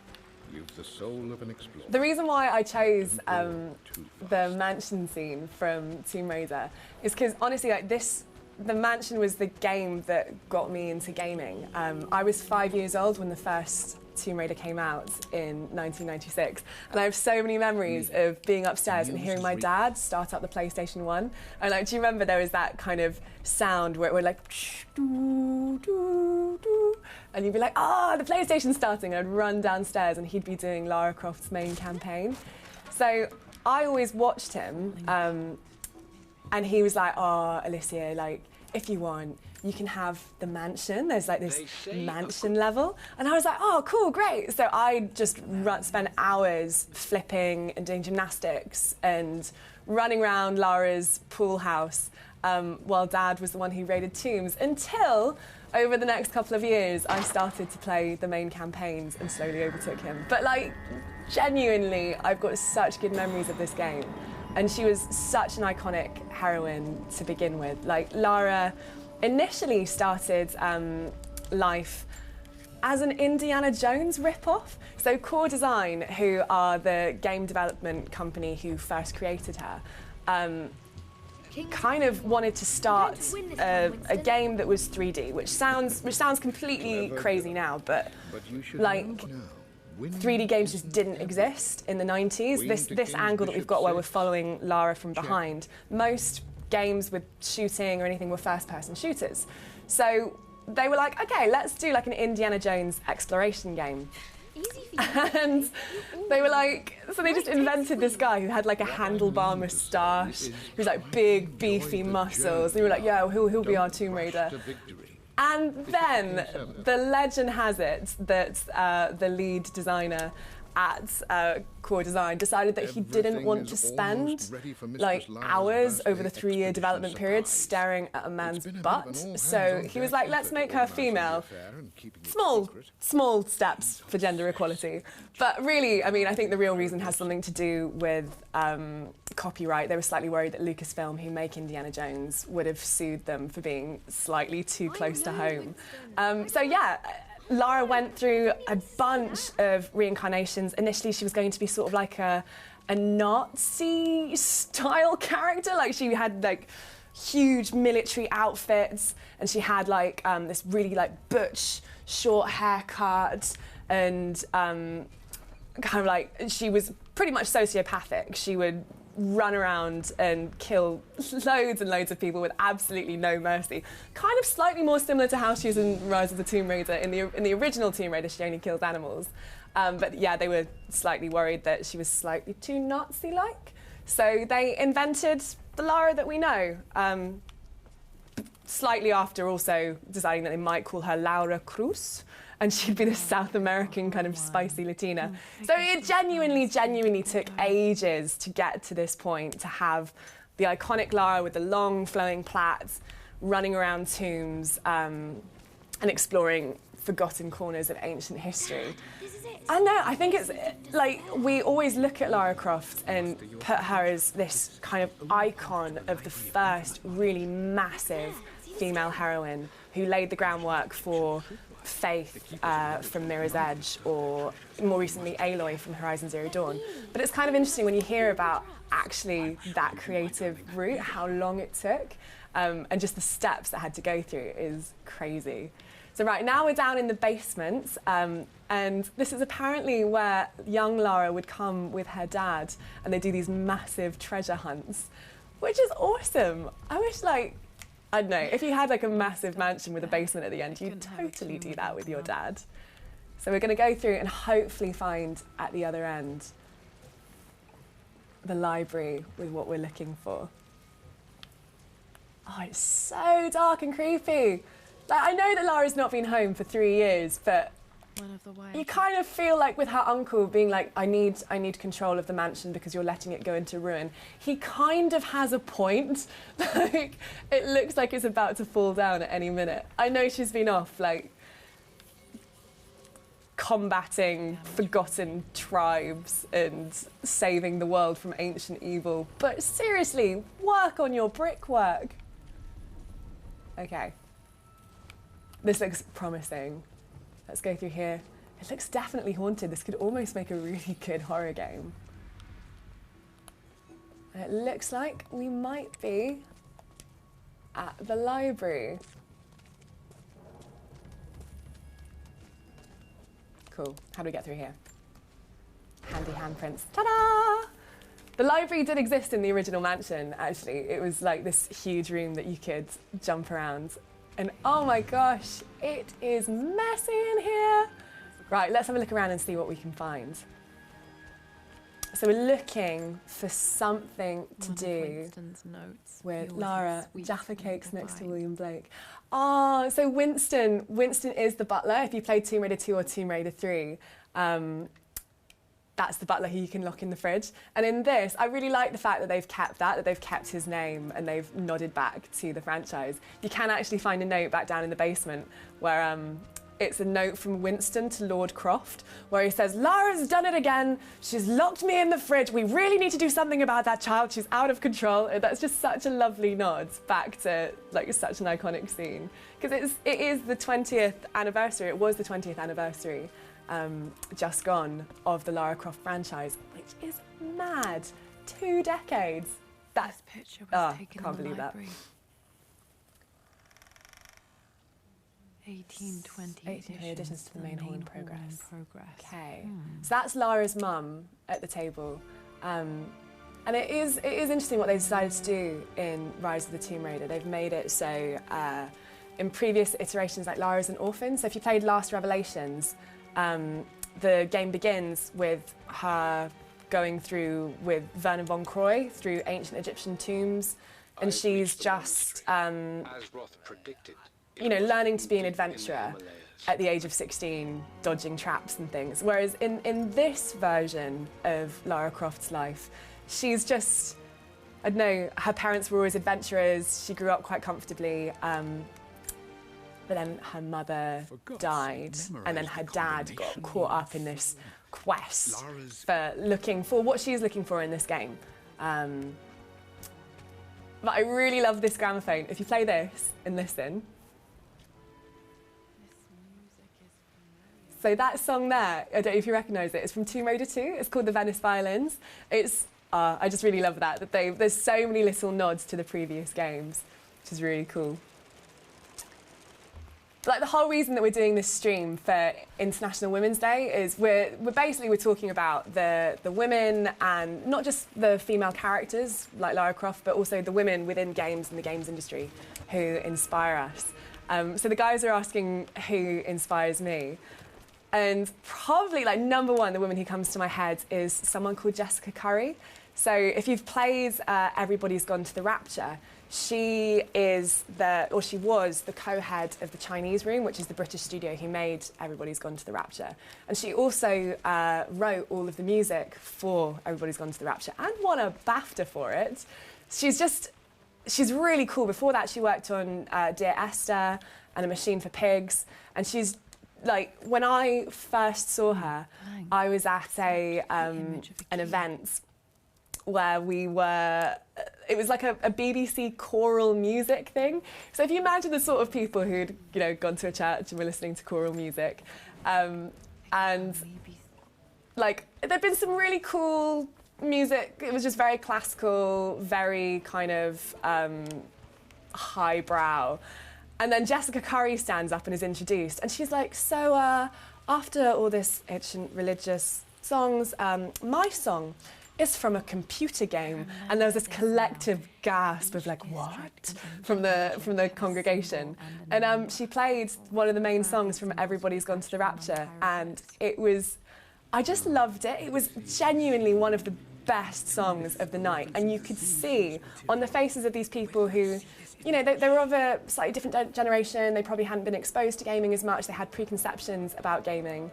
Speaker 7: You've the soul of an explorer.
Speaker 6: The reason why I chose the mansion scene from Tomb Raider is because honestly, like the mansion was the game that got me into gaming. I was 5 years old when the first Tomb Raider came out in 1996, and I have so many memories of being upstairs and hearing my dad start up the PlayStation 1. And like, do you remember there was that kind of sound where it would like, doo, doo, doo, and you'd be like, the PlayStation's starting, and I'd run downstairs and he'd be doing Lara Croft's main campaign. So I always watched him, and he was like, Alicia, like, if you want, you can have the mansion. There's like this mansion level. And I was like, oh, cool, great. So I just spent hours flipping and doing gymnastics and running around Lara's pool house while Dad was the one who raided tombs, until over the next couple of years, I started to play the main campaigns and slowly overtook him. But like, genuinely, I've got such good memories of this game. And she was such an iconic heroine to begin with. Like, Lara initially started life as an Indiana Jones ripoff. So Core Design, who are the game development company who first created her, kind of wanted to start a game that was 3D, which sounds completely crazy now, but like, 3D games just didn't exist in the 90s. This angle that we've got where we're following Lara from behind, most games with shooting or anything were first-person shooters. So they were like, okay, let's do like an Indiana Jones exploration game. And they were like, so they just invented this guy who had like a handlebar moustache, who was like big, beefy muscles. They were like, yeah, he'll be our Tomb Raider. And then the legend has it that the lead designer at Core Design decided that he didn't want to spend like hours over the 3-year development period staring at a man's butt. So he was like, let's make her female. Small steps for gender equality. But really, I mean, I think the real reason has something to do with copyright. They were slightly worried that Lucasfilm, who make Indiana Jones, would have sued them for being slightly too close to home. So yeah, Lara went through a bunch of reincarnations. Initially, she was going to be sort of like a Nazi-style character. Like, she had like huge military outfits, and she had like this really like butch, short haircut, and kind of like, she was pretty much sociopathic. She would run around and kill loads and loads of people with absolutely no mercy. Kind of slightly more similar to how she was in Rise of the Tomb Raider. In the original Tomb Raider, she only kills animals. But yeah, they were slightly worried that she was slightly too Nazi-like. So they invented the Lara that we know. Slightly after also deciding that they might call her Lara Cruz, and she'd be the South American kind of spicy Latina. So it genuinely took ages to get to this point, to have the iconic Lara with the long flowing plaits, running around tombs and exploring forgotten corners of ancient history. I know, I think it's like, we always look at Lara Croft and put her as this kind of icon of the first really massive female heroine who laid the groundwork for Faith from Mirror's Edge, or more recently Aloy from Horizon Zero Dawn. But it's kind of interesting when you hear about actually that creative route, how long it took, and just the steps that had to go through is crazy. So right now we're down in the basement, and this is apparently where young Lara would come with her dad, and they do these massive treasure hunts, which is awesome. I wish, like, I don't know, if you had like a massive mansion with a basement at the end, you'd totally do that with your dad. So we're going to go through and hopefully find at the other end the library with what we're looking for. Oh, it's so dark and creepy. Like, I know that Lara's not been home for 3 years, but you kind of feel like with her uncle being like, I need control of the mansion because you're letting it go into ruin. He kind of has a point. Like, it looks like it's about to fall down at any minute. I know she's been off, like, combating forgotten tribes and saving the world from ancient evil. But seriously, work on your brickwork. Okay. This looks promising. Let's go through here. It looks definitely haunted. This could almost make a really good horror game. And it looks like we might be at the library. Cool. How do we get through here? Handy handprints. Ta-da! The library did exist in the original mansion, actually. It was like this huge room that you could jump around. And oh my gosh, it is messy in here. Right, let's have a look around and see what we can find. So we're looking for something to do with Lara, Jaffa Cakes next to William Blake. Oh, so Winston is the butler. If you played Tomb Raider 2 or Tomb Raider 3, that's the butler who you can lock in the fridge. And in this, I really like the fact that they've kept that they've kept his name and they've nodded back to the franchise. You can actually find a note back down in the basement where it's a note from Winston to Lord Croft where he says, Lara's done it again. She's locked me in the fridge. We really need to do something about that child. She's out of control. And that's just such a lovely nod back to like such an iconic scene. Because it is the 20th anniversary. It was the 20th anniversary just gone of the Lara Croft franchise, which is mad. 2 decades. That's
Speaker 9: picture was taken
Speaker 6: can't
Speaker 9: in the
Speaker 6: believe
Speaker 9: library. 1820
Speaker 6: additions to the main hall in progress. Okay, so that's Lara's mum at the table. And it is interesting what they decided to do in Rise of the Tomb Raider. They've made it so in previous iterations, like Lara's an orphan. So if you played Last Revelations, the game begins with her going through with Vernon von Croy through ancient Egyptian tombs, and she's just, you know, learning to be an adventurer at the age of 16, dodging traps and things. Whereas in this version of Lara Croft's life, she's just, I don't know, her parents were always adventurers, she grew up quite comfortably, but then her mother died, and then her dad got caught up in this quest for looking for what she's looking for in this game. But I really love this gramophone. If you play this and listen. So that song there, I don't know if you recognise it, it's from Tomb Raider 2. It's called the Venice Violins. It's, I just really love that there's so many little nods to the previous games, which is really cool. Like the whole reason that we're doing this stream for International Women's Day is we're talking about the women, and not just the female characters like Lara Croft, but also the women within games and the games industry who inspire us. So the guys are asking who inspires me. And probably like number one, the woman who comes to my head is someone called Jessica Curry. So if you've played Everybody's Gone to the Rapture, she was the co-head of the Chinese Room, which is the British studio who made Everybody's Gone to the Rapture. And she also wrote all of the music for Everybody's Gone to the Rapture and won a BAFTA for it. She's really cool. Before that, she worked on Dear Esther and A Machine for Pigs. And she's like, when I first saw her, I was at an event where it was like a BBC choral music thing. So if you imagine the sort of people who'd, you know, gone to a church and were listening to choral music, and like there'd been some really cool music. It was just very classical, very kind of highbrow. And then Jessica Curry stands up and is introduced, and she's like, so after all this ancient religious songs, my song it's from a computer game. And there was this collective gasp of like, what? From the congregation. And she played one of the main songs from Everybody's Gone to the Rapture, and I just loved it. It was genuinely one of the best songs of the night, and you could see on the faces of these people who, they were of a slightly different generation. They probably hadn't been exposed to gaming as much. They had preconceptions about gaming.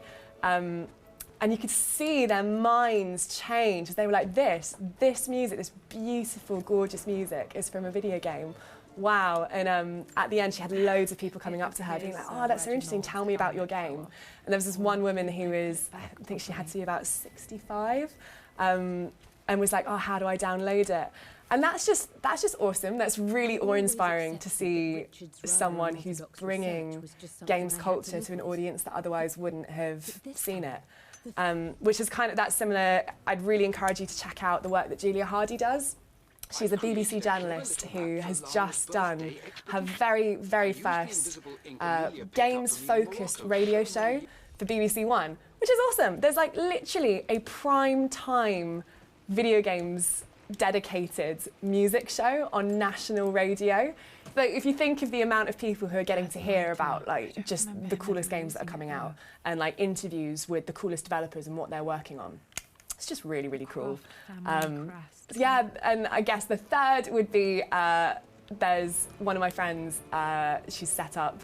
Speaker 6: And you could see their minds change as they were like, this music, this beautiful, gorgeous music is from a video game. Wow. And at the end, she had loads of people coming up to her being like, oh, that's so interesting, tell me about your game. And there was this one woman who was, I think she had to be about 65, and was like, oh, how do I download it? And that's just awesome. That's really awe-inspiring to see someone who's bringing games culture to an audience that otherwise wouldn't have seen it. Which is that's similar. I'd really encourage you to check out the work that Julia Hardy does. She's a BBC journalist who has just done her very, very first games-focused radio show for BBC One, which is awesome. There's like literally a prime time video games dedicated music show on national radio. Like, if you think of the amount of people who are getting to hear about like just the coolest games that are coming out and like interviews with the coolest developers and what they're working on, it's just really, really cool. Yeah, and I guess the third would be there's one of my friends, she's set up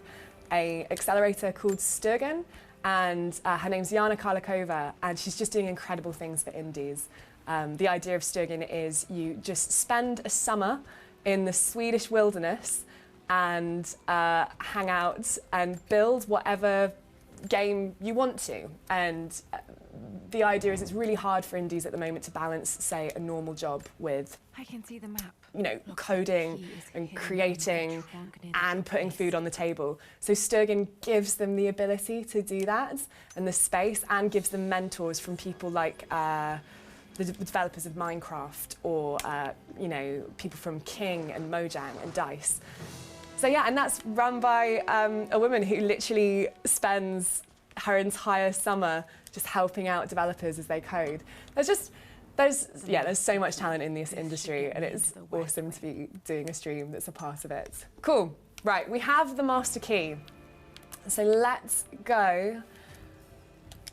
Speaker 6: a accelerator called Sturgen, and her name's Jana Karlakova, and she's just doing incredible things for indies. The idea of Sturgen is you just spend a summer in the Swedish wilderness and hang out and build whatever game you want to. And the idea is it's really hard for indies at the moment to balance, say, a normal job with,
Speaker 9: I can see the map.
Speaker 6: Coding and creating and putting food on the table. So Sturgen gives them the ability to do that and the space, and gives them mentors from people like the developers of Minecraft, or people from King and Mojang and DICE. So yeah, and that's run by a woman who literally spends her entire summer just helping out developers as they code. There's so much talent in this industry, and it's awesome to be doing a stream that's a part of it. Cool. Right, we have the master key. So let's go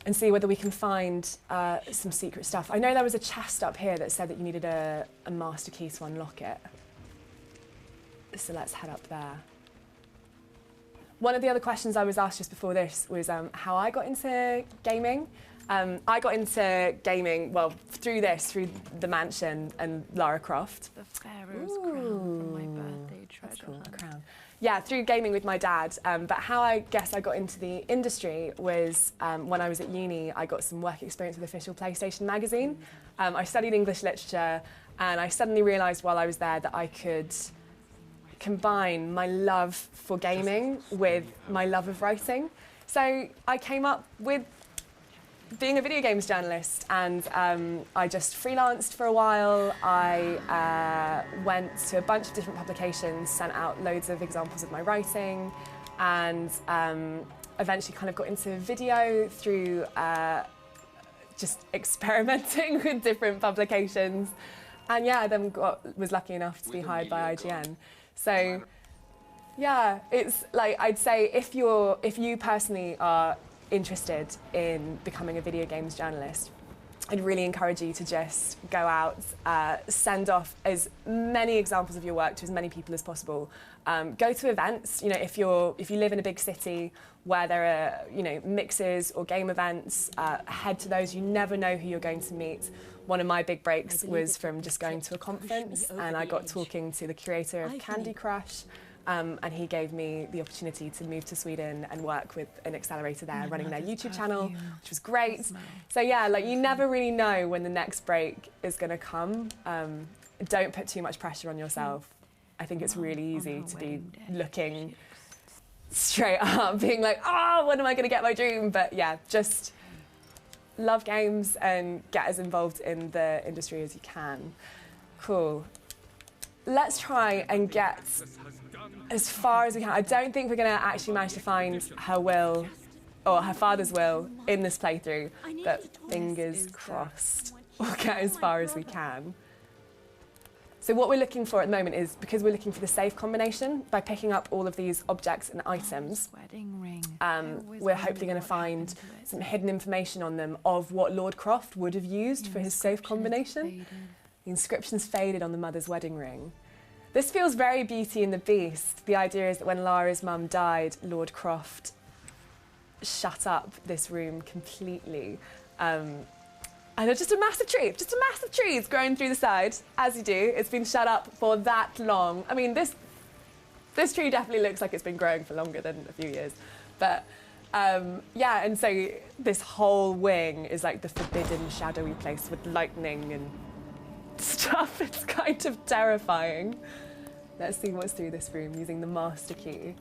Speaker 6: and see whether we can find some secret stuff. I know there was a chest up here that said that you needed a master key to unlock it. So let's head up there. One of the other questions I was asked just before this was how I got into gaming. I got into gaming, through the mansion and Lara Croft.
Speaker 9: The Pharaoh's crown from my birthday treasure hunt.
Speaker 6: Crown. Yeah, through gaming with my dad. But how I guess I got into the industry was when I was at uni, I got some work experience with Official PlayStation magazine. I studied English literature, and I suddenly realised while I was there that I could combine my love for gaming with my love of writing. So I came up with being a video games journalist, and I just freelanced for a while. I went to a bunch of different publications, sent out loads of examples of my writing, and eventually kind of got into video through just experimenting with different publications. And yeah, then was lucky enough to be hired by IGN. So yeah, it's like, I'd say if you personally are interested in becoming a video games journalist, I'd really encourage you to just go out, send off as many examples of your work to as many people as possible. Go to events. If you live in a big city where there are mixes or game events, head to those. You never know who you're going to meet. One of my big breaks was from just going to a conference, and I got talking to the creator of Candy Crush. And he gave me the opportunity to move to Sweden and work with an accelerator there, running their YouTube channel, which was great. So yeah, you never really know when the next break is going to come. Don't put too much pressure on yourself. I think it's really easy to be looking straight up, being like, oh, when am I going to get my dream? But yeah, just love games and get as involved in the industry as you can. Cool. Let's try and get as far as we can. I don't think we're going to actually manage to find her will, or her father's will, in this playthrough, but fingers crossed. or get as far as we can. So what we're looking for at the moment is, because we're looking for the safe combination, by picking up all of these objects and items, we're hopefully going to find some hidden information on them of what Lord Croft would have used for his safe combination. The inscription's faded on the mother's wedding ring. This feels very Beauty and the Beast. The idea is that when Lara's mum died, Lord Croft shut up this room completely. And it's just a massive tree is growing through the side, as you do. It's been shut up for that long. I mean, this tree definitely looks like it's been growing for longer than a few years. But yeah, and so this whole wing is like the forbidden, shadowy place with lightning and stuff. It's kind of terrifying. Let's see what's through this room using the master key.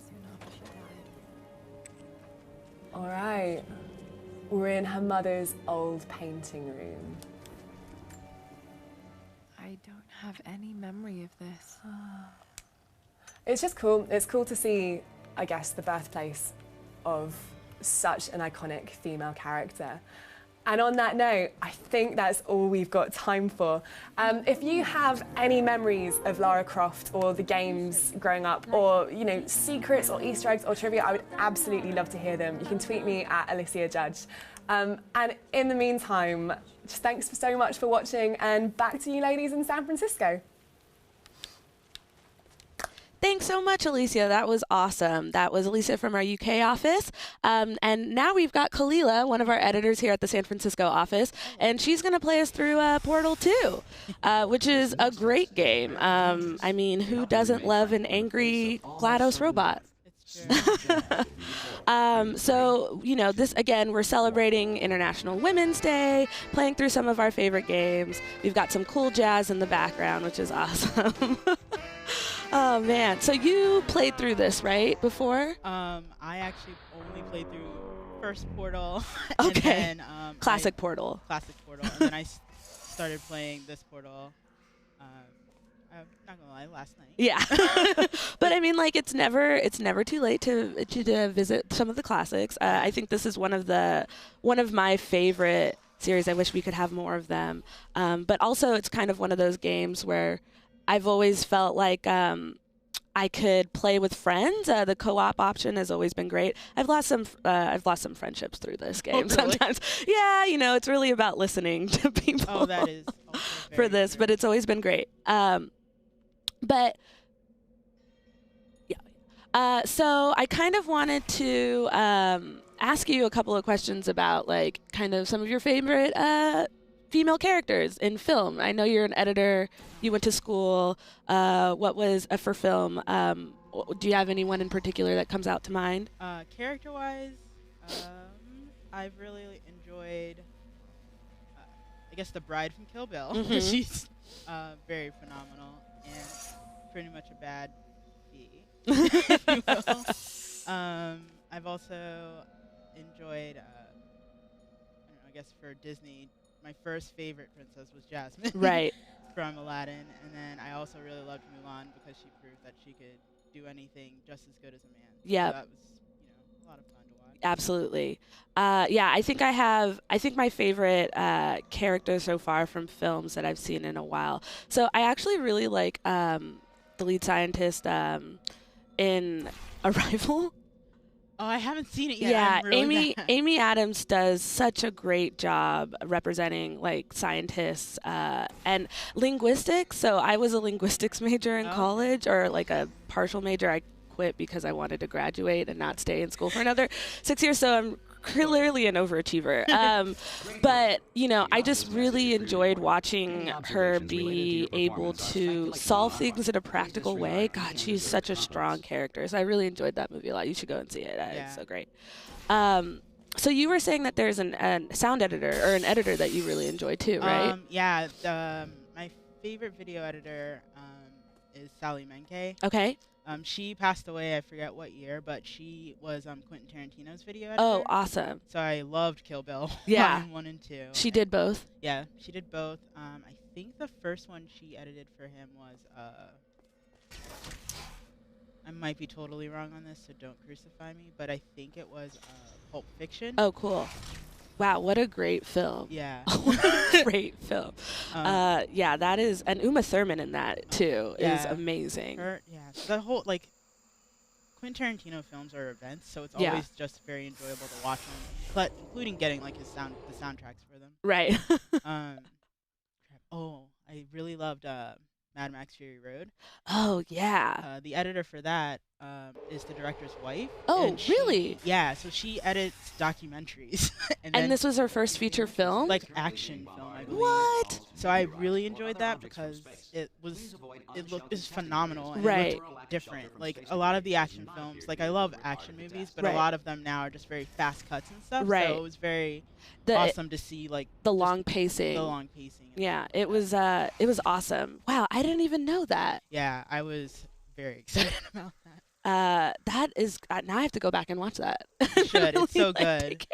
Speaker 6: All right. We're in her mother's old painting room.
Speaker 9: I don't have any memory of this.
Speaker 6: It's just cool. It's cool to see, I guess, the birthplace of such an iconic female character. And on that note, I think that's all we've got time for. If you have any memories of Lara Croft or the games growing up, or secrets or Easter eggs or trivia, I would absolutely love to hear them. You can tweet me at Alicia Judge. And in the meantime, just thanks so much for watching, and back to you ladies in San Francisco.
Speaker 2: Thanks so much, Alicia. That was awesome. That was Alicia from our UK office. And now we've got Kalila, one of our editors here at the San Francisco office, and she's going to play us through Portal 2, which is a great game. I mean, who doesn't love an angry GLaDOS robot? So, this, again, we're celebrating International Women's Day, playing through some of our favorite games. We've got some cool jazz in the background, which is awesome. Oh, man. So you played through this, right, before?
Speaker 10: I actually only played through first Portal.
Speaker 2: Okay.
Speaker 10: And then,
Speaker 2: Classic Portal.
Speaker 10: Classic Portal. And then I started playing this Portal. I'm not gonna lie, last night.
Speaker 2: Yeah, but I mean, like, it's never too late to visit some of the classics. I think this is one of my favorite series. I wish we could have more of them. But also, it's kind of one of those games where I've always felt like I could play with friends. The co-op option has always been great. I've lost some friendships through this game sometimes. Yeah, it's really about listening to people.
Speaker 10: Oh, that is
Speaker 2: for this, true. But it's always been great. But yeah, so I kind of wanted to ask you a couple of questions about, like, kind of some of your favorite female characters in film. I know you're an editor. You went to school. What was for film? Do you have anyone in particular that comes out to mind?
Speaker 10: Character-wise, I've really enjoyed, I guess, the bride from Kill Bill. Mm-hmm. She's very phenomenal and pretty much a bad bee, if you will. I've also enjoyed, I guess for Disney, my first favorite princess was Jasmine.
Speaker 2: Right.
Speaker 10: From Aladdin. And then I also really loved Mulan because she proved that she could do anything just as good as a man.
Speaker 2: Yeah.
Speaker 10: So that was, a lot of fun to watch.
Speaker 2: Absolutely. Yeah, I think my favorite character so far from films that I've seen in a while. So I actually really like the lead scientist in Arrival.
Speaker 10: Oh, I haven't seen it yet.
Speaker 2: Yeah,
Speaker 10: really
Speaker 2: Amy Adams does such a great job representing, like, scientists and linguistics. So I was a linguistics major in college, or like a partial major. I quit because I wanted to graduate and not stay in school for another 6 years. So I'm clearly an overachiever. But, I just really enjoyed watching her be able to solve things in a practical way. God, she's such a strong character. So I really enjoyed that movie a lot. You should go and see it. It's so great. So you were saying that there's a sound editor or an editor that you really enjoy too, right?
Speaker 10: Yeah. My favorite video editor is Sally Menke.
Speaker 2: Okay.
Speaker 10: She passed away, I forget what year, but she was Quentin Tarantino's video editor.
Speaker 2: Oh, awesome.
Speaker 10: So I loved Kill Bill.
Speaker 2: Yeah.
Speaker 10: 1 and 2.
Speaker 2: She did both?
Speaker 10: Yeah, she did both. I think the first one she edited for him was, I might be totally wrong on this, so don't crucify me, but I think it was Pulp Fiction.
Speaker 2: Oh, cool. Wow, what a great film.
Speaker 10: Yeah.
Speaker 2: What a great film. Yeah, that is, and Uma Thurman in that too is amazing.
Speaker 10: The whole, like, Quentin Tarantino films are events, so it's always just very enjoyable to watch them, but including getting, like, the soundtracks for them.
Speaker 2: Right.
Speaker 10: I really loved Mad Max Fury Road.
Speaker 2: Oh, yeah.
Speaker 10: The editor for that is the director's wife.
Speaker 2: Oh, really?
Speaker 10: Yeah, so she edits documentaries.
Speaker 2: and this was her first feature film?
Speaker 10: Like action film, I believe.
Speaker 2: What?
Speaker 10: So I really enjoyed that because it was phenomenal and it looked different. Like a lot of the action films, like I love action movies, but a lot of them now are just very fast cuts and stuff.
Speaker 2: Right.
Speaker 10: So it was very awesome to see like
Speaker 2: the long pacing.
Speaker 10: The long pacing.
Speaker 2: Yeah, it was awesome. Wow, I didn't even know that.
Speaker 10: Yeah, I was very excited about that.
Speaker 2: That is now I have to go back and watch that.
Speaker 10: You should. It's so good.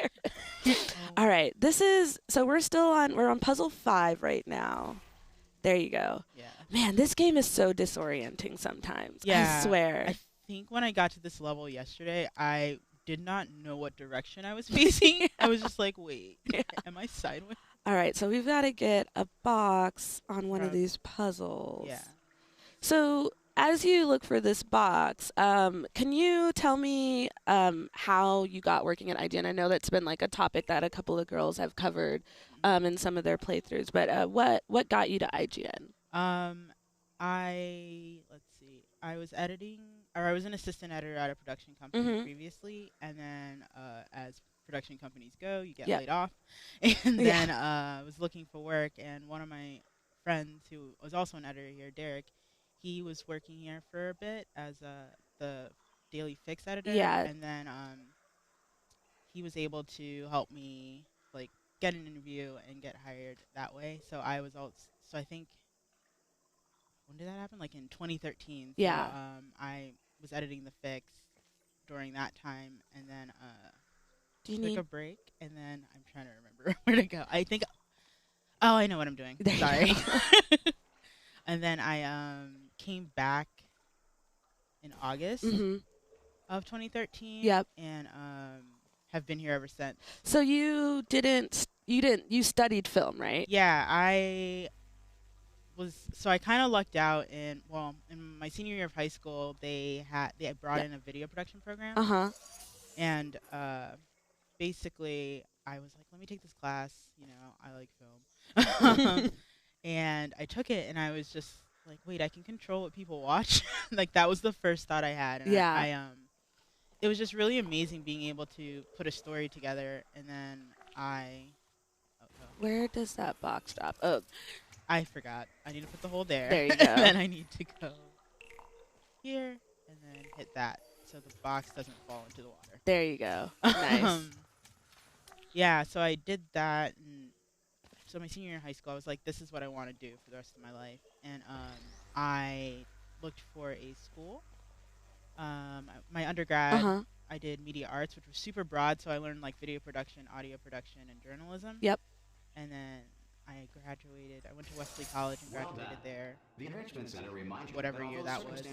Speaker 2: All right, we're on puzzle 5 right now. There you go.
Speaker 10: Yeah.
Speaker 2: Man, this game is so disorienting sometimes.
Speaker 10: Yeah.
Speaker 2: I swear.
Speaker 10: I think when I got to this level yesterday, I did not know what direction I was facing. I was just like, wait, am I sideways?
Speaker 2: All right, so we've got to get a box on one of these puzzles.
Speaker 10: Yeah.
Speaker 2: So as you look for this box, can you tell me how you got working at IGN? I know that's been like a topic that a couple of girls have covered in some of their playthroughs, but what got you to IGN?
Speaker 10: I was editing, or I was an assistant editor at a production company previously, and then as production companies go, you get laid off. And then I was looking for work, and one of my friends who was also an editor here, Derek, he was working here for a bit as the Daily Fix editor.
Speaker 2: Yeah.
Speaker 10: And then he was able to help me like get an interview and get hired that way. So I think, when did that happen? Like in 2013.
Speaker 2: Yeah.
Speaker 10: So, I was editing the Fix during that time, and then took a break, and then I'm trying to remember where to go. I know what I'm doing. Sorry. And then I came back in August of 2013.
Speaker 2: Yep.
Speaker 10: And have been here ever since.
Speaker 2: So you studied film, right?
Speaker 10: Yeah, I kind of lucked out in my senior year of high school, they brought in a video production program. And basically I was like, let me take this class, I like film. And I took it, and I was just like, wait, I can control what people watch. Like that was the first thought I had. And it was just really amazing being able to put a story together, and then
Speaker 2: where does that box stop? Oh,
Speaker 10: I forgot. I need to put the hole there.
Speaker 2: There you go.
Speaker 10: And then I need to go here and then hit that so the box doesn't fall into the water.
Speaker 2: There you go. Nice.
Speaker 10: Yeah, so I did that, and so my senior year in high school, I was like, this is what I want to do for the rest of my life. And I looked for a school. My undergrad, I did media arts, which was super broad, so I learned like video production, audio production, and journalism.
Speaker 2: Yep.
Speaker 10: And then I graduated. I went to Wesley College and graduated there.
Speaker 11: The Enrichment Center reminds
Speaker 10: whatever year that was.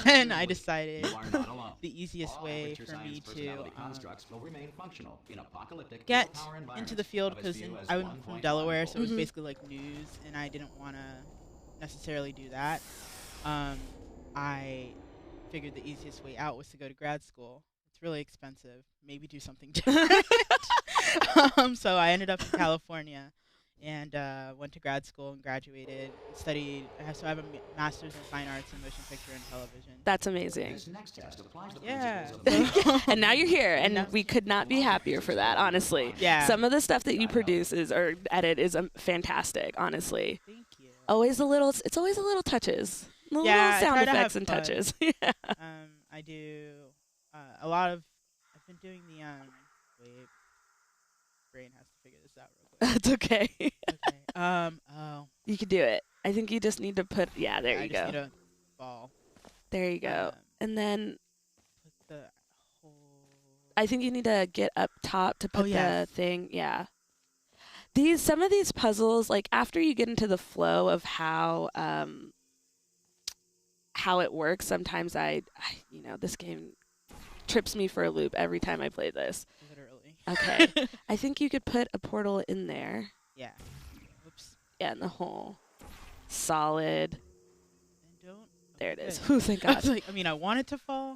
Speaker 10: And I decided the easiest way for me to get into the field, because I'm from Delaware, so it was basically like news, and I didn't want to necessarily do that. I figured the easiest way out was to go to grad school. It's really expensive. Maybe do something different. So I ended up in California. And went to grad school and graduated, studied. So I have a master's in fine arts in motion picture and television.
Speaker 2: That's amazing.
Speaker 10: Yeah.
Speaker 2: And now you're here, and we could not be happier for that, honestly.
Speaker 10: Yeah.
Speaker 2: Some of the stuff that you produce or edit is fantastic, honestly.
Speaker 10: Thank you.
Speaker 2: It's always a little touches. Little sound effects and touches.
Speaker 10: I do a lot of, I've been doing the, wait, brain has to figure this out real quick.
Speaker 2: That's okay.
Speaker 10: Okay.
Speaker 2: You can do it. I think you just need to put, there you go.
Speaker 10: I just need a ball.
Speaker 2: There you go. And then
Speaker 10: put the whole,
Speaker 2: I think you need to get up top to put the thing. Yeah. Some of these puzzles, like after you get into the flow of how it works, sometimes I this game trips me for a loop every time I play this.
Speaker 10: Literally.
Speaker 2: Okay. I think you could put a portal in there.
Speaker 10: Yeah. Oops.
Speaker 2: Yeah, in the hole. Solid.
Speaker 10: And don't.
Speaker 2: There it is.
Speaker 10: Good.
Speaker 2: Ooh, thank
Speaker 10: I was
Speaker 2: God.
Speaker 10: like, I mean, I want it to fall,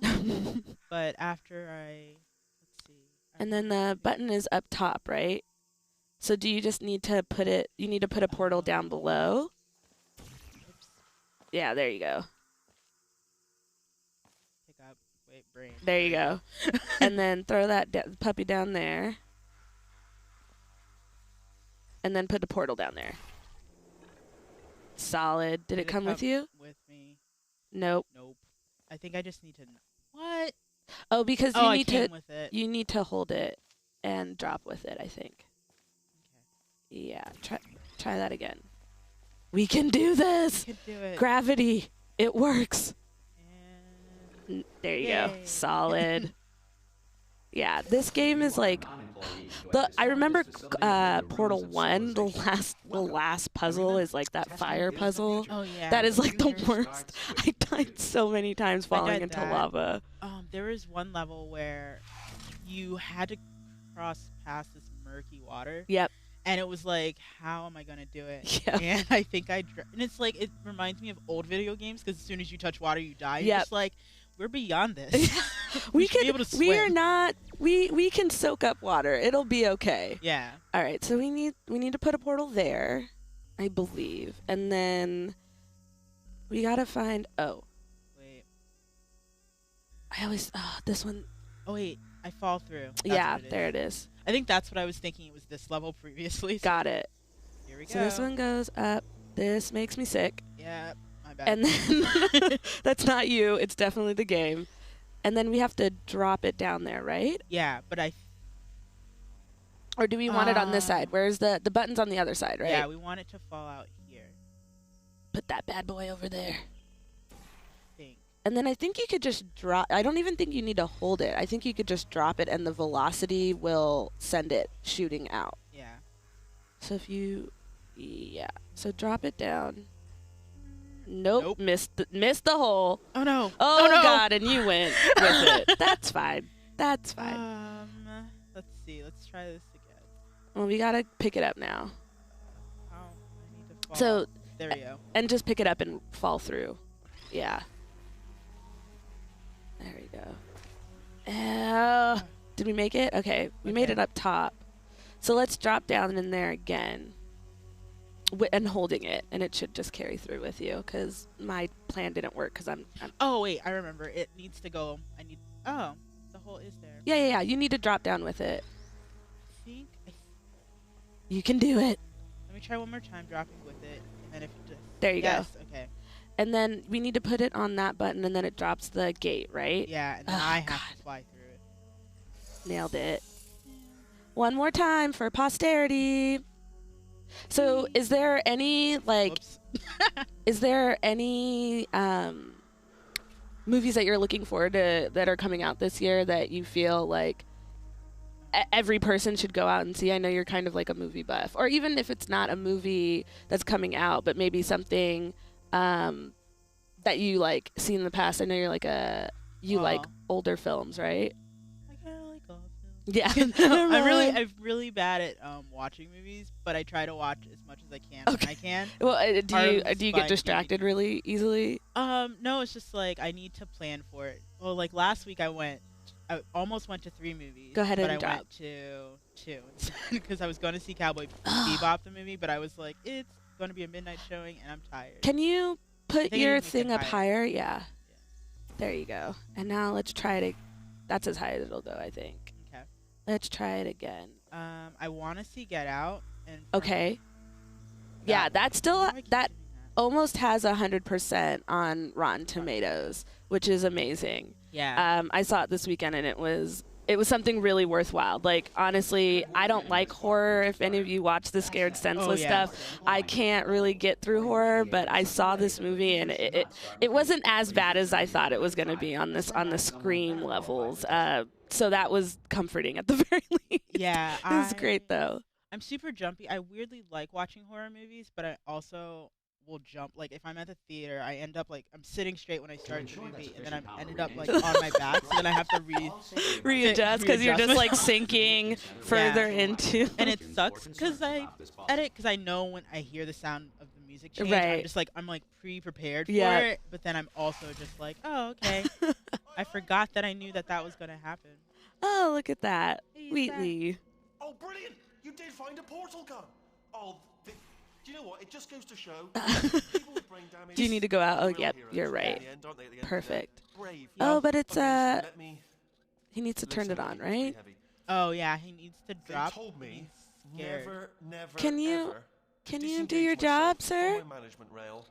Speaker 10: but after let's see.
Speaker 2: And then the button is up top, right? So do you just need to put it, you need to put a portal down below?
Speaker 10: Oops.
Speaker 2: Yeah, there you go.
Speaker 10: Pick up. Wait, brain.
Speaker 2: There you go. And then throw that puppy down there. And then put the portal down there. Solid. Did it come with you?
Speaker 10: With me.
Speaker 2: Nope.
Speaker 10: Nope. I think I just need to. What?
Speaker 2: Oh, because
Speaker 10: Oh,
Speaker 2: you need
Speaker 10: I came
Speaker 2: to.
Speaker 10: with it.
Speaker 2: You need to hold it and drop with it. I think.
Speaker 10: Okay.
Speaker 2: Yeah. Try that again. We can do this.
Speaker 10: We can do it.
Speaker 2: Gravity. It works.
Speaker 10: And
Speaker 2: There you
Speaker 10: Yay.
Speaker 2: go. Solid. Yeah, this game is like I remember Portal 1, the last puzzle is like that fire puzzle.
Speaker 10: oh yeah.
Speaker 2: That is like the worst. I died so many times falling
Speaker 10: died
Speaker 2: into
Speaker 10: that.
Speaker 2: lava.
Speaker 10: There was one level where you had to cross past this murky water.
Speaker 2: Yep.
Speaker 10: And it was like, how am I gonna do it?
Speaker 2: Yep.
Speaker 10: And I think and it's like it reminds me of old video games because as soon as you touch water, you die. You're
Speaker 2: Yep.
Speaker 10: just like, we're beyond this.
Speaker 2: we
Speaker 10: should be able to swim.
Speaker 2: We are not. We can soak up water. It'll be okay.
Speaker 10: Yeah.
Speaker 2: All right. So we need to put a portal there, I believe, and then we gotta find. Oh,
Speaker 10: Wait.
Speaker 2: I always. This one.
Speaker 10: Oh wait, I fall through. That's
Speaker 2: Yeah,
Speaker 10: what it is.
Speaker 2: there it is.
Speaker 10: I think that's what I was thinking. It was this level previously.
Speaker 2: Got it.
Speaker 10: Here we go.
Speaker 2: So this one goes up. This makes me sick.
Speaker 10: Yeah, my bad.
Speaker 2: And then that's not you. It's definitely the game. And then we have to drop it down there, right?
Speaker 10: yeah, but
Speaker 2: Or do we want it on this side? Where's the button's on the other side, right?
Speaker 10: yeah, we want it to fall out here.
Speaker 2: Put that bad boy over there.
Speaker 10: I think.
Speaker 2: And then I think you could just drop. I don't even think you need to hold it. I think you could just drop it and the velocity will send it shooting out.
Speaker 10: Yeah.
Speaker 2: So if you, yeah. So drop it down. Nope. Missed the hole.
Speaker 10: Oh no.
Speaker 2: Oh,
Speaker 10: no.
Speaker 2: God, and you went with it. That's fine. That's fine.
Speaker 10: Let's see. Let's try this again.
Speaker 2: Well, we gotta pick it up now.
Speaker 10: Oh, I need to fall.
Speaker 2: So,
Speaker 10: there we go.
Speaker 2: and just pick it up and fall through. Yeah. There we go. Did we make it? Okay, we made it up top. So let's drop down in there again. And holding it, and it should just carry through with you, because my plan didn't work, because I'm...
Speaker 10: Oh, wait, I remember. It needs to go... Oh, the hole is there.
Speaker 2: Yeah. You need to drop down with it.
Speaker 10: I think...
Speaker 2: You can do it.
Speaker 10: Let me try one more time dropping with it, and then if it just...
Speaker 2: There you go.
Speaker 10: Yes, okay.
Speaker 2: And then we need to put it on that button, and then it drops the gate, right?
Speaker 10: Yeah, and then I have to fly through it.
Speaker 2: Nailed it. One more time for posterity. So, is there any, like... is there any movies that you're looking forward to that are coming out this year that you feel like every person should go out and see? I know you're kind of like a movie buff, or even if it's not a movie that's coming out, but maybe something that you like see in the past. I know you're like like older films, right?
Speaker 10: I kind of like all films.
Speaker 2: Yeah.
Speaker 10: I'm really bad at watching movies, but I try to watch as much as I can when I can.
Speaker 2: Well, do you get distracted really easily?
Speaker 10: No, it's just like I need to plan for it. Well, like last week I almost went to 3 movies.
Speaker 2: Go ahead and
Speaker 10: but I
Speaker 2: drop.
Speaker 10: went to 2 because I was going to see Cowboy Bebop the movie, but I was like, it's going to be a midnight showing and I'm tired.
Speaker 2: Can you put your
Speaker 10: make it
Speaker 2: thing up
Speaker 10: higher.
Speaker 2: higher? Yeah. There you go. And now let's try it. That's as high as it'll go, I think.
Speaker 10: Okay.
Speaker 2: Let's try it again.
Speaker 10: I want to see Get Out. And
Speaker 2: Okay. Yeah, that's still that almost has 100% on Rotten Tomatoes, which is amazing.
Speaker 10: Yeah.
Speaker 2: I saw it this weekend and it was something really worthwhile. Like, honestly, I don't like horror. If any of you watch the Scared Senseless stuff, I can't really get through horror, but I saw this movie and it wasn't as bad as I thought it was going to be on the Scream levels. So that was comforting at the very least.
Speaker 10: Yeah.
Speaker 2: It was great though.
Speaker 10: I'm super jumpy. I weirdly like watching horror movies, but I also will jump. Like if I'm at the theater, I end up like I'm sitting straight when I start the movie, and then I'm ended up like on my back. So then I have to
Speaker 2: readjust because you're just like sinking further into.
Speaker 10: And it sucks because I edit because I know when I hear the sound of the music change,
Speaker 2: Right.
Speaker 10: I'm like pre-prepared for
Speaker 2: Yeah.
Speaker 10: it. But then I'm also just like, oh okay, I forgot that I knew that was gonna happen.
Speaker 2: Oh, look at that,
Speaker 10: Hey,
Speaker 2: Wheatley.
Speaker 11: Oh, brilliant! You did find a portal gun. Oh, do you know what? It just goes to show. People with brain damage.
Speaker 2: Do you need to go out? Oh,
Speaker 11: real
Speaker 2: yep,
Speaker 11: heroes
Speaker 2: you're
Speaker 11: in
Speaker 2: right.
Speaker 11: the end, aren't they, at the end of the day?
Speaker 2: Perfect.
Speaker 11: Brave.
Speaker 2: Oh, but it's
Speaker 11: Okay, so let me
Speaker 2: he needs to turn
Speaker 11: listen,
Speaker 2: it on,
Speaker 11: it's pretty
Speaker 2: right?
Speaker 11: heavy.
Speaker 10: Oh yeah, he needs to
Speaker 11: They
Speaker 10: drop.
Speaker 11: told me
Speaker 10: He's scared.
Speaker 11: never,
Speaker 2: Can you-
Speaker 11: ever
Speaker 2: Can you
Speaker 11: disengage
Speaker 2: do your
Speaker 11: myself
Speaker 2: job, sir?
Speaker 11: from my management rail,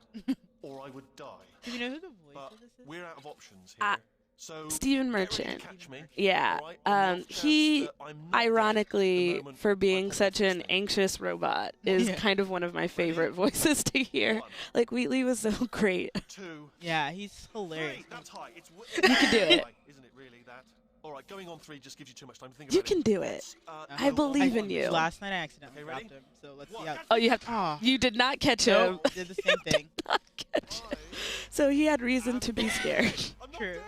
Speaker 11: or I would die.
Speaker 10: Do you know who the voice
Speaker 11: But
Speaker 10: of this is?
Speaker 11: we're out of options here. So
Speaker 2: Stephen
Speaker 11: get ready
Speaker 2: Merchant.
Speaker 11: to catch me,
Speaker 2: Yeah.
Speaker 11: all right? On the off chance
Speaker 2: He,
Speaker 11: that I'm not dead
Speaker 2: ironically,
Speaker 11: the moment
Speaker 2: for
Speaker 11: I
Speaker 2: being
Speaker 11: come off
Speaker 2: such
Speaker 11: the
Speaker 2: an
Speaker 11: stage.
Speaker 2: anxious robot, is
Speaker 10: Yeah.
Speaker 2: kind of one of my favorite voices to hear.
Speaker 11: One,
Speaker 2: Like Wheatley was so great.
Speaker 11: 2,
Speaker 10: Yeah, he's hilarious.
Speaker 11: 3. That's high. It's
Speaker 2: You can do it.
Speaker 11: high, isn't it really that? All right, going on 3 just gives you too much time to think
Speaker 2: You
Speaker 11: about
Speaker 2: can
Speaker 11: it.
Speaker 2: do it.
Speaker 11: Let's,
Speaker 2: I believe in
Speaker 11: one.
Speaker 2: you.
Speaker 10: Last night I accidentally
Speaker 11: Okay, ready?
Speaker 10: dropped him, so let's see
Speaker 11: One.
Speaker 10: how.
Speaker 2: Oh, you have.
Speaker 10: Oh,
Speaker 2: You did not catch him.
Speaker 10: nope, did the same thing.
Speaker 2: Not catch him. So he had reason to be scared.
Speaker 11: I'm not
Speaker 10: True.
Speaker 11: dead.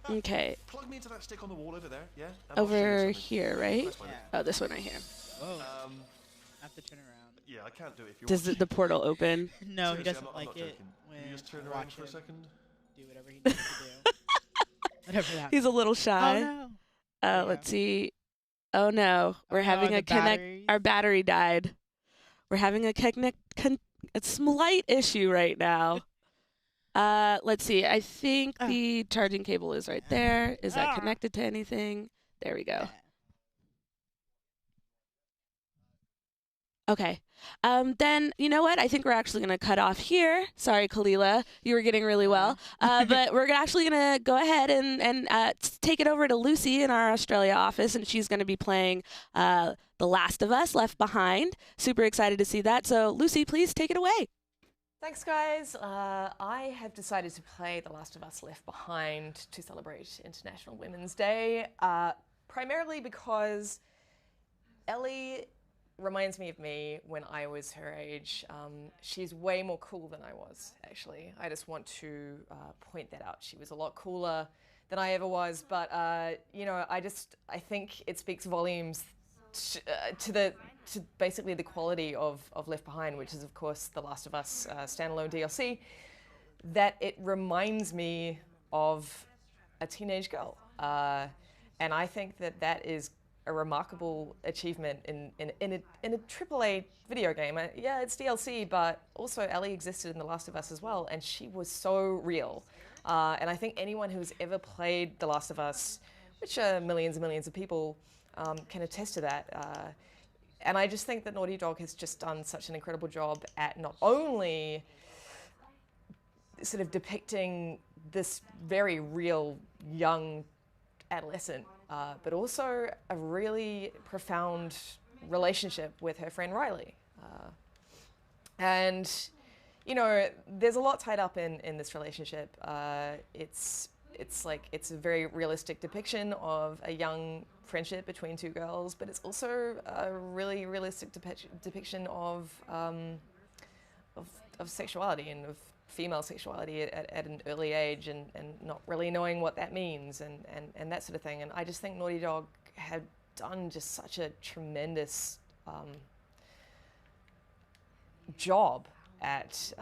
Speaker 2: Okay,
Speaker 11: Plug me into that stick on the wall over there, yeah? And I'll show you
Speaker 2: over
Speaker 11: something.
Speaker 2: here, right?
Speaker 11: Press my
Speaker 10: Yeah.
Speaker 2: Oh, this one right here.
Speaker 10: Whoa,
Speaker 11: Um,
Speaker 10: I have to turn around.
Speaker 11: yeah, I can't do it if you're
Speaker 2: Does the portal open?
Speaker 10: No, he
Speaker 11: Seriously,
Speaker 10: doesn't
Speaker 11: I'm
Speaker 10: like
Speaker 11: not
Speaker 10: it
Speaker 11: joking.
Speaker 10: when
Speaker 11: You just turn
Speaker 10: I
Speaker 11: around
Speaker 10: watch
Speaker 11: for a
Speaker 10: him
Speaker 11: second.
Speaker 10: do whatever he needs to do. Whatever that.
Speaker 2: He's a little
Speaker 10: Oh
Speaker 2: shy.
Speaker 10: no.
Speaker 2: Uh,
Speaker 10: Yeah.
Speaker 2: let's see. Oh no, we're
Speaker 10: Oh,
Speaker 2: having
Speaker 10: the
Speaker 2: a connect.
Speaker 10: batteries.
Speaker 2: Our battery died. We're having a a slight issue right now. Let's see. I think the charging cable is right there. Is that connected to anything? There we go. Okay. Then you know what? I think we're actually going to cut off here. Sorry, Kalila, you were getting really well. But we're actually going to go ahead and take it over to Lucy in our Australia office, and she's going to be playing The Last of Us: Left Behind. Super excited to see that. So, Lucy, please take it away.
Speaker 9: Thanks, guys. I have decided to play The Last of Us Left Behind to celebrate International Women's Day, primarily because Ellie reminds me of me when I was her age. She's way more cool than I was, actually. I just want to point that out. She was a lot cooler than I ever was, but you know, I think it speaks volumes to basically the quality of Left Behind, which is of course the Last of Us standalone DLC, that it reminds me of a teenage girl. And I think that is a remarkable achievement in a AAA video game. Yeah, it's DLC, but also Ellie existed in The Last of Us as well, and she was so real. And I think anyone who's ever played The Last of Us, which are millions and millions of people, can attest to that. And I just think that Naughty Dog has just done such an incredible job at not only sort of depicting this very real young adolescent, but also a really profound relationship with her friend Riley. And, you know, there's a lot tied up in this relationship. It's a very realistic depiction of a young friendship between two girls, but it's also a really realistic depiction of sexuality and of female sexuality at an early age, and not really knowing what that means and that sort of thing. And I just think Naughty Dog had done just such a tremendous job at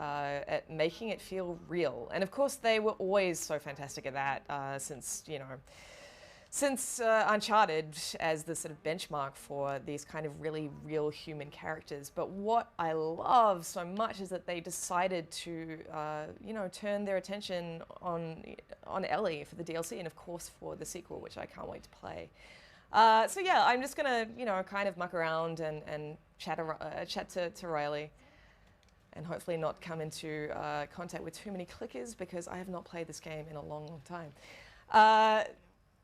Speaker 9: making it feel real. And of course they were always so fantastic at that, since Uncharted as the sort of benchmark for these kind of really real human characters. But what I love so much is that they decided to, turn their attention on Ellie for the DLC, and of course for the sequel, which I can't wait to play. So yeah, I'm just gonna, kind of muck around and chat to Riley, and hopefully not come into contact with too many clickers, because I have not played this game in a long, long time.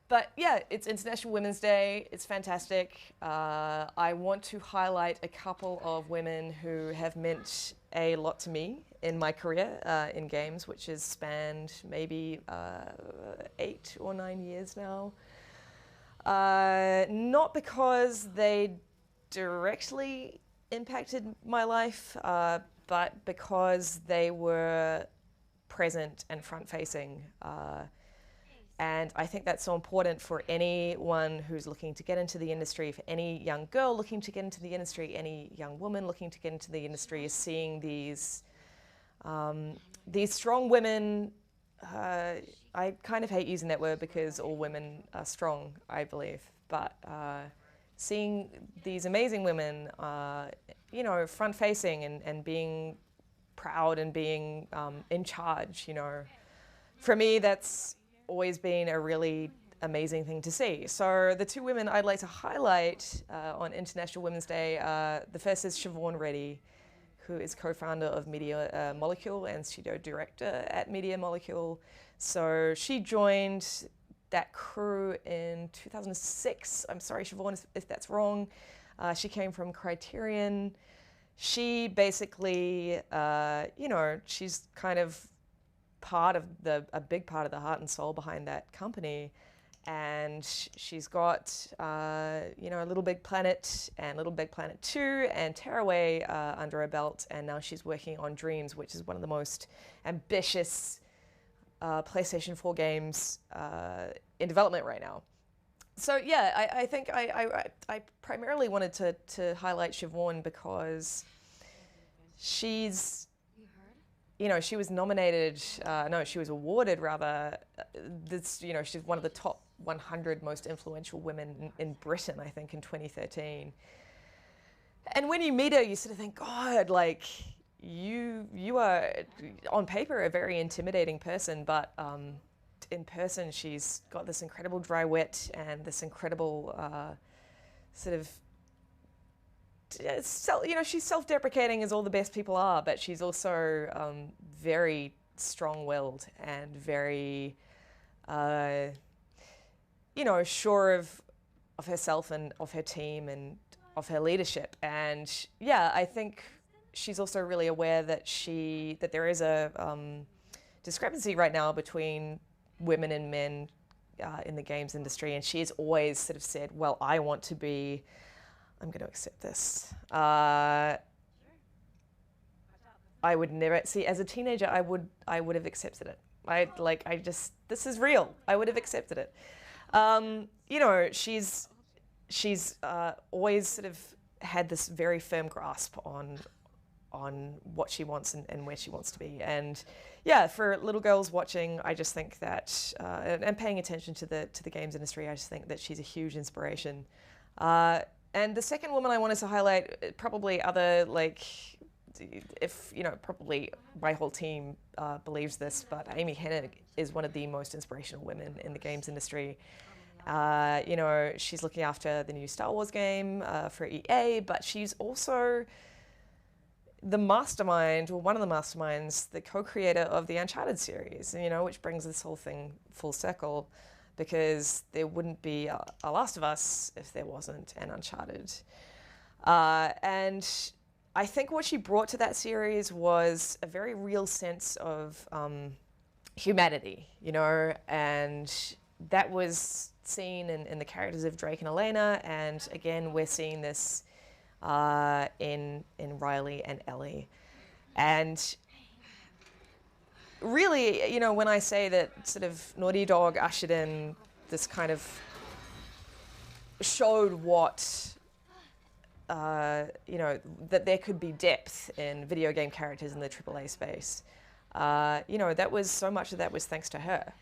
Speaker 9: But yeah, it's International Women's Day. It's fantastic. I want to highlight a couple of women who have meant a lot to me in my career in games, which has spanned maybe 8 or 9 years now. Not because they directly impacted my life, but because they were present and front-facing. And I think that's so important for anyone who's looking to get into the industry, for any young girl looking to get into the industry, any young woman looking to get into the industry, is seeing these strong women. I kind of hate using that word because all women are strong, I believe, but seeing these amazing women, you know, front-facing and being proud and being in charge, you know, for me, that's always been a really amazing thing to see. So the two women I'd like to highlight on International Women's Day, the first is Siobhan Reddy, who is co-founder of Media Molecule and studio director at Media Molecule. So she joined that crew in 2006. I'm sorry, Siobhan, if that's wrong. She came from Criterion. She basically, you know, she's kind of a big part of the heart and soul behind that company. And she's got, you know, Little Big Planet and Little Big Planet 2 and Tearaway under her belt. And now she's working on Dreams, which is one of the most ambitious PlayStation 4 games in development right now. So yeah, I think I primarily wanted to highlight Siobhan because she's, you know, she was nominated, no, she was awarded rather, this, you know, she's one of the top 100 most influential women in Britain, I think, in 2013. And when you meet her, you sort of think, God, like, you are, on paper, a very intimidating person, but in person, she's got this incredible dry wit and this incredible sort of, you know, she's self-deprecating as all the best people are, but she's also very strong-willed and very, you know, sure of herself and of her team and of her leadership. And yeah, I think she's also really aware that there is a discrepancy right now between women and men in the games industry, and she has always sort of said, well, I want to be, I'm going to accept this. I would never, see, as a teenager, I would have accepted it. This is real. I would have accepted it. You know, she's always sort of had this very firm grasp on what she wants and where she wants to be. And yeah, for little girls watching, I just think that, and paying attention to the games industry, I just think that she's a huge inspiration. And the second woman I wanted to highlight, probably other, like, if, you know, probably my whole team believes this, but Amy Hennig is one of the most inspirational women in the games industry. You know, she's looking after the new Star Wars game for EA, but she's also the mastermind, or one of the masterminds, the co-creator of the Uncharted series, you know, which brings this whole thing full circle, because there wouldn't be a Last of Us if there wasn't an Uncharted. And I think what she brought to that series was a very real sense of humanity, you know, and that was seen in the characters of Drake and Elena, and again, we're seeing this in Riley and Ellie. And really, you know, when I say that sort of Naughty Dog ushered in this kind of showed what, you know, that there could be depth in video game characters in the AAA space, you know, that was, so much of that was thanks to her.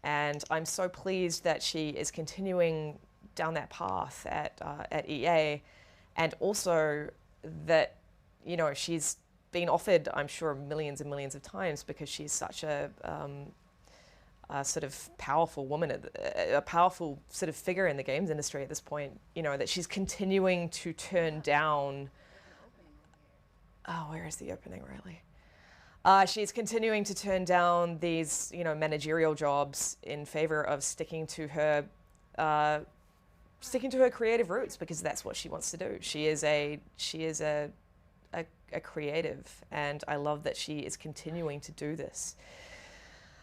Speaker 9: And I'm so pleased that she is continuing down that path at EA, and also that, you know, she's been offered, I'm sure, millions and millions of times, because she's such a sort of powerful woman, a powerful sort of figure in the games industry at this point, you know, that she's continuing to turn down, oh, where is the opening, Riley? She's continuing to turn down these, you know, managerial jobs in favor of sticking to her creative roots, because that's what she wants to do. She is a creative, and I love that she is continuing to do this.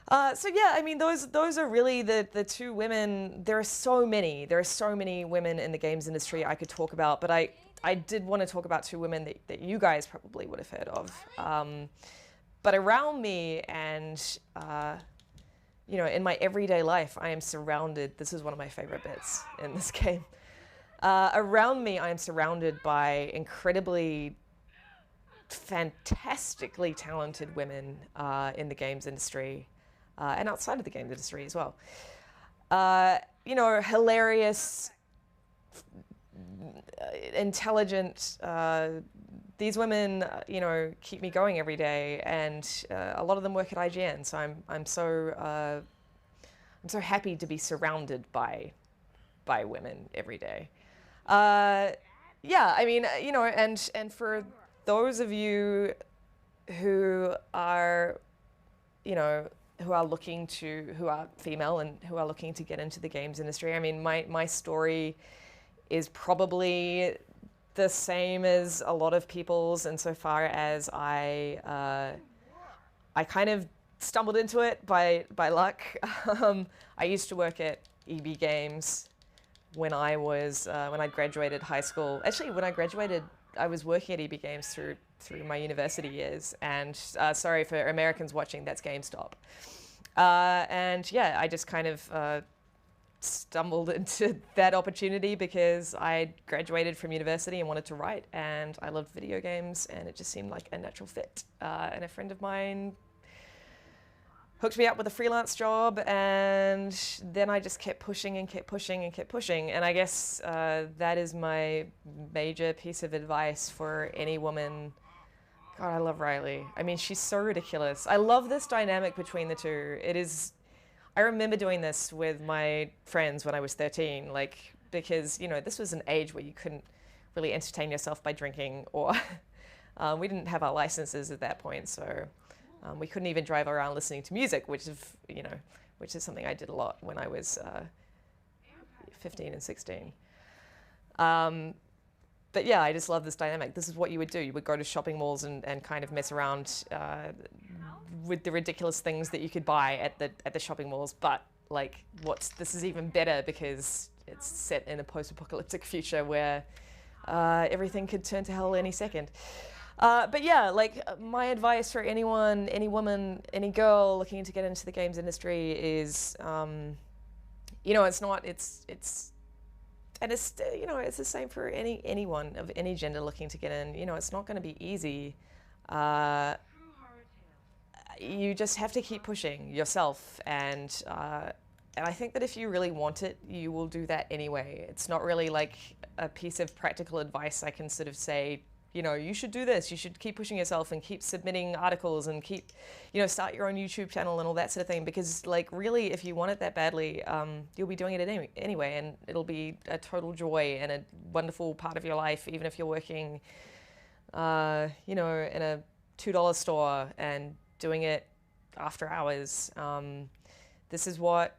Speaker 9: So yeah, I mean, those are really the two women. There are so many women in the games industry I could talk about, but I did want to talk about two women that you guys probably would have heard of. But around me and, in my everyday life, I am surrounded, this is one of my favorite bits in this game. Around me, I am surrounded by incredibly, fantastically talented women in the games industry and outside of the games industry as well. Hilarious, intelligent. These women, keep me going every day, and a lot of them work at IGN. So I'm so happy to be surrounded by women every day. And for those of you who are, who are female and who are looking to get into the games industry, I mean, my story is probably the same as a lot of people's insofar as I kind of stumbled into it by luck. I used to work at EB Games when I graduated high school. Actually, when I graduated, I was working at EB Games through my university years. And sorry for Americans watching, that's GameStop. I just kind of stumbled into that opportunity because I graduated from university and wanted to write, and I loved video games, and it just seemed like a natural fit. And a friend of mine hooked me up with a freelance job, and then I just kept pushing and kept pushing and kept pushing. And I guess that is my major piece of advice for any woman. God, I love Riley. I mean, she's so ridiculous. I love this dynamic between the two. I remember doing this with my friends when I was 13, because, this was an age where you couldn't really entertain yourself by drinking, or we didn't have our licenses at that point, so we couldn't even drive around listening to music, which is something I did a lot when I was 15 and 16. But yeah, I just love this dynamic. This is what you would do. You would go to shopping malls and kind of mess around with the ridiculous things that you could buy at the shopping malls. But this is even better because it's set in a post-apocalyptic future where everything could turn to hell any second. But yeah, my advice for anyone, any woman, any girl looking to get into the games industry is, it's the same for anyone of any gender looking to get in. It's not going to be easy. You just have to keep pushing yourself, and I think that if you really want it, you will do that anyway. It's not really like a piece of practical advice I can sort of say, you should do this, you should keep pushing yourself and keep submitting articles and keep, start your own YouTube channel and all that sort of thing, because really, if you want it that badly, you'll be doing it anyway, and it'll be a total joy and a wonderful part of your life, even if you're working, in a $2 store and doing it after hours. This is what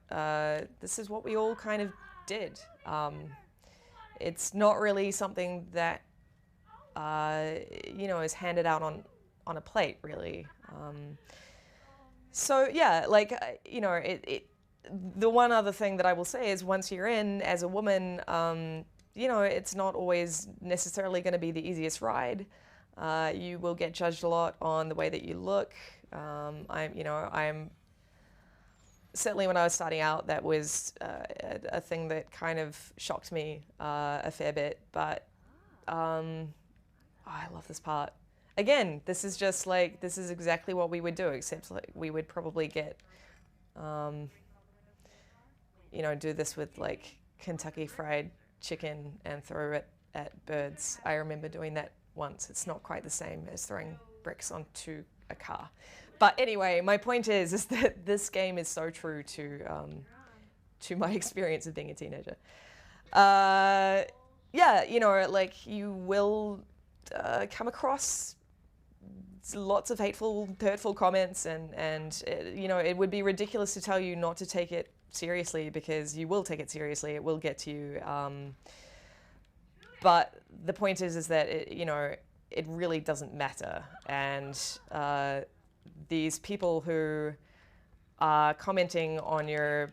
Speaker 9: we all kind of did. It's not really something that is handed out on a plate, really. So yeah, the one other thing that I will say is once you're in as a woman, it's not always necessarily going to be the easiest ride. You will get judged a lot on the way that you look. I'm certainly when I was starting out, that was a thing that kind of shocked me a fair bit, but I love this part. Again, this is just this is exactly what we would do, except we would probably get, do this with Kentucky Fried Chicken and throw it at birds. I remember doing that once. It's not quite the same as throwing bricks onto a car. But anyway, my point is that this game is so true to my experience of being a teenager. You will come across lots of hateful, hurtful comments, and it would be ridiculous to tell you not to take it seriously, because you will take it seriously. It will get to you. But the point is that it really doesn't matter. And these people who are commenting on your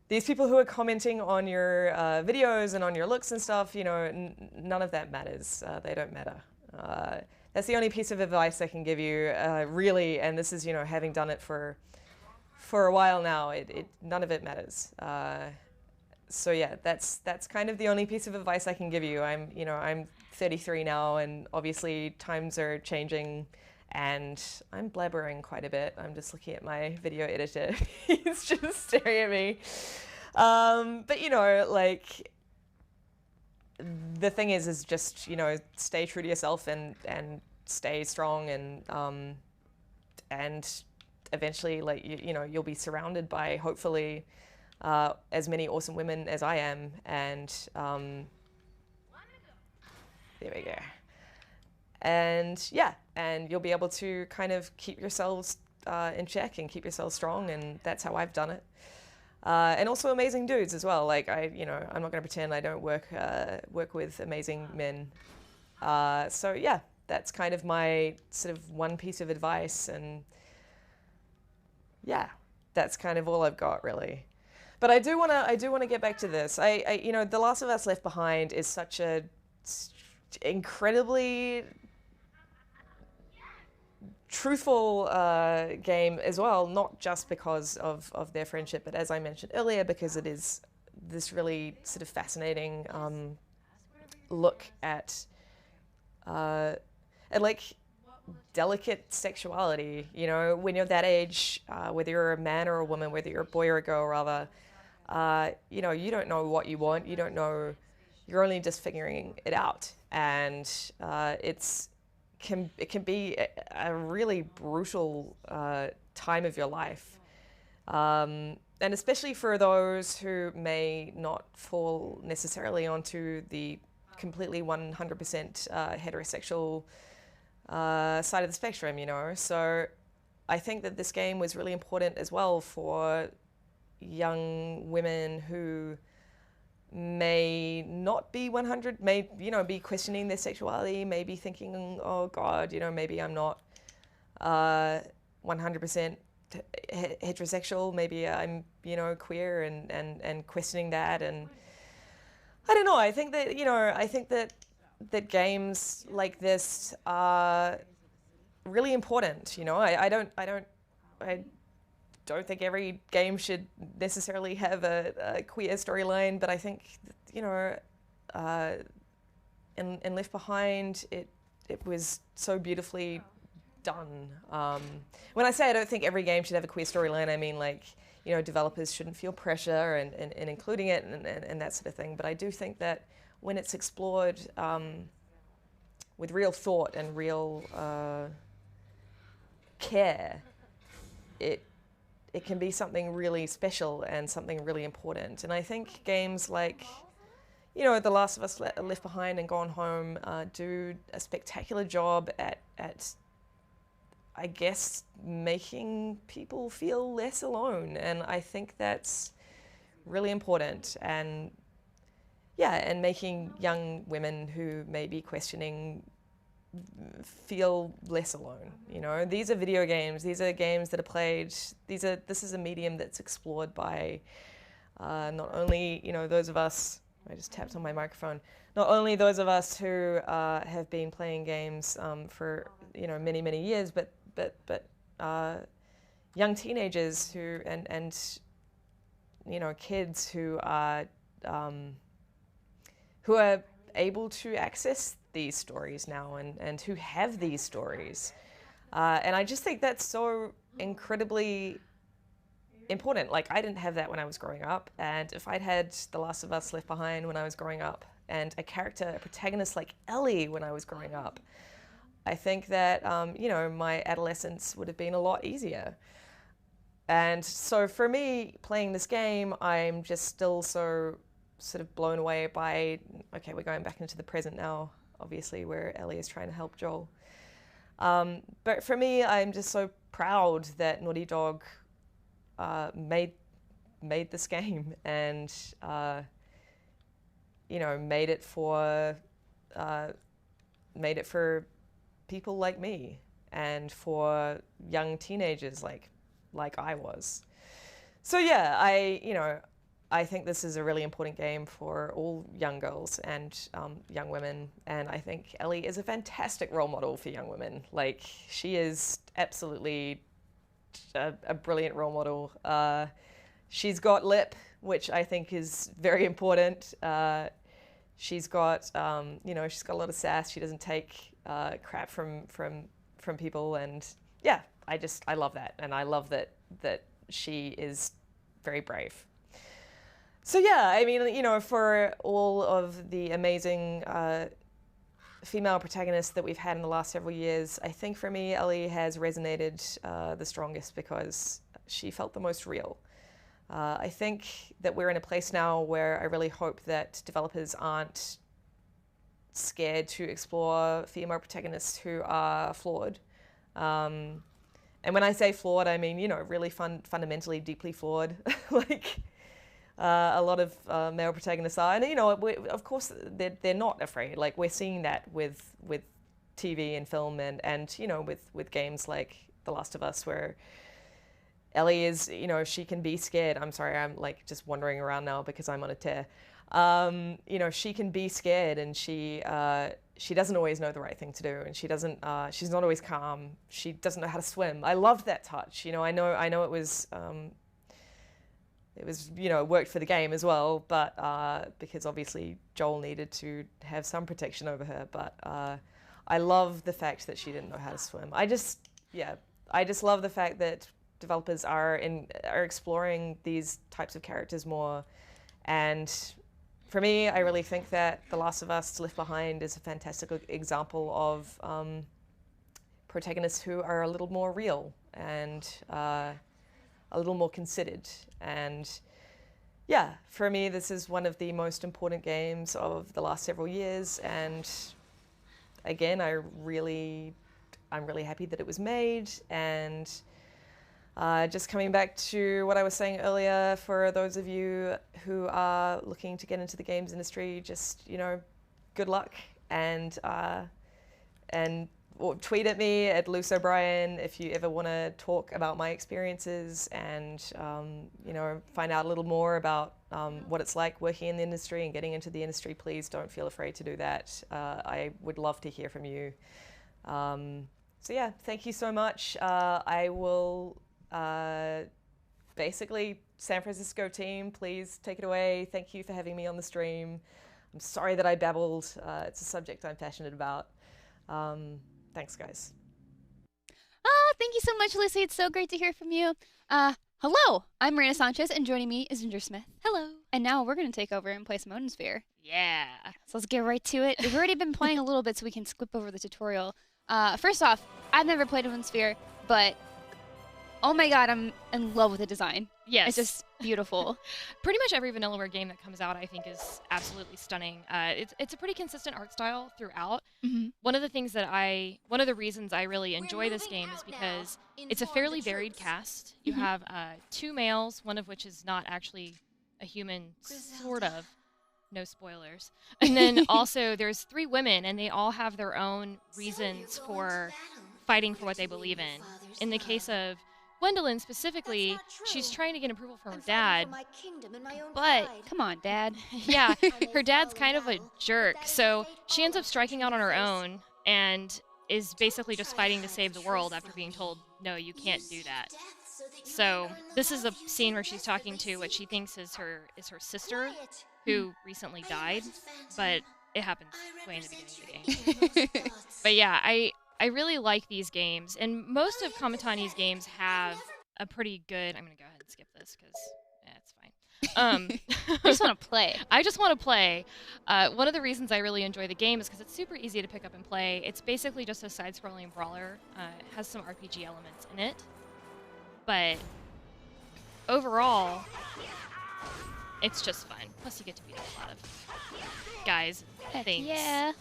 Speaker 9: these people who are commenting on your videos and on your looks and stuff, you know, none of that matters. They don't matter. That's the only piece of advice I can give you, really. And this is, you know, having done it for a while now. None of it matters. So yeah, that's kind of the only piece of advice I can give you. I'm 33 now, and obviously times are changing. And I'm blabbering quite a bit. I'm just looking at my video editor. He's just staring at me. But, you know, like, the thing is just, you know, stay true to yourself and stay strong and eventually, like, you know, you'll be surrounded by, hopefully, as many awesome women as I am. And there we go. And yeah, and you'll be able to kind of keep yourselves in check and keep yourselves strong, and that's how I've done it. And also amazing dudes as well. Like I'm not going to pretend I don't work with amazing men. So yeah, that's kind of my sort of one piece of advice, and yeah, that's kind of all I've got really. But I do want to get back to this. I you know, The Last of Us Left Behind is such a incredibly truthful game as well, not just because of their friendship, but as I mentioned earlier, because it is this really sort of fascinating look at like delicate sexuality. You know, when you're that age, whether you're a man or a woman, whether you're a boy or a girl rather, you know, you don't know what you want, you don't know, you're only just figuring it out, and it can be a really brutal time of your life. And especially for those who may not fall necessarily onto the completely 100% heterosexual side of the spectrum, you know. So I think that this game was really important as well for young women who may not be 100, may, you know, be questioning their sexuality, may be thinking, oh God, you know, maybe I'm not 100% heterosexual, maybe I'm, you know, queer, and questioning that. And I don't know, I think that, you know, that games like this are really important, you know. I don't think every game should necessarily have a queer storyline, but I think, you know, in Left Behind, it was so beautifully done. When I say I don't think every game should have a queer storyline, I mean, like, you know, developers shouldn't feel pressure and including it and that sort of thing. But I do think that when it's explored with real thought and real care, it can be something really special and something really important. And I think games like, you know, The Last of Us Left Behind and Gone Home do a spectacular job at, I guess, making people feel less alone. And I think that's really important. And yeah, and making young women who may be questioning feel less alone. You know, these are video games, these are games that are played, this is a medium that's explored by not only, you know, those of us, I just tapped on my microphone, not only those of us who have been playing games for, you know, many years, but young teenagers who and you know, kids who are able to access these stories now and who have these stories. And I just think that's so incredibly important. Like, I didn't have that when I was growing up, and if I'd had The Last of Us Left Behind when I was growing up, and a protagonist like Ellie when I was growing up, I think that, you know, my adolescence would have been a lot easier. And so for me, playing this game, I'm just still so sort of blown away by, okay, we're going back into the present now, obviously, where Ellie is trying to help Joel. But for me, I'm just so proud that Naughty Dog made this game and, you know, made it for people like me and for young teenagers like I was. So yeah, I think this is a really important game for all young girls and young women, and I think Ellie is a fantastic role model for young women. Like, she is absolutely a brilliant role model. She's got lip, which I think is very important. She's got, you know, she's got a lot of sass. She doesn't take crap from people, and yeah, I love that, and I love that she is very brave. So yeah, I mean, you know, for all of the amazing female protagonists that we've had in the last several years, I think for me, Ellie has resonated the strongest because she felt the most real. I think that we're in a place now where I really hope that developers aren't scared to explore female protagonists who are flawed. And when I say flawed, I mean, you know, really fundamentally, deeply flawed. Like, a lot of male protagonists are, and you know, of course, they're not afraid. Like, we're seeing that with TV and film, and you know, with games like The Last of Us, where Ellie is, you know, she can be scared. I'm sorry, I'm like just wandering around now because I'm on a tear. You know, she can be scared, and she doesn't always know the right thing to do, and she's not always calm. She doesn't know how to swim. I love that touch. You know, I know it was, you know, it worked for the game as well, but because obviously Joel needed to have some protection over her. But I love the fact that she didn't know how to swim. I just love the fact that developers are exploring these types of characters more. And for me, I really think that The Last of Us Left Behind is a fantastic example of protagonists who are a little more real and a little more considered. And yeah, for me, this is one of the most important games of the last several years. And again, I'm really happy that it was made. And just coming back to what I was saying earlier, for those of you who are looking to get into the games industry, just, you know, good luck, and or tweet at me at Luce O'Brien if you ever want to talk about my experiences and you know, find out a little more about what it's like working in the industry and getting into the industry. Please don't feel afraid to do that. I would love to hear from you. So yeah, thank you so much. I will basically, San Francisco team, please take it away. Thank you for having me on the stream. I'm sorry that I babbled. It's a subject I'm passionate about. Thanks, guys.
Speaker 12: Thank you so much, Lucy. It's so great to hear from you. Hello, I'm Marina Sanchez, and joining me is Ginger Smith. Hello. And now we're going to take over and play some Odin Sphere. Yeah. So let's get right to it. We've already been playing a little bit, so we can skip over the tutorial. First off, I've never played Odin Sphere, but oh my god, I'm in love with the design.
Speaker 13: Yes.
Speaker 12: It's just beautiful.
Speaker 13: Pretty much every Vanillaware game that comes out, I think, is absolutely stunning. It's a pretty consistent art style throughout.
Speaker 12: Mm-hmm.
Speaker 13: One of the reasons I really enjoy this game is because it's a fairly varied cast. You have 2 males, one of which is not actually a human, sort of. No spoilers. And then also there's 3 women, and they all have their own reasons for fighting for what they believe in. In the case of Gwendolyn specifically, she's trying to get approval from her dad, but
Speaker 12: come on, Dad.
Speaker 13: Yeah, her dad's kind of a jerk, so she ends up striking out on her own and is basically just fighting to save the world after being told, no, you can't do that. So this is a scene where she's talking to what she thinks is her sister, who recently died, but it happens way in the beginning of the game. But yeah, I really like these games, and most of Kamatani's games have a pretty good... I'm going to go ahead and skip this, because it's fine.
Speaker 12: I just want to play.
Speaker 13: I just want to play. One of the reasons I really enjoy the game is because it's super easy to pick up and play. It's basically just a side-scrolling brawler. It has some RPG elements in it. But overall, it's just fun. Plus, you get to beat up a lot of guys and things.
Speaker 12: Yeah.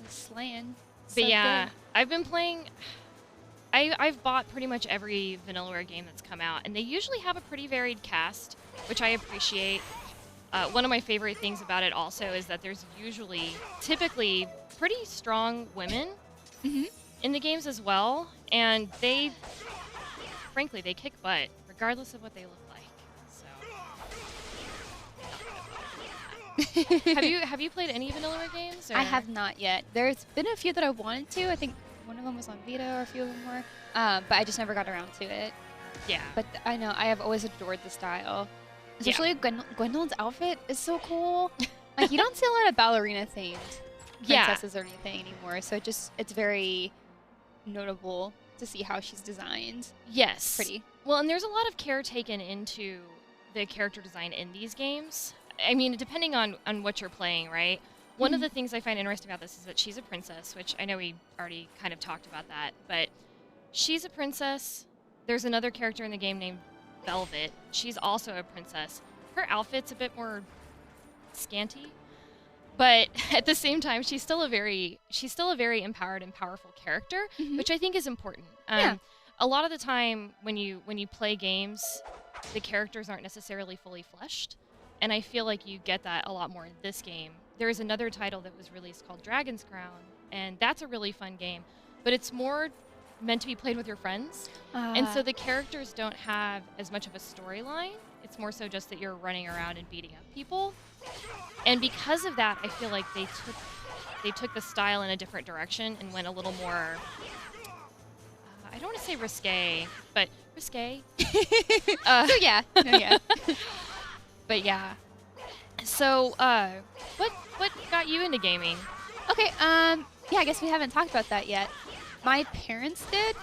Speaker 12: Slaying.
Speaker 13: But
Speaker 12: So
Speaker 13: yeah,
Speaker 12: good.
Speaker 13: I've been playing... I've bought pretty much every Vanillaware game that's come out, and they usually have a pretty varied cast, which I appreciate. One of my favorite things about it also is that there's typically pretty strong women in the games as well, and frankly, they kick butt, regardless of what they look like. So, Have you played any Vanillaware games? Or?
Speaker 12: I have not yet. There's been a few that I wanted to. I think one of them was on Vita, or a few of them were. But I just never got around to it.
Speaker 13: Yeah.
Speaker 12: But I know I have always adored the style. Especially Gwendolyn's outfit is so cool. Like, you don't see a lot of ballerina themed princesses or anything anymore. So it's very notable to see how she's designed.
Speaker 13: Yes.
Speaker 12: Pretty.
Speaker 13: Well, and there's a lot of care taken into the character design in these games. I mean, depending on what you're playing, right? One of the things I find interesting about this is that she's a princess, which I know we already kind of talked about that, but she's a princess. There's another character in the game named Velvet. She's also a princess. Her outfit's a bit more scanty, but at the same time, she's still a very empowered and powerful character, which I think is important. A lot of the time when you play games, the characters aren't necessarily fully fleshed, and I feel like you get that a lot more in this game. There is another title that was released called Dragon's Crown, and that's a really fun game, but it's more meant to be played with your friends, and so the characters don't have as much of a storyline. It's more so just that you're running around and beating up people, and because of that, I feel like they took the style in a different direction and went a little more. I don't want to say risque, but risque.
Speaker 12: So yeah.
Speaker 13: But yeah. So, what got you into gaming?
Speaker 12: Okay. Yeah, I guess we haven't talked about that yet. My parents did.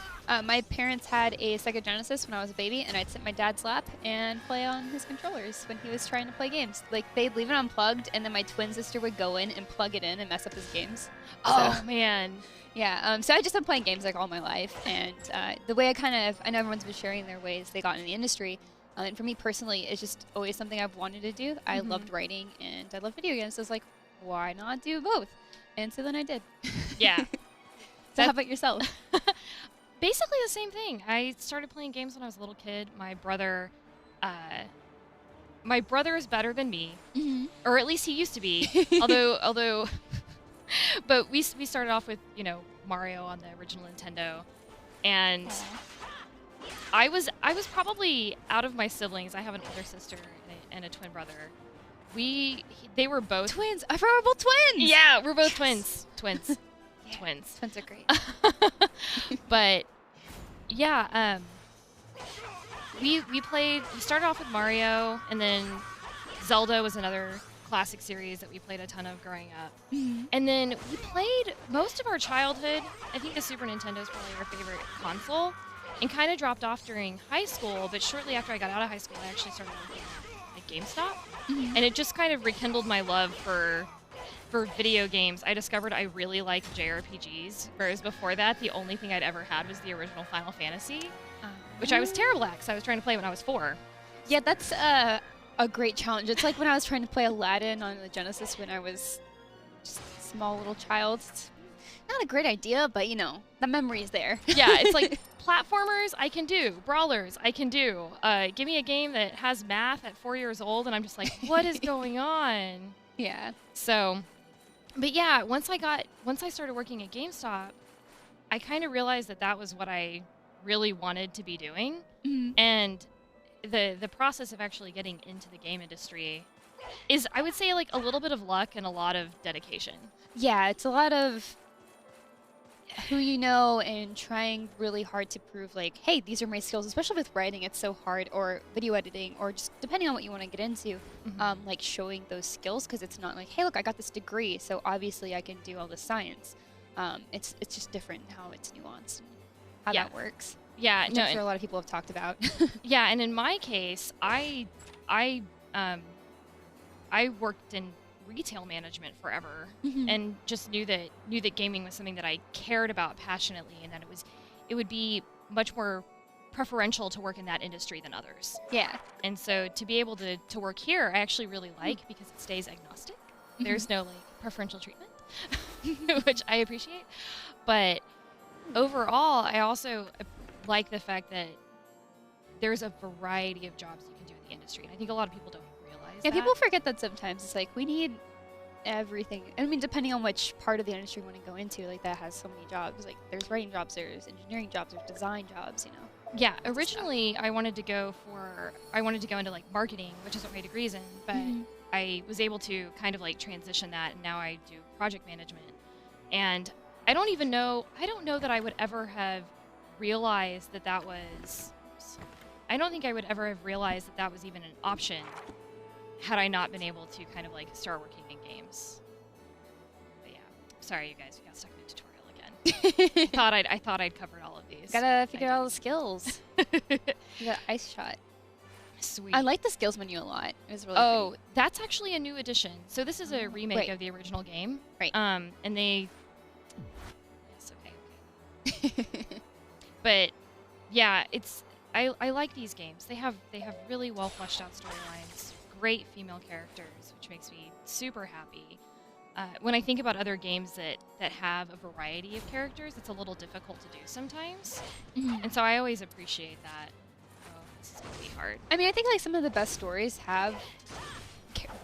Speaker 12: My parents had a Sega Genesis when I was a baby, and I'd sit in my dad's lap and play on his controllers when he was trying to play games. Like, they'd leave it unplugged, and then my twin sister would go in and plug it in and mess up his games.
Speaker 13: Oh, man.
Speaker 12: Yeah, so I just been playing games like all my life, and the way I know everyone's been sharing their ways they got in the industry, and for me personally, it's just always something I've wanted to do. I loved writing, and I love video games, so it's like, why not do both? And so then I did.
Speaker 13: Yeah.
Speaker 12: So how about yourself?
Speaker 13: Basically the same thing. I started playing games when I was a little kid. My brother is better than me, or at least he used to be. although, but we started off with Mario on the original Nintendo, and I was probably out of my siblings. I have an older sister and a twin brother. They were both
Speaker 12: twins. I forgot we're both twins.
Speaker 13: Yeah, we're both twins. Twins.
Speaker 12: Yeah,
Speaker 13: twins.
Speaker 12: Twins are great.
Speaker 13: But yeah, we started off with Mario, and then Zelda was another classic series that we played a ton of growing up. And then we played most of our childhood. I think the Super Nintendo is probably our favorite console, and kind of dropped off during high school, but shortly after I got out of high school, I actually started working at GameStop, and it just kind of rekindled my love for video games. I discovered I really liked JRPGs, whereas before that, the only thing I'd ever had was the original Final Fantasy, which I was terrible at because I was trying to play when I was 4.
Speaker 12: Yeah, that's a great challenge. It's like when I was trying to play Aladdin on the Genesis when I was just a small little child. It's not a great idea, but the memory is there.
Speaker 13: Yeah, it's like platformers I can do, brawlers I can do. Give me a game that has math at 4 years old, and I'm just like, what is going on?
Speaker 12: Yeah.
Speaker 13: So, but yeah, once I started working at GameStop, I kind of realized that was what I really wanted to be doing, and the process of actually getting into the game industry is, I would say, like a little bit of luck and a lot of dedication.
Speaker 12: Yeah, it's a lot of who you know and trying really hard to prove, like, hey, these are my skills, especially with writing. It's so hard, or video editing, or just depending on what you want to get into, like showing those skills, because it's not like, hey, look, I got this degree, so obviously I can do all this science. It's just different how it's nuanced and how that works.
Speaker 13: Yeah,
Speaker 12: which I'm sure a lot of people have talked about.
Speaker 13: Yeah, and in my case, I worked in retail management forever, and just knew that gaming was something that I cared about passionately, and that it would be much more preferential to work in that industry than others.
Speaker 12: Yeah.
Speaker 13: And so to be able to work here, I actually really like, because it stays agnostic. There's no preferential treatment, which I appreciate. But overall, I also like the fact that there's a variety of jobs you can do in the industry, and I think a lot of people don't realize that.
Speaker 12: People forget that sometimes. It's like, we need everything. I mean, depending on which part of the industry you want to go into, like, that has so many jobs. Like, there's writing jobs, there's engineering jobs, there's design jobs,
Speaker 13: Yeah, originally I wanted to go into like marketing, which is what my degree's in, but I was able to kind of like transition that, and now I do project management. And I don't know that I would ever have realized that was. I don't think I would ever have realized that was even an option had I not been able to kind of like start working in games. But yeah, sorry you guys, we got stuck in a tutorial again. I thought I'd covered all of these.
Speaker 12: Gotta figure out all the skills. You got ice shot.
Speaker 13: Sweet.
Speaker 12: I like the skills menu a lot. It was really
Speaker 13: pretty. That's actually a new addition. So this is a remake of the original game.
Speaker 12: Right.
Speaker 13: And they. Yes. Okay. But yeah, I like these games. They have really well fleshed out storylines, great female characters, which makes me super happy. When I think about other games that have a variety of characters, it's a little difficult to do sometimes. And so I always appreciate that. Oh, this is going to be hard.
Speaker 12: I mean, I think like some of the best stories have,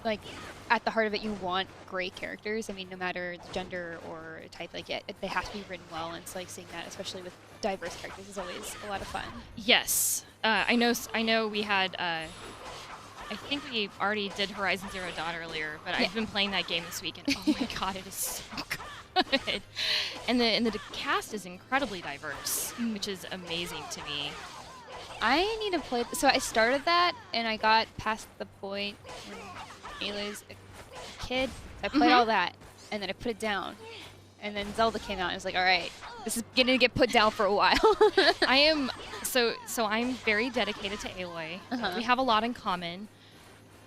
Speaker 12: like, at the heart of it, you want great characters. I mean, no matter the gender or type, like, they have to be written well. And it's like seeing that, especially with diverse characters, is always a lot of fun.
Speaker 13: Yes. I know we had... I think we already did Horizon Zero Dawn earlier, but I've been playing that game this week, and oh my god, it is so good. And the cast is incredibly diverse, which is amazing to me.
Speaker 12: I need to play... So I started that, and I got past the point when Aloy's a kid. So I played all that, and then I put it down. And then Zelda came out, and I was like, all right, this is going to get put down for a while.
Speaker 13: So I'm very dedicated to Aloy. We have a lot in common.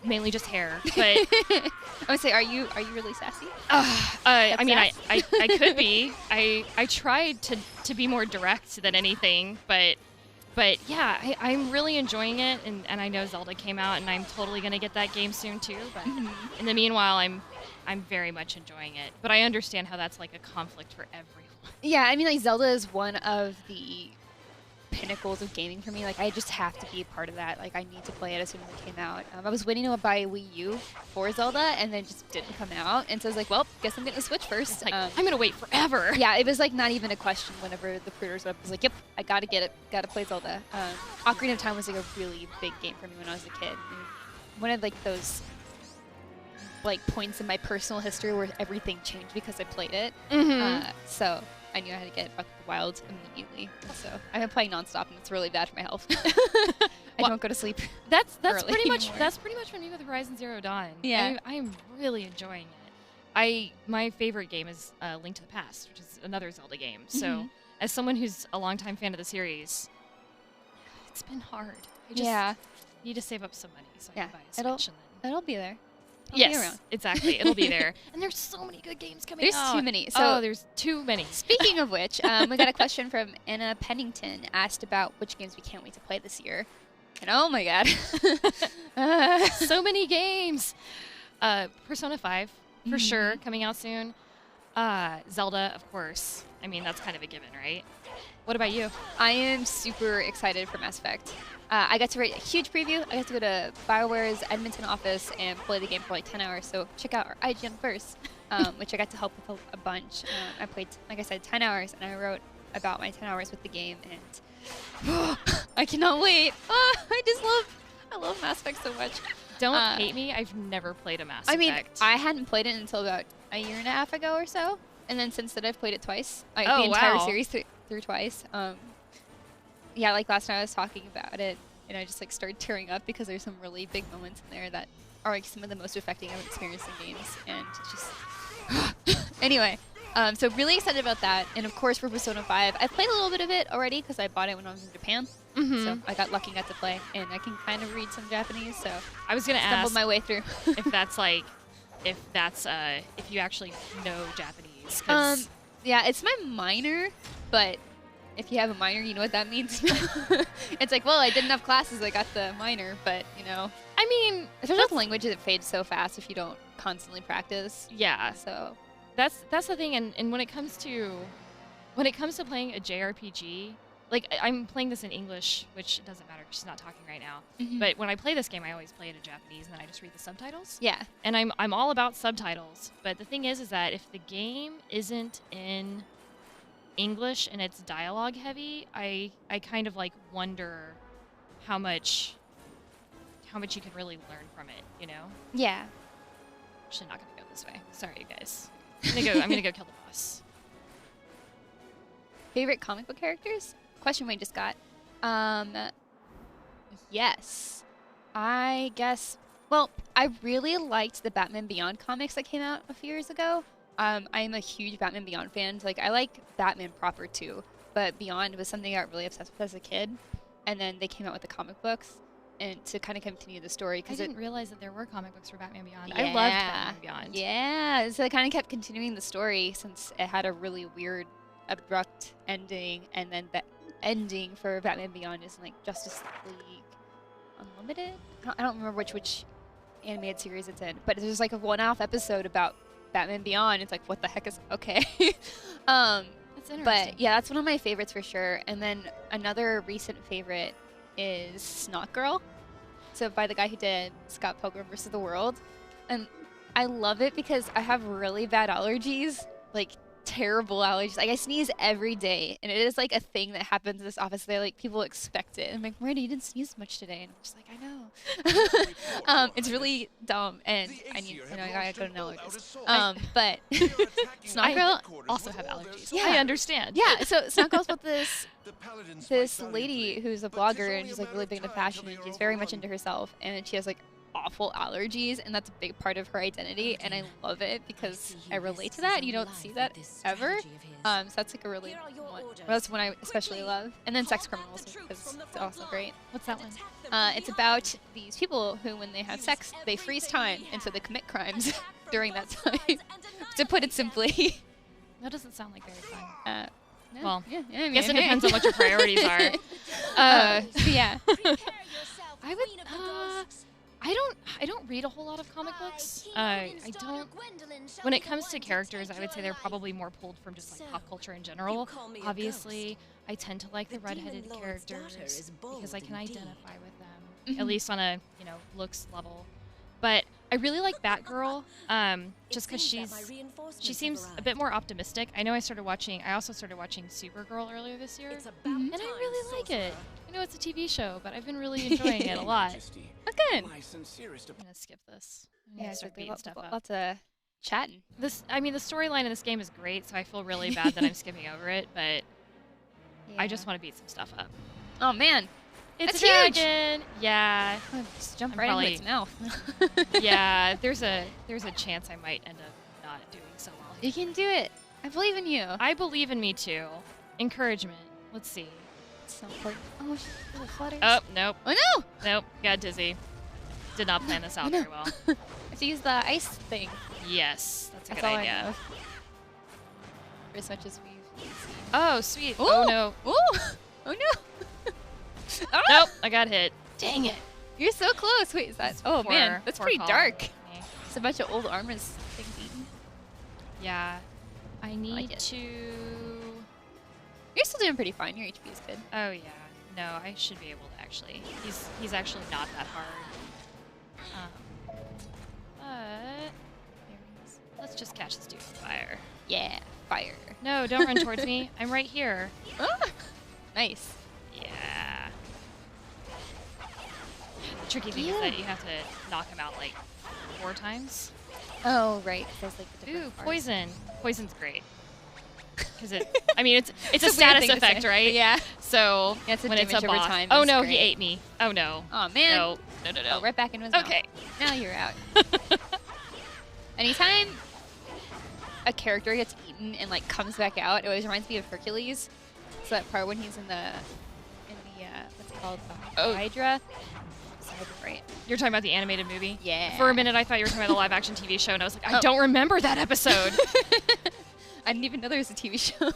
Speaker 13: Mainly just hair, but
Speaker 12: I would say, are you really sassy?
Speaker 13: I mean, I could be. I tried to be more direct than anything, but yeah, I'm really enjoying it, and I know Zelda came out, and I'm totally gonna get that game soon too. But in the meanwhile, I'm very much enjoying it. But I understand how that's like a conflict for everyone.
Speaker 12: Yeah, I mean, like Zelda is one of the pinnacles of gaming for me. Like, I just have to be a part of that. Like, I need to play it as soon as it came out. I was waiting to buy a Wii U for Zelda, and then it just didn't come out. And so I was like, well, guess I'm getting a Switch first.
Speaker 13: Like, I'm gonna wait forever.
Speaker 12: Yeah, it was like not even a question whenever the pre-orders were up. I was like, yep, I gotta get it. Gotta play Zelda. Ocarina of Time was like a really big game for me when I was a kid. And one of like those like points in my personal history where everything changed because I played it. So I knew I had to get Breath of the Wild immediately. So I've been playing nonstop, and it's really bad for my health. I don't go to sleep.
Speaker 13: That's pretty
Speaker 12: anymore.
Speaker 13: much for me with Horizon Zero Dawn.
Speaker 12: Yeah,
Speaker 13: I'm really enjoying it. My favorite game is Link to the Past, which is another Zelda game. So as someone who's a longtime fan of the series, it's been hard. I just need to save up some money so I can buy a Switch.
Speaker 12: It'll be there.
Speaker 13: Yes, exactly. It'll be there. And there's so many good games coming out.
Speaker 12: There's too many. So
Speaker 13: there's too many.
Speaker 12: Speaking of which, we got a question from Anna Pennington asked about which games we can't wait to play this year. And oh my god.
Speaker 13: So many games. Persona 5, for sure, coming out soon. Zelda, of course. I mean, that's kind of a given, right? What about you?
Speaker 12: I am super excited for Mass Effect. I got to write a huge preview. I got to go to BioWare's Edmonton office and play the game for like 10 hours. So check out our IGN first, which I got to help with a bunch. I played, like I said, 10 hours, and I wrote about my 10 hours with the game, and I cannot wait. I love Mass Effect so much.
Speaker 13: Don't hate me. I've never played a Mass Effect.
Speaker 12: I mean, I hadn't played it until about a year and a half ago or so, and then since then I've played it twice. The entire series through twice. Yeah, like last night I was talking about it, and I just like started tearing up because there's some really big moments in there that are like some of the most affecting I've experienced in games, and it's just anyway. So really excited about that, and of course for Persona 5, I played a little bit of it already because I bought it when I was in Japan. So I got lucky, got to play, and I can kind of read some Japanese. So
Speaker 13: I was gonna
Speaker 12: stumbled
Speaker 13: ask
Speaker 12: my way through
Speaker 13: if you actually know Japanese.
Speaker 12: Yeah, it's my minor, but if you have a minor, you know what that means. It's like, well, I did enough classes, I got the minor, but you know.
Speaker 13: I mean,
Speaker 12: especially with languages, it fades so fast if you don't constantly practice.
Speaker 13: Yeah.
Speaker 12: So
Speaker 13: that's the thing, and when it comes to playing a JRPG, like I'm playing this in English, which doesn't matter because she's not talking right now. But when I play this game, I always play it in Japanese, and then I just read the subtitles.
Speaker 12: Yeah.
Speaker 13: And I'm all about subtitles. But the thing is that if the game isn't in English and it's dialogue heavy, I kind of like wonder how much you can really learn from it, you know?
Speaker 12: Yeah.
Speaker 13: actually not gonna go this way. Sorry, you guys. I'm gonna go kill the boss.
Speaker 12: Favorite comic book characters? Question we just got. Yes. I guess. Well, I really liked the Batman Beyond comics that came out a few years ago. I am a huge Batman Beyond fan. Like, I like Batman proper too, but Beyond was something I got really obsessed with as a kid. And then they came out with the comic books, and to kind of continue the story.
Speaker 13: I didn't realize that there were comic books for Batman Beyond.
Speaker 12: Yeah.
Speaker 13: I loved Batman Beyond.
Speaker 12: Yeah, so they kind of kept continuing the story since it had a really weird, abrupt ending, and then the ending for Batman Beyond is like Justice League Unlimited. I don't remember which animated series it's in, but there's like a one-off episode about Batman Beyond. It's like, what the heck is okay?
Speaker 13: That's interesting.
Speaker 12: But yeah, that's one of my favorites for sure. And then another recent favorite is Snot Girl. So by the guy who did Scott Pilgrim vs. the World. And I love it because I have really bad allergies, like terrible allergies. Like I sneeze every day, and it is like a thing that happens in this office. They like people expect it. I'm like, Miranda, you didn't sneeze much today, and I'm just like, I know. It's really dumb, and I gotta go to an allergist. But Snot Girl
Speaker 13: also have allergies.
Speaker 12: Yeah.
Speaker 13: I understand.
Speaker 12: Yeah, so Snot Girl's with this lady who's a blogger, and she's like really big into fashion, and she's very much into herself, and she has like awful allergies, and that's a big part of her identity, and I love it because I relate to that, and you don't see that ever. So that's like a really that's one I especially love. And then Sex Criminals, because it's also great.
Speaker 13: What's that one?
Speaker 12: It's about these people who, when they have sex, they freeze time, and so they commit crimes during that time. To put it simply.
Speaker 13: That doesn't sound like very fun.
Speaker 12: No.
Speaker 13: Well,
Speaker 12: yeah, I
Speaker 13: I guess it depends on what your priorities are.
Speaker 12: Yeah.
Speaker 13: I would. I don't read a whole lot of comic books. I don't. When it comes to characters, I would say they're probably more pulled from just like pop culture in general. Obviously, I tend to like the redheaded characters because I can identify with them, at least on a looks level. But I really like Batgirl, just because she seems a bit more optimistic. I know I also started watching Supergirl earlier this year, and I really like it. I know it's a TV show, but I've been really enjoying it a lot.
Speaker 12: Oh, good.
Speaker 13: I'm gonna skip this.
Speaker 12: Yeah,
Speaker 13: start beating stuff up.
Speaker 12: Lots of chatting.
Speaker 13: The storyline in this game is great, so I feel really bad that I'm skipping over it, but I just want to beat some stuff up.
Speaker 12: Oh man,
Speaker 13: it's
Speaker 12: that's
Speaker 13: a
Speaker 12: huge.
Speaker 13: dragon. Yeah,
Speaker 12: just jump right into its mouth.
Speaker 13: Yeah, there's a chance I might end up not doing so well.
Speaker 12: You can do it. I believe in you.
Speaker 13: I believe in me too. Encouragement. Let's see.
Speaker 12: So important. Oh, little flutters.
Speaker 13: Oh, nope.
Speaker 12: Oh no!
Speaker 13: Nope. Got dizzy. Did not plan this out very well.
Speaker 12: I have to use the ice thing.
Speaker 13: Yes, that's a good
Speaker 12: all
Speaker 13: idea.
Speaker 12: I know. For as much as we've seen.
Speaker 13: Oh, sweet.
Speaker 12: Ooh.
Speaker 13: Oh no.
Speaker 12: Ooh. Oh no. Ah!
Speaker 13: Nope. I got hit. Dang it.
Speaker 12: You're so close. Wait, is that? Oh man, that's
Speaker 13: poor
Speaker 12: pretty
Speaker 13: call.
Speaker 12: dark. It's a bunch of old armors things eaten.
Speaker 13: Yeah. I need to.
Speaker 12: You're still doing pretty fine. Your HP is good.
Speaker 13: Oh yeah. No, I should be able to actually. He's actually not that hard. But let's just catch this dude on fire.
Speaker 12: Yeah, fire.
Speaker 13: No, don't run towards me. I'm right here.
Speaker 12: Ah, nice.
Speaker 13: Yeah. The tricky thing is that you have to knock him out like 4 times.
Speaker 12: Oh right. There's like the different
Speaker 13: Ooh,
Speaker 12: parts.
Speaker 13: poison. Poison's great. Because it's a
Speaker 12: weird
Speaker 13: status
Speaker 12: thing to
Speaker 13: effect,
Speaker 12: say.
Speaker 13: right?
Speaker 12: Yeah.
Speaker 13: So
Speaker 12: Yeah, it's a
Speaker 13: when it's a
Speaker 12: damage over
Speaker 13: boss.
Speaker 12: time
Speaker 13: Oh
Speaker 12: is
Speaker 13: no,
Speaker 12: great.
Speaker 13: he ate me. Oh no.
Speaker 12: Oh man.
Speaker 13: No.
Speaker 12: Oh, right back into his mouth.
Speaker 13: Okay.
Speaker 12: Now you're out. Anytime a character gets eaten and like comes back out, it always reminds me of Hercules. So that part when he's in the what's it called? Hydra. Right.
Speaker 13: You're talking about the animated movie?
Speaker 12: Yeah.
Speaker 13: For a minute, I thought you were talking about the live-action TV show, and I was like, I don't remember that episode.
Speaker 12: I didn't even know there was a TV show.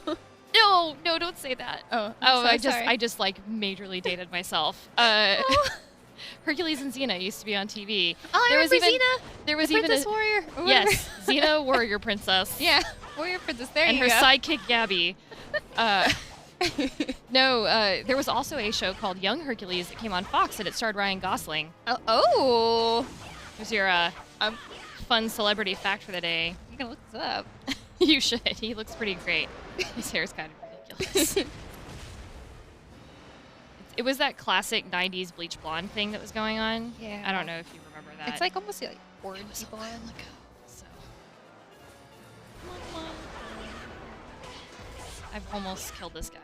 Speaker 13: No, don't say that.
Speaker 12: Oh,
Speaker 13: I just like majorly dated myself. Hercules and Xena used to be on TV.
Speaker 12: Oh, I remember Xena.
Speaker 13: There was
Speaker 12: the
Speaker 13: even
Speaker 12: Princess Warrior. Or whatever.
Speaker 13: Yes, Xena, warrior princess.
Speaker 12: Yeah, warrior princess. There
Speaker 13: and
Speaker 12: you
Speaker 13: her
Speaker 12: go.
Speaker 13: sidekick Gabby. No, there was also a show called Young Hercules that came on Fox, and it starred Ryan Gosling.
Speaker 12: Oh.
Speaker 13: Here's your fun celebrity fact for the day.
Speaker 12: I'm gonna look this up.
Speaker 13: You should. He looks pretty great. His hair's kind of ridiculous. It was that classic 90s bleach blonde thing that was going on.
Speaker 12: Yeah.
Speaker 13: I don't know if you remember that.
Speaker 12: It's like almost like orange blonde.
Speaker 13: I've almost killed this guy.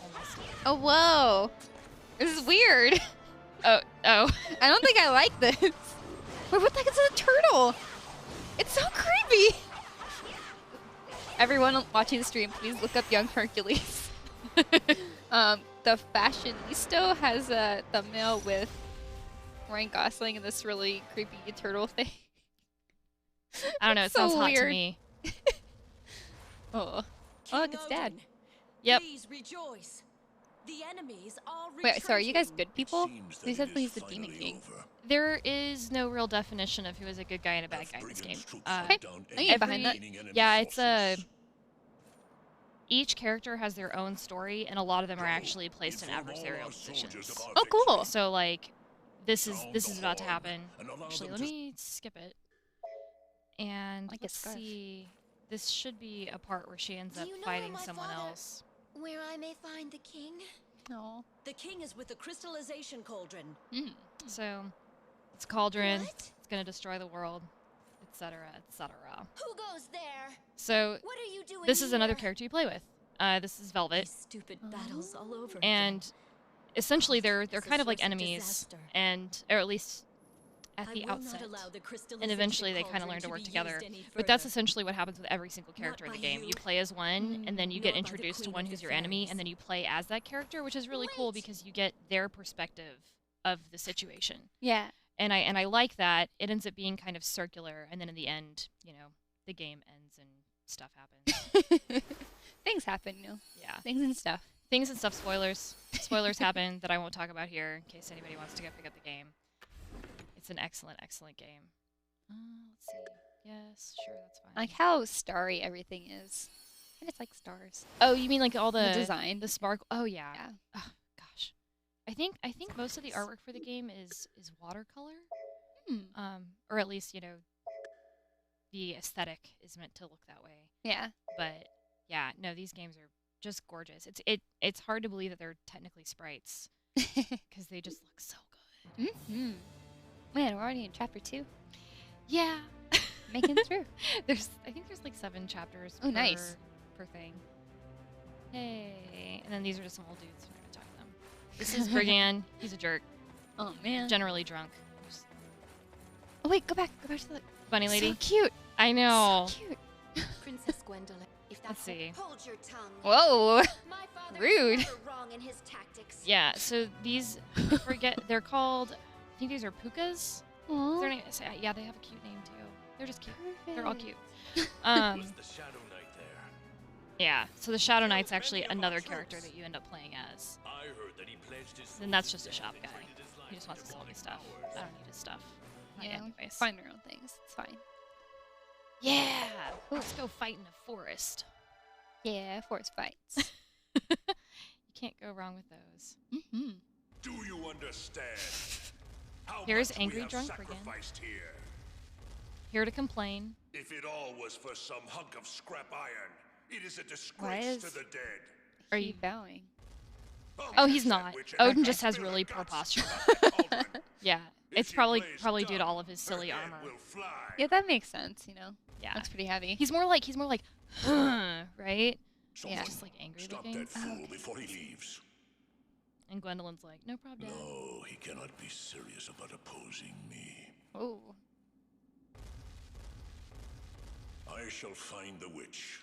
Speaker 13: Almost.
Speaker 12: Oh, whoa. This is weird.
Speaker 13: Oh.
Speaker 12: I don't think I like this. Wait, what the heck is a turtle? It's so creepy. Everyone watching the stream, please look up Young Hercules. The Fashionista has a thumbnail with Ryan Gosling and this really creepy turtle thing.
Speaker 13: I don't know. It
Speaker 12: So
Speaker 13: sounds hot to
Speaker 12: weird.
Speaker 13: me.
Speaker 12: Oh, look, it's Dad.
Speaker 13: Yep.
Speaker 14: Please rejoice. The enemies are
Speaker 12: Wait, so are you guys good people? He said he's the Demon King.
Speaker 13: There is no real definition of who is a good guy and a bad guy in this game.
Speaker 12: Okay, I can get behind that.
Speaker 13: Yeah, it's a. Each character has their own story, and a lot of them are actually placed in adversarial positions.
Speaker 12: Oh, cool.
Speaker 13: So like, this is about to happen. Actually, let me skip it. And
Speaker 12: Like a
Speaker 13: let's
Speaker 12: scarf.
Speaker 13: see. This should be a part where she ends
Speaker 14: Do
Speaker 13: up
Speaker 14: you know
Speaker 13: fighting
Speaker 14: my
Speaker 13: someone
Speaker 14: father-
Speaker 13: else.
Speaker 14: Where I may find the king?
Speaker 12: No.
Speaker 14: The king is with the crystallization cauldron.
Speaker 13: So, it's Cauldron.
Speaker 14: What?
Speaker 13: It's gonna destroy the world, etc., etc.
Speaker 14: Who goes there?
Speaker 13: So,
Speaker 14: What are you doing
Speaker 13: this is another
Speaker 14: here?
Speaker 13: character you play with. This is Velvet,
Speaker 14: Stupid battles all over.
Speaker 13: and essentially they're
Speaker 14: This is
Speaker 13: kind of like
Speaker 14: source of
Speaker 13: enemies,
Speaker 14: disaster.
Speaker 13: or at least at
Speaker 14: I
Speaker 13: the
Speaker 14: will not
Speaker 13: outset.
Speaker 14: allow the
Speaker 13: And
Speaker 14: crystallization
Speaker 13: eventually they kind of
Speaker 14: cauldron
Speaker 13: learn to
Speaker 14: to
Speaker 13: work
Speaker 14: be
Speaker 13: together.
Speaker 14: used any
Speaker 13: But that's
Speaker 14: further.
Speaker 13: essentially what happens with every single character in the
Speaker 14: by
Speaker 13: game.
Speaker 14: you.
Speaker 13: You play as one, and then you get
Speaker 14: Nor by the
Speaker 13: introduced to
Speaker 14: Queen
Speaker 13: one
Speaker 14: of
Speaker 13: who's
Speaker 14: the
Speaker 13: your enemy,
Speaker 14: Fairies.
Speaker 13: and then you play as that character, which is really cool because you get their perspective of the situation.
Speaker 12: Yeah.
Speaker 13: And I like that. It ends up being kind of circular, and then in the end, the game ends and stuff happens.
Speaker 12: Things happen,
Speaker 13: Yeah.
Speaker 12: Things and stuff.
Speaker 13: Things and stuff, spoilers. Spoilers happen that I won't talk about here in case anybody wants to go pick up the game. It's an excellent, excellent game. Let's see. Yes, sure, that's fine.
Speaker 12: I like how starry everything is. And it's like stars.
Speaker 13: Oh, you mean like all the
Speaker 12: design?
Speaker 13: the sparkle? Oh yeah.
Speaker 12: Yeah.
Speaker 13: Oh, gosh, I think most of the artwork for the game is watercolor. Or at least the aesthetic is meant to look that way.
Speaker 12: Yeah.
Speaker 13: But yeah, no, these games are just gorgeous. It's hard to believe that they're technically sprites because they just look so good.
Speaker 12: Man, we're already in chapter 2.
Speaker 13: Yeah.
Speaker 12: Making it through.
Speaker 13: I think there's like 7 chapters.
Speaker 12: Oh, nice.
Speaker 13: Per thing. Hey, and then these are just some old dudes. We're gonna talk to them. This is Brigand. He's a jerk.
Speaker 12: Oh man.
Speaker 13: Generally drunk.
Speaker 12: Oh wait, go back to the
Speaker 13: Bunny lady.
Speaker 12: So cute.
Speaker 13: I know.
Speaker 12: So cute.
Speaker 14: Princess Gwendolyn, if
Speaker 13: Let's see.
Speaker 14: hold your tongue.
Speaker 12: Whoa.
Speaker 14: My father
Speaker 12: Rude.
Speaker 14: is never wrong in his tactics.
Speaker 13: Yeah. So these, I forget. They're called. I think these are pukas.
Speaker 12: Aww.
Speaker 13: Their name, yeah, they have a cute name too. They're just cute. They're all cute.
Speaker 11: Was the Shadow Knight there?
Speaker 13: Yeah. So the Shadow Knight's actually another character that you end up playing as.
Speaker 11: I heard that he pledged his
Speaker 13: And that's just a shop guy. He just wants to sell me stuff. I don't need his stuff. Not
Speaker 12: Yeah,
Speaker 13: anyways.
Speaker 12: find our own things. It's fine.
Speaker 13: Yeah. Let's go fight in a forest.
Speaker 12: Yeah, forest fights.
Speaker 13: You can't go wrong with those.
Speaker 12: Mm-hmm.
Speaker 11: Do you understand? How
Speaker 13: Here's
Speaker 11: much we
Speaker 13: Angry
Speaker 11: have
Speaker 13: Drunk Brigand.
Speaker 11: sacrificed here?
Speaker 13: Here to complain.
Speaker 11: If it all was for some hunk of scrap iron, it is a
Speaker 12: Why
Speaker 11: disgrace
Speaker 12: is
Speaker 11: to the dead.
Speaker 13: Are you
Speaker 12: bowing?
Speaker 13: Oh, he's not. Odin just has really poor posture. Yeah, it's probably due to all of his silly armor.
Speaker 12: Yeah, that makes sense.
Speaker 13: Yeah,
Speaker 12: looks pretty heavy.
Speaker 13: He's more like, right?
Speaker 12: Yeah.
Speaker 13: Just like angry
Speaker 11: Stop
Speaker 13: looking.
Speaker 11: that fool before he leaves.
Speaker 13: And Gwendolyn's like, no problem, Dad.
Speaker 11: No, he cannot be serious about opposing me.
Speaker 12: Oh.
Speaker 11: I shall find the witch.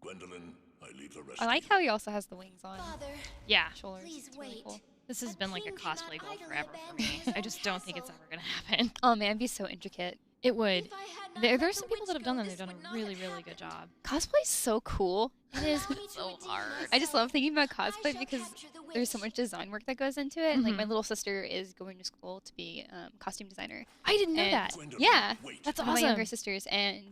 Speaker 11: Gwendolyn, I leave the rest
Speaker 12: I like
Speaker 11: to you.
Speaker 12: how he also has the wings on.
Speaker 14: Father,
Speaker 13: Yeah.
Speaker 12: Shoulders.
Speaker 14: please
Speaker 12: It's really
Speaker 14: wait.
Speaker 12: cool.
Speaker 13: This has been like a cosplay goal
Speaker 14: idly
Speaker 13: forever for
Speaker 14: abandon
Speaker 13: me.
Speaker 14: his
Speaker 13: I
Speaker 14: own
Speaker 13: just don't think it's
Speaker 14: castle.
Speaker 13: ever gonna happen.
Speaker 12: Oh man, it'd be so intricate.
Speaker 13: It would.
Speaker 14: If I had not
Speaker 13: There's
Speaker 14: let
Speaker 13: some
Speaker 14: the
Speaker 13: people that
Speaker 14: witch
Speaker 13: have done
Speaker 14: go,
Speaker 13: them. They've
Speaker 14: this
Speaker 13: done
Speaker 14: would
Speaker 13: a
Speaker 14: not
Speaker 13: really,
Speaker 14: have
Speaker 13: really good
Speaker 14: happened.
Speaker 13: job.
Speaker 12: Cosplay's so cool.
Speaker 13: It is
Speaker 14: Allow me to
Speaker 13: so
Speaker 14: redeem
Speaker 13: hard.
Speaker 12: I just love thinking about
Speaker 14: I
Speaker 12: cosplay
Speaker 14: shall
Speaker 12: because
Speaker 14: capture the
Speaker 12: there's so
Speaker 14: witch.
Speaker 12: much design work that goes into it. And like
Speaker 13: Mhm.
Speaker 12: my little sister is going to school to be costume designer.
Speaker 13: I didn't know
Speaker 12: And-
Speaker 13: that.
Speaker 11: Gwendolyn,
Speaker 12: Yeah,
Speaker 11: wait.
Speaker 13: That's
Speaker 12: one of my younger
Speaker 13: awesome.
Speaker 12: sisters, and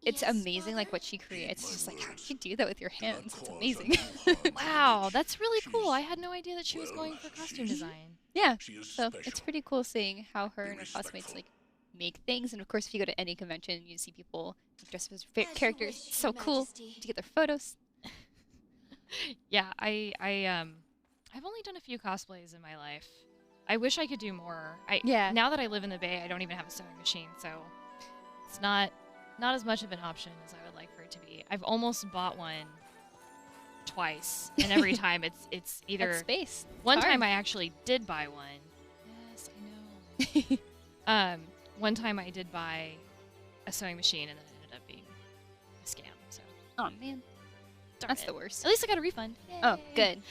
Speaker 12: it's
Speaker 14: Yes,
Speaker 12: amazing like
Speaker 14: Father?
Speaker 12: what she creates. It's just like how did you do that with your hands? It's amazing.
Speaker 13: Wow, that's really cool. I had no idea that she was
Speaker 11: Well,
Speaker 13: going for costume
Speaker 11: she's-
Speaker 13: design.
Speaker 12: Yeah.
Speaker 11: She is
Speaker 12: So
Speaker 11: special.
Speaker 12: it's pretty cool seeing how her
Speaker 11: Be
Speaker 12: and her classmates
Speaker 11: respectful.
Speaker 12: like make things. And of course, if you go to any convention, you see people dressed as
Speaker 14: As you
Speaker 12: characters.
Speaker 14: wish,
Speaker 12: It's so
Speaker 14: Your
Speaker 12: cool
Speaker 14: Majesty.
Speaker 12: to get their photos.
Speaker 13: Yeah, I've only done a few cosplays in my life. I wish I could do more.
Speaker 12: Yeah.
Speaker 13: Now that I live in the Bay, I don't even have a sewing machine, so it's not not as much of an option as I would like for it to be. I've almost bought one twice, and every time it's either
Speaker 12: That's space.
Speaker 13: One
Speaker 12: It's hard.
Speaker 13: time I actually did buy one. Yes, I know. One time I did buy a sewing machine, and then it ended up being a scam. So.
Speaker 12: Oh man,
Speaker 13: Darn
Speaker 12: that's
Speaker 13: it.
Speaker 12: the worst.
Speaker 13: At least I got a refund.
Speaker 12: Oh, good.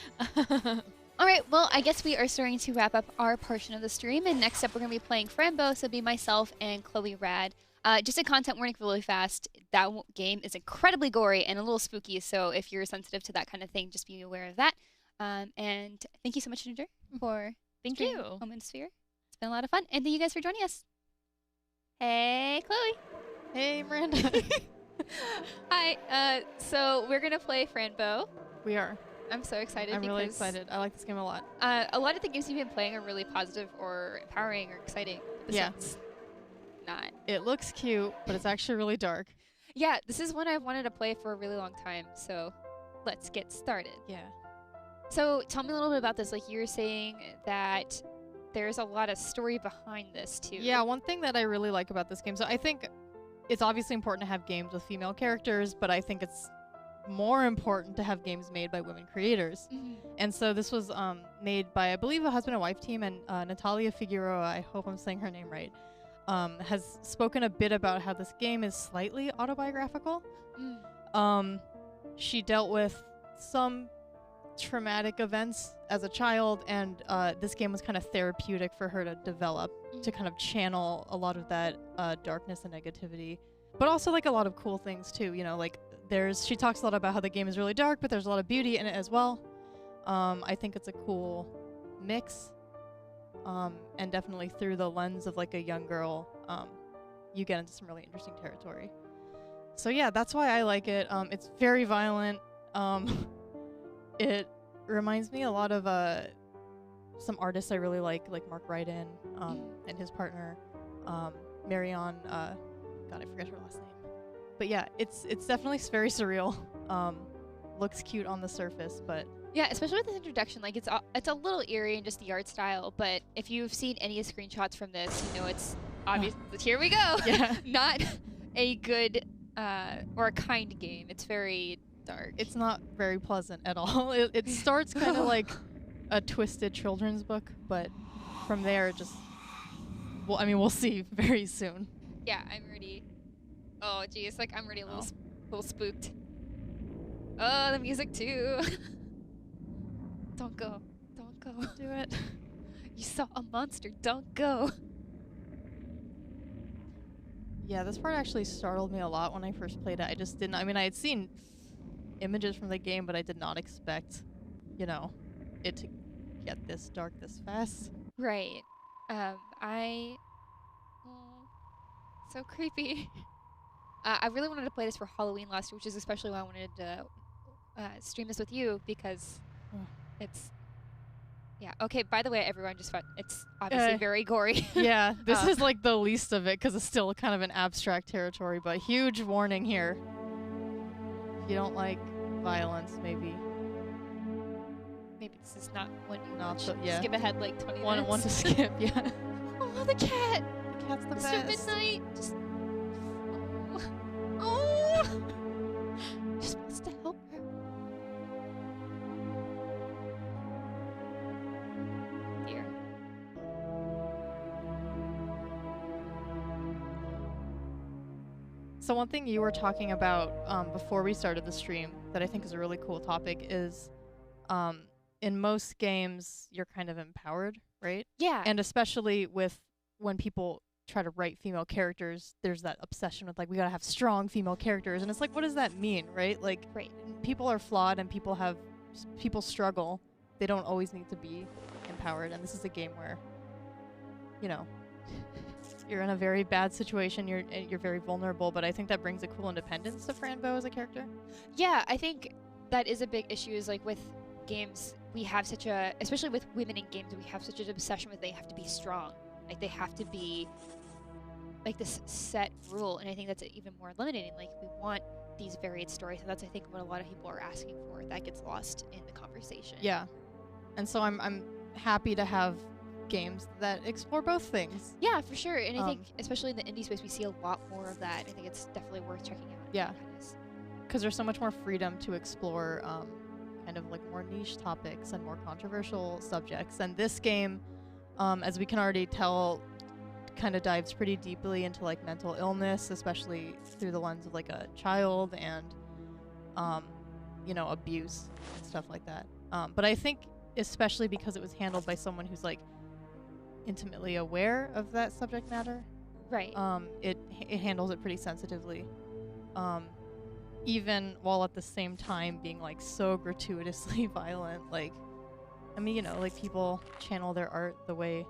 Speaker 12: All right, well, I guess we are starting to wrap up our portion of the stream, and next up we're going to be playing Frambo, so it'll be myself and Chloe Rad. Just a content warning really fast, that game is incredibly gory and a little spooky, so if you're sensitive to that kind of thing, just be aware of that. And thank you so much, Ginger, for
Speaker 13: Thank
Speaker 12: streaming
Speaker 13: you.
Speaker 12: Home and Sphere. It's been a lot of fun, and thank you guys for joining us. Hey, Chloe.
Speaker 15: Hey, Miranda.
Speaker 12: Hi, so we're going to play Frambo.
Speaker 15: We are.
Speaker 12: I'm so excited.
Speaker 15: I'm really
Speaker 12: because
Speaker 15: excited. I like this game a lot.
Speaker 12: A lot of the games you've been playing are really positive or empowering or exciting. This
Speaker 15: Yeah.
Speaker 12: one's not.
Speaker 15: It looks cute, but it's actually really dark.
Speaker 12: Yeah, this is one I've wanted to play for a really long time, so let's get started.
Speaker 15: Yeah.
Speaker 12: So tell me a little bit about this. Like, you were saying that there's a lot of story behind this, too.
Speaker 15: Yeah, one thing that I really like about this game, so I think it's obviously important to have games with female characters, but I think it's more important to have games made by women creators. And so this was made by, I believe, a husband and wife team, and Natalia Figueroa, I hope I'm saying her name right, has spoken a bit about how this game is slightly autobiographical. She dealt with some traumatic events as a child, and this game was kind of therapeutic for her to develop, to kind of channel a lot of that darkness and negativity, but also like a lot of cool things too, you know, like she talks a lot about how the game is really dark, but there's a lot of beauty in it as well. I think it's a cool mix, and definitely through the lens of like a young girl, you get into some really interesting territory. So yeah, that's why I like it. It's very violent. It reminds me a lot of some artists I really like Mark Ryden, and his partner, Marion. God, I forget her last name. But yeah, it's definitely very surreal. Looks cute on the surface, but
Speaker 12: Yeah, especially with this introduction, like it's a little eerie in just the art style, but if you've seen any screenshots from this, you know it's obvious. Here we go.
Speaker 15: Yeah.
Speaker 12: Not a good or a kind game. It's very dark.
Speaker 15: It's not very pleasant at all. It starts kind of like a twisted children's book, but from there it just, well, I mean, we'll see very soon.
Speaker 12: Yeah, I'm ready. Oh, geez, like I'm already a little spooked. Oh, the music too. Don't go. Don't go.
Speaker 15: Do it.
Speaker 12: You saw a monster. Don't go.
Speaker 15: Yeah, this part actually startled me a lot when I first played it. I just didn't, I mean, I had seen images from the game, but I did not expect, you know, it to get this dark this fast.
Speaker 12: Right. So creepy. I really wanted to play this for Halloween last year, which is especially why I wanted to stream this with you, because it's... Yeah, okay, by the way, everyone, just it's obviously very gory.
Speaker 15: Yeah, this is like the least of it, because it's still kind of an abstract territory, but huge warning here. If you don't like violence, maybe
Speaker 12: this is not one you
Speaker 15: not
Speaker 12: watch.
Speaker 15: the, yeah.
Speaker 12: Skip ahead like 20
Speaker 15: one
Speaker 12: minutes.
Speaker 15: to skip, yeah.
Speaker 12: Oh, the cat!
Speaker 15: The cat's the
Speaker 12: Mr.
Speaker 15: best.
Speaker 12: Midnight! Just... Oh! Just wants to help her. Dear.
Speaker 15: So one thing you were talking about before we started the stream that I think is a really cool topic is in most games you're kind of empowered, right?
Speaker 12: Yeah.
Speaker 15: And especially with when people try to write female characters, there's that obsession with like, we gotta have strong female characters, and it's like, what does that mean, right? Like, people are flawed and people struggle. They don't always need to be empowered, and this is a game where, you know, you're in a very bad situation, you're very vulnerable, but I think that brings a cool independence to Fran Bow as a character.
Speaker 12: Yeah, I think that is a big issue, is like with games, we have such a, especially with women in games, we have such an obsession with they have to be strong. Like, they have to be like this set rule, and I think that's even more eliminating. Like, we want these varied stories, and that's, I think, what a lot of people are asking for. That gets lost in the conversation.
Speaker 15: Yeah. And so I'm happy to have games that explore both things.
Speaker 12: Yeah, for sure. And I think, especially in the indie space, we see a lot more of that. I think it's definitely worth checking out.
Speaker 15: Yeah. Because there's so much more freedom to explore kind of like more niche topics and more controversial subjects. And this game, as we can already tell, kind of dives pretty deeply into like mental illness, especially through the lens of like a child and, you know, abuse and stuff like that. But I think especially because it was handled by someone who's like intimately aware of that subject matter.
Speaker 12: Right.
Speaker 15: It handles it pretty sensitively. Even while at the same time being like so gratuitously violent. Like, I mean, you know, like people channel their art the way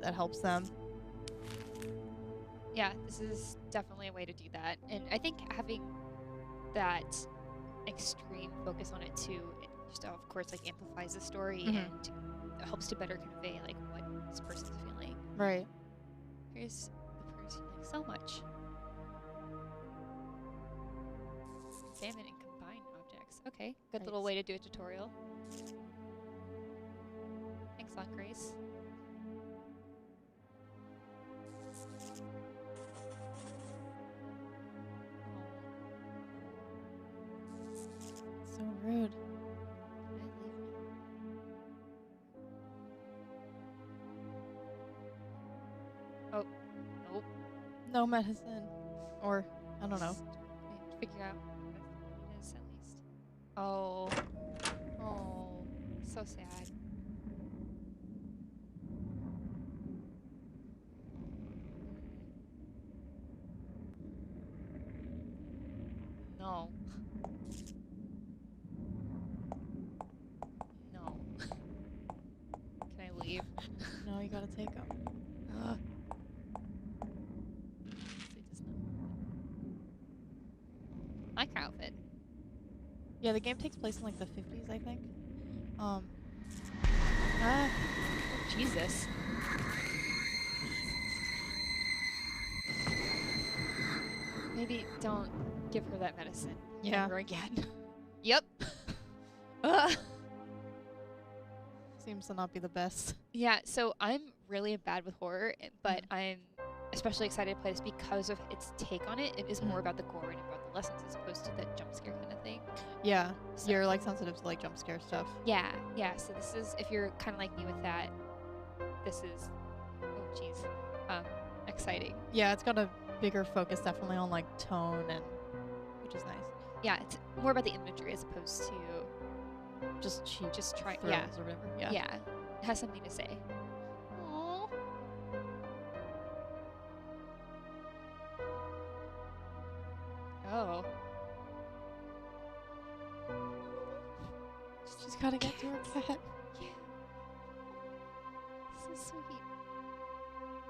Speaker 15: that helps them.
Speaker 12: Yeah, this is definitely a way to do that. And I think having that extreme focus on it too, it just of course like amplifies the story and helps to better convey like what this person's feeling.
Speaker 15: Right.
Speaker 12: Here's the person like so much. Examine and combine objects. Okay, good little way to do a tutorial. Thanks, Aunt Grace.
Speaker 15: So rude.
Speaker 12: Oh, nope.
Speaker 15: No medicine. Or, I don't know.
Speaker 12: Figure out what it is at least. Oh. Oh. So sad. No. No. Can I leave?
Speaker 15: No, you gotta take them.
Speaker 12: I like her outfit.
Speaker 15: Yeah, the game takes place in like the 50s, I think.
Speaker 12: Jesus. Maybe don't give her that medicine ever again. Yep.
Speaker 15: Seems to not be the best.
Speaker 12: Yeah, so I'm really bad with horror, but I'm especially excited to play this because of its take on it. It is more about the gore and about the lessons as opposed to the jump scare kind of thing.
Speaker 15: Yeah, so you're like sensitive to like jump scare stuff.
Speaker 12: Yeah, yeah. So this is, if you're kind of like me with that, this is, oh jeez, exciting.
Speaker 15: Yeah, it's got a bigger focus definitely on like tone and, which is nice.
Speaker 12: Yeah, it's more about the imagery as opposed to
Speaker 15: just cheap,
Speaker 12: just trying.
Speaker 15: thrills
Speaker 12: Yeah,
Speaker 15: or whatever. Yeah.
Speaker 12: yeah. It has something to say. Aww. Oh.
Speaker 15: She's gotta get to her cat.
Speaker 12: Yeah. So sweet.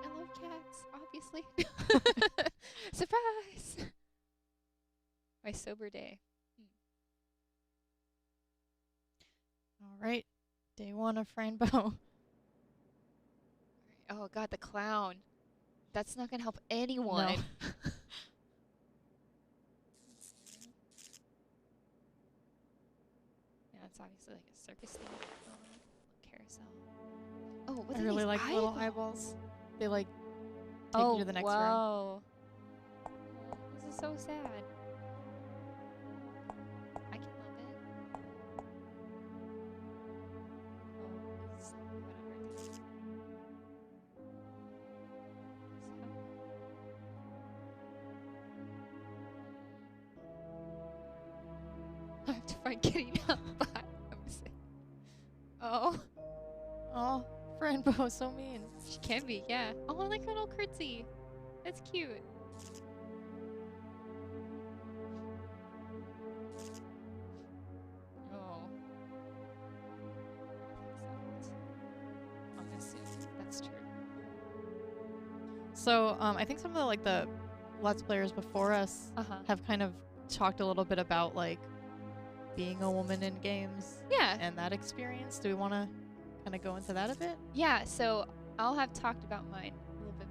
Speaker 12: I love cats, obviously. Surprise! My sober day.
Speaker 15: All right, day one of Rainbow.
Speaker 12: Oh god, the clown. That's not gonna help anyone.
Speaker 15: No.
Speaker 12: Yeah, it's obviously like a circus thing. Carousel. Oh, what
Speaker 15: I
Speaker 12: are
Speaker 15: really
Speaker 12: these
Speaker 15: like little eyeballs. They like take you to the next room.
Speaker 12: Whoa. This is so sad. I can love it. Oh, it's whatever. I have to find getting up. Oh.
Speaker 15: Oh, Rainbow, so mean.
Speaker 12: She can be, yeah. Oh, I like her little curtsy. That's cute. Oh. I'm gonna assume that's true.
Speaker 15: So, I think some of the like the Let's Players before us have kind of talked a little bit about like being a woman in games.
Speaker 12: Yeah.
Speaker 15: And that experience. Do we want to kind of go into that a bit?
Speaker 12: Yeah, so I'll have talked about mine a little bit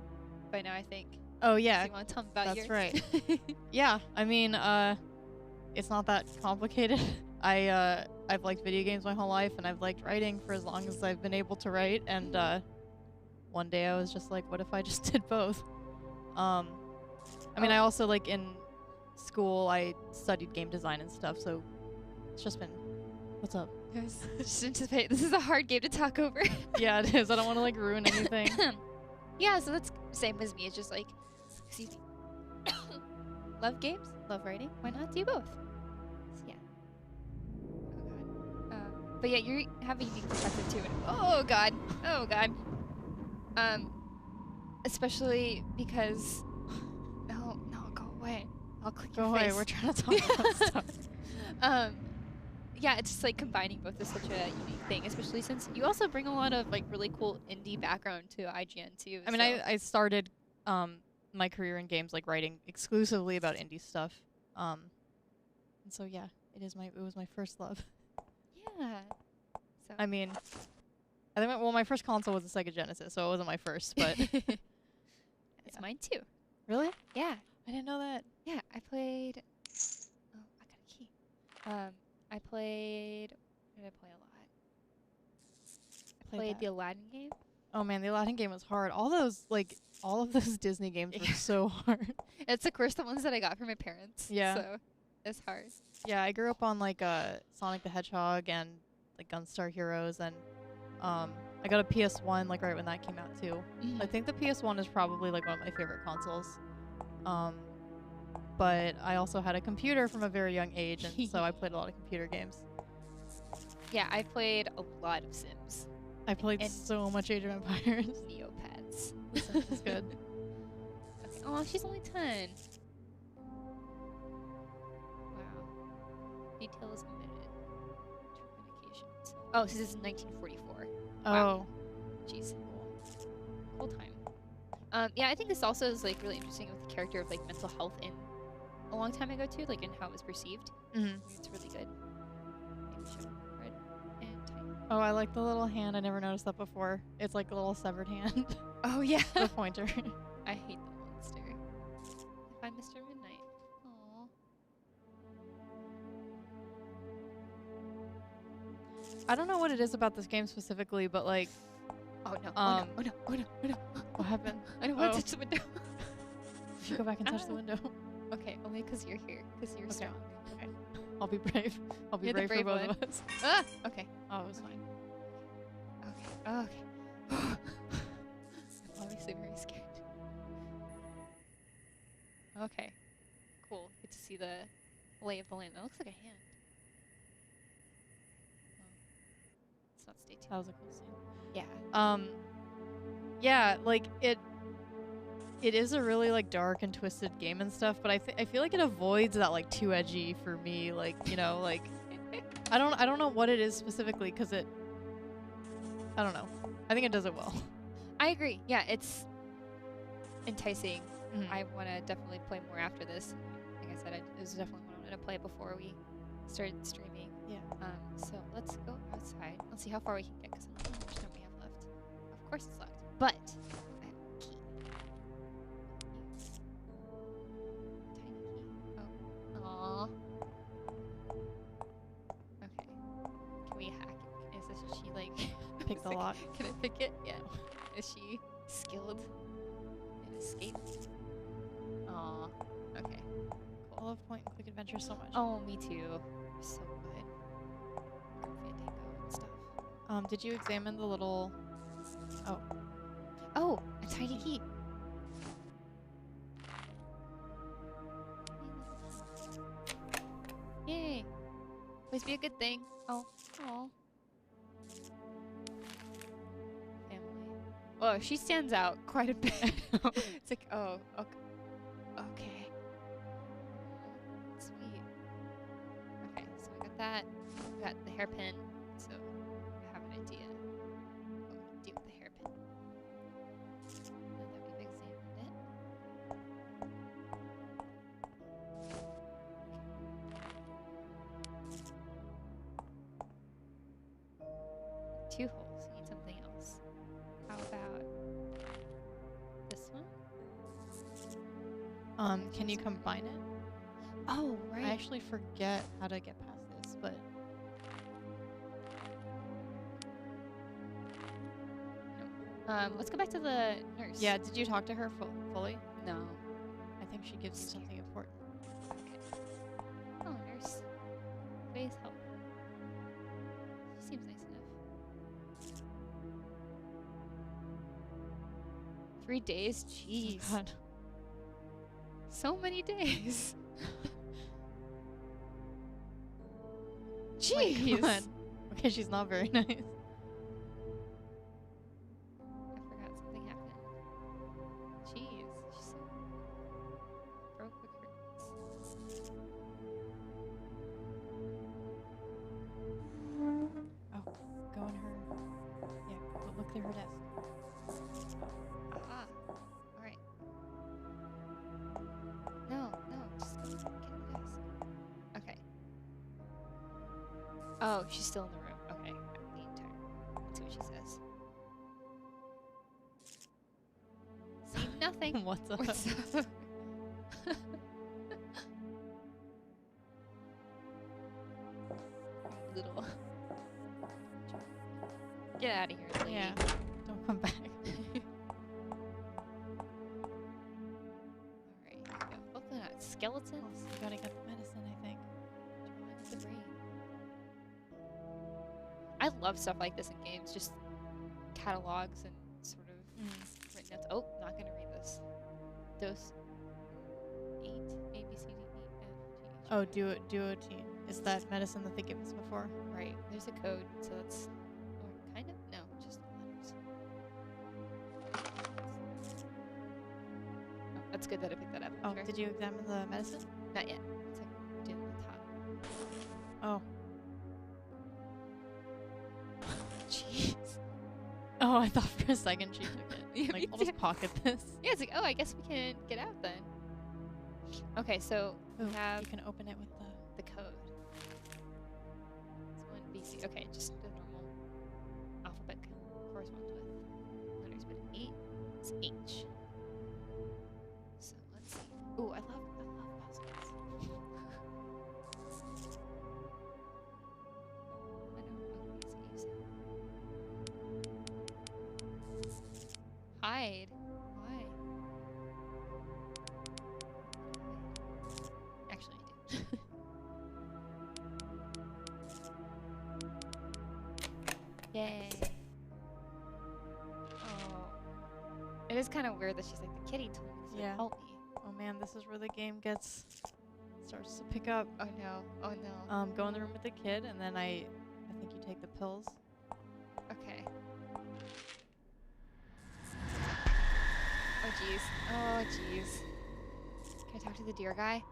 Speaker 12: by now, I think.
Speaker 15: Oh, yeah.
Speaker 12: So you want to tell me about
Speaker 15: That's
Speaker 12: yours?
Speaker 15: right. Yeah, I mean, it's not that complicated. I've liked video games my whole life, and I've liked writing for as long as I've been able to write. And one day I was just like, what if I just did both? I mean, I also like in school I studied game design and stuff, so it's just been. What's up?
Speaker 12: Guys, just anticipate. This is a hard game to talk over.
Speaker 15: Yeah, it is. I don't want to like ruin anything.
Speaker 12: Yeah, so that's same as me. It's just like, excuse me. Love games, love writing. Why not do both? So, yeah. Oh god. But yeah, you have a unique perspective too. And oh god. Oh god. Especially because. No, go away. I'll click your
Speaker 15: Go
Speaker 12: face.
Speaker 15: away. We're trying to talk about stuff.
Speaker 12: Yeah, it's just like combining both is such a unique thing, especially since you also bring a lot of like really cool indie background to IGN too.
Speaker 15: I mean, I started my career in games like writing exclusively about indie stuff. And so yeah, it was my first love.
Speaker 12: Yeah. So
Speaker 15: I mean, I think my first console was a Sega Genesis, so it wasn't my first, but
Speaker 12: it's mine too.
Speaker 15: Really?
Speaker 12: Yeah.
Speaker 15: I didn't know that.
Speaker 12: Yeah, I played. Oh, I got a key. I played. What did I play a lot? I played the Aladdin game.
Speaker 15: Oh man, the Aladdin game was hard. All of those Disney games were so hard.
Speaker 12: It's of course the ones that I got from my parents.
Speaker 15: Yeah.
Speaker 12: So it's hard.
Speaker 15: Yeah, I grew up on like Sonic the Hedgehog and like Gunstar Heroes, and I got a PS1 like right when that came out too. I think the PS1 is probably like one of my favorite consoles. But I also had a computer from a very young age, and so I played a lot of computer games.
Speaker 12: Yeah, I played a lot of Sims.
Speaker 15: I played so much Age of Empires.
Speaker 12: Neopets.
Speaker 15: The Sims is good.
Speaker 12: Okay. Oh, she's only 10. Wow. Details omitted. Medications. Oh, this is 1944.
Speaker 15: Oh.
Speaker 12: Wow. Jeez. Cool time. Yeah, I think this also is like really interesting with the character of like mental health in a long time ago too, like in how it was perceived. It's really good. Maybe show red and tiny.
Speaker 15: Oh, I like the little hand. I never noticed that before. It's like a little severed hand.
Speaker 12: Oh yeah.
Speaker 15: The pointer.
Speaker 12: I hate the monster. If I'm Mr. Midnight. Aww.
Speaker 15: I don't know what it is about this game specifically, but like.
Speaker 12: Oh no! Oh no! Oh no! Oh no!
Speaker 15: What happened?
Speaker 12: I don't want to touch the window.
Speaker 15: You should go back and touch the window.
Speaker 12: Okay, only because you're here. Because you're strong.
Speaker 15: Okay. I'll be brave. I'll be
Speaker 12: You're the
Speaker 15: brave for both
Speaker 12: one.
Speaker 15: of us.
Speaker 12: Ah! Okay.
Speaker 15: Oh, it was fine.
Speaker 12: Okay. Okay. I'm obviously very scared. Okay. Cool. Good to see the lay of the land. That looks like a hand. Oh. Let's not stay too.
Speaker 15: That was a cool scene.
Speaker 12: Yeah.
Speaker 15: Yeah, like it is a really like dark and twisted game and stuff, but I feel like it avoids that like too edgy for me, like, you know, like I don't know what it is specifically, cuz I don't know. I think it does it well.
Speaker 12: I agree. Yeah, it's enticing. I want to definitely play more after this. Like I said, it was definitely what I wanted to play before we started streaming.
Speaker 15: Yeah.
Speaker 12: So let's go outside. Let's see how far we can get, because I don't know how much time we have left. Of course it's locked, but I have a key. Tiny key. Oh. Aww. Okay. Can we hack it? Is she like...
Speaker 15: Pick the lock.
Speaker 12: Can I pick it? Yeah. Is she skilled in escape? Aw. Okay.
Speaker 15: I love point and click adventure so much.
Speaker 12: Oh, me too. So good. Fandango and stuff.
Speaker 15: Did you examine the little... Oh.
Speaker 12: Oh, a tiny key. Yay. Always be a good thing. Oh. Oh. Family. Oh, she stands out quite a bit. It's like, oh, okay. Okay. Sweet. Okay, so we got that. We got the hairpin. So I have an idea what we can do with the hairpin. Now that we've examined it. Two holes. We need something else. How about this one?
Speaker 15: Can you combine it?
Speaker 12: Oh, right.
Speaker 15: I actually forget how to get past this, but
Speaker 12: Let's go back to the nurse.
Speaker 15: Yeah, did you talk to her fully?
Speaker 12: No.
Speaker 15: I think she gives you something important.
Speaker 12: Oh, nurse. Please help. She seems nice enough. 3 days? Jeez.
Speaker 15: God.
Speaker 12: So many days.
Speaker 15: Oh my
Speaker 12: Jeez.
Speaker 15: God. Okay, she's not very nice.
Speaker 12: I forgot something happened. Jeez. She's so broke the curtains.
Speaker 15: Oh, go in her. Yeah, look through her desk.
Speaker 12: Ah. Alright. No, just get in the desk. Okay. Oh, she's still in the room. Okay. The entire. Let's see what she says. See nothing.
Speaker 15: What's up?
Speaker 12: What's up? Little. Get out of here, lady.
Speaker 15: Yeah. Don't come back.
Speaker 12: Alright, go. Hopefully not skeletons.
Speaker 15: You gotta get the medicine, I think.
Speaker 12: The brain. I love stuff like this in games, just catalogs and sort of written notes. Oh, not gonna read this. Dose 8, A, B, C, D, E, F, G, H.
Speaker 15: Oh, duotine. Is that medicine that they gave us before?
Speaker 12: Right. There's a code, so that's or kind of no, just letters. Oh, that's good that I picked that up.
Speaker 15: Oh,
Speaker 12: Sure.
Speaker 15: did you examine the medicine?
Speaker 12: Not yet. It's like doing the top.
Speaker 15: Oh.
Speaker 12: Jeez.
Speaker 15: Oh, I thought for a second she took it.
Speaker 12: Yeah,
Speaker 15: Like,
Speaker 12: me
Speaker 15: I'll just
Speaker 12: too.
Speaker 15: pocket this.
Speaker 12: Yeah, it's like, oh, I guess we can get out then. Okay, so we
Speaker 15: Ooh,
Speaker 12: have
Speaker 15: you can open it with
Speaker 12: the code. It's 1BC. Okay, just the normal alphabet corresponds with letters, but 8 is H. So let's see. Ooh, I love puzzles. I know. Okay, so hide. Why? Actually, I do. Yay. Oh. It is kind of weird that she's like, the kitty told me to
Speaker 15: Yeah.
Speaker 12: help me.
Speaker 15: Oh man, this is where the game starts to pick up.
Speaker 12: Oh no. Oh no.
Speaker 15: Go in the room with the kid, and then I think you take the pills.
Speaker 12: Okay. Oh jeez. Oh jeez. Can I talk to the deer guy?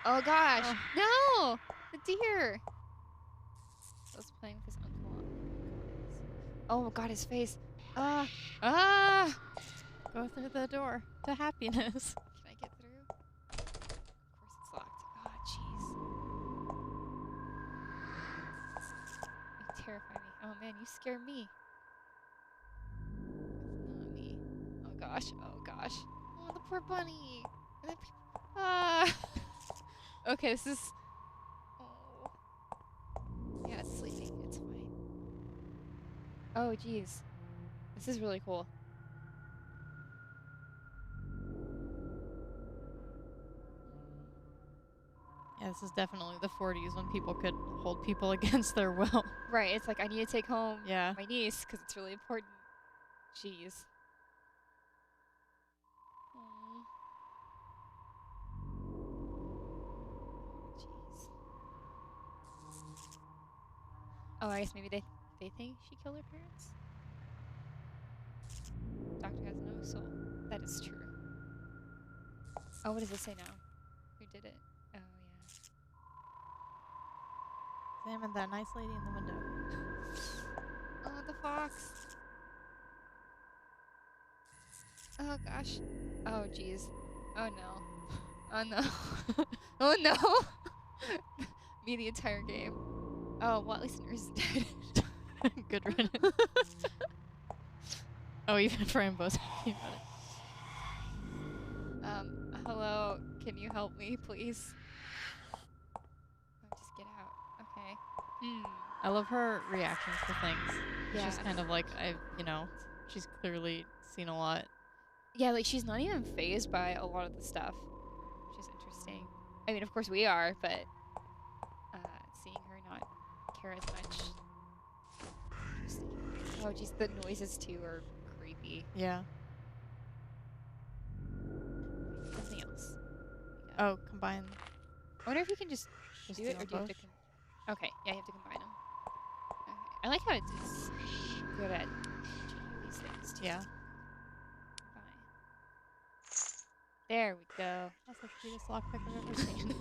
Speaker 12: Oh gosh. No! The deer! I was playing with his uncle. Oh god, his face. Ah! Ah!
Speaker 15: Go through the door to happiness.
Speaker 12: Can I get through? Of course it's locked. Oh jeez. You terrify me. Oh man, you scare me. It's not me. Oh gosh. Oh gosh. Oh, the poor bunny. And then ah. Okay, this is. Oh. Yeah, it's sleeping. It's fine. Oh jeez. This is really cool.
Speaker 15: Yeah, this is definitely the 40s when people could hold people against their will.
Speaker 12: Right, it's like I need to take home
Speaker 15: Yeah.
Speaker 12: my niece because it's really important. Jeez. Aw. Jeez. Oh, I guess maybe they think she killed her parents? Doctor has no soul. That is true. Oh, what does it say now? Who did it? Oh, yeah.
Speaker 15: Examine that nice lady in the window.
Speaker 12: Oh, the fox. Oh, gosh. Oh, jeez. Oh, no. Oh, no. Oh, no. Me the entire game. Oh, well, at least Nurse is dead.
Speaker 15: Good riddance. Oh, even Fran was happy about it.
Speaker 12: Hello. Can you help me, please? Oh, just get out. Okay.
Speaker 15: I love her reactions to things. She's
Speaker 12: Yeah.
Speaker 15: just kind of like, she's clearly seen a lot.
Speaker 12: Yeah, like she's not even phased by a lot of the stuff, which is interesting. I mean, of course we are, but seeing her not care as much. Oh, geez, the noises too are creepy.
Speaker 15: Yeah.
Speaker 12: Something else.
Speaker 15: Oh, combine.
Speaker 12: I wonder if you can just do
Speaker 15: do
Speaker 12: it, or
Speaker 15: them
Speaker 12: do you have to?
Speaker 15: both?
Speaker 12: Okay, yeah, you have to combine them. Okay. I like how it's good at changing these things too.
Speaker 15: Yeah.
Speaker 12: Combine. There we go.
Speaker 15: That's the cutest lockpick I've ever seen.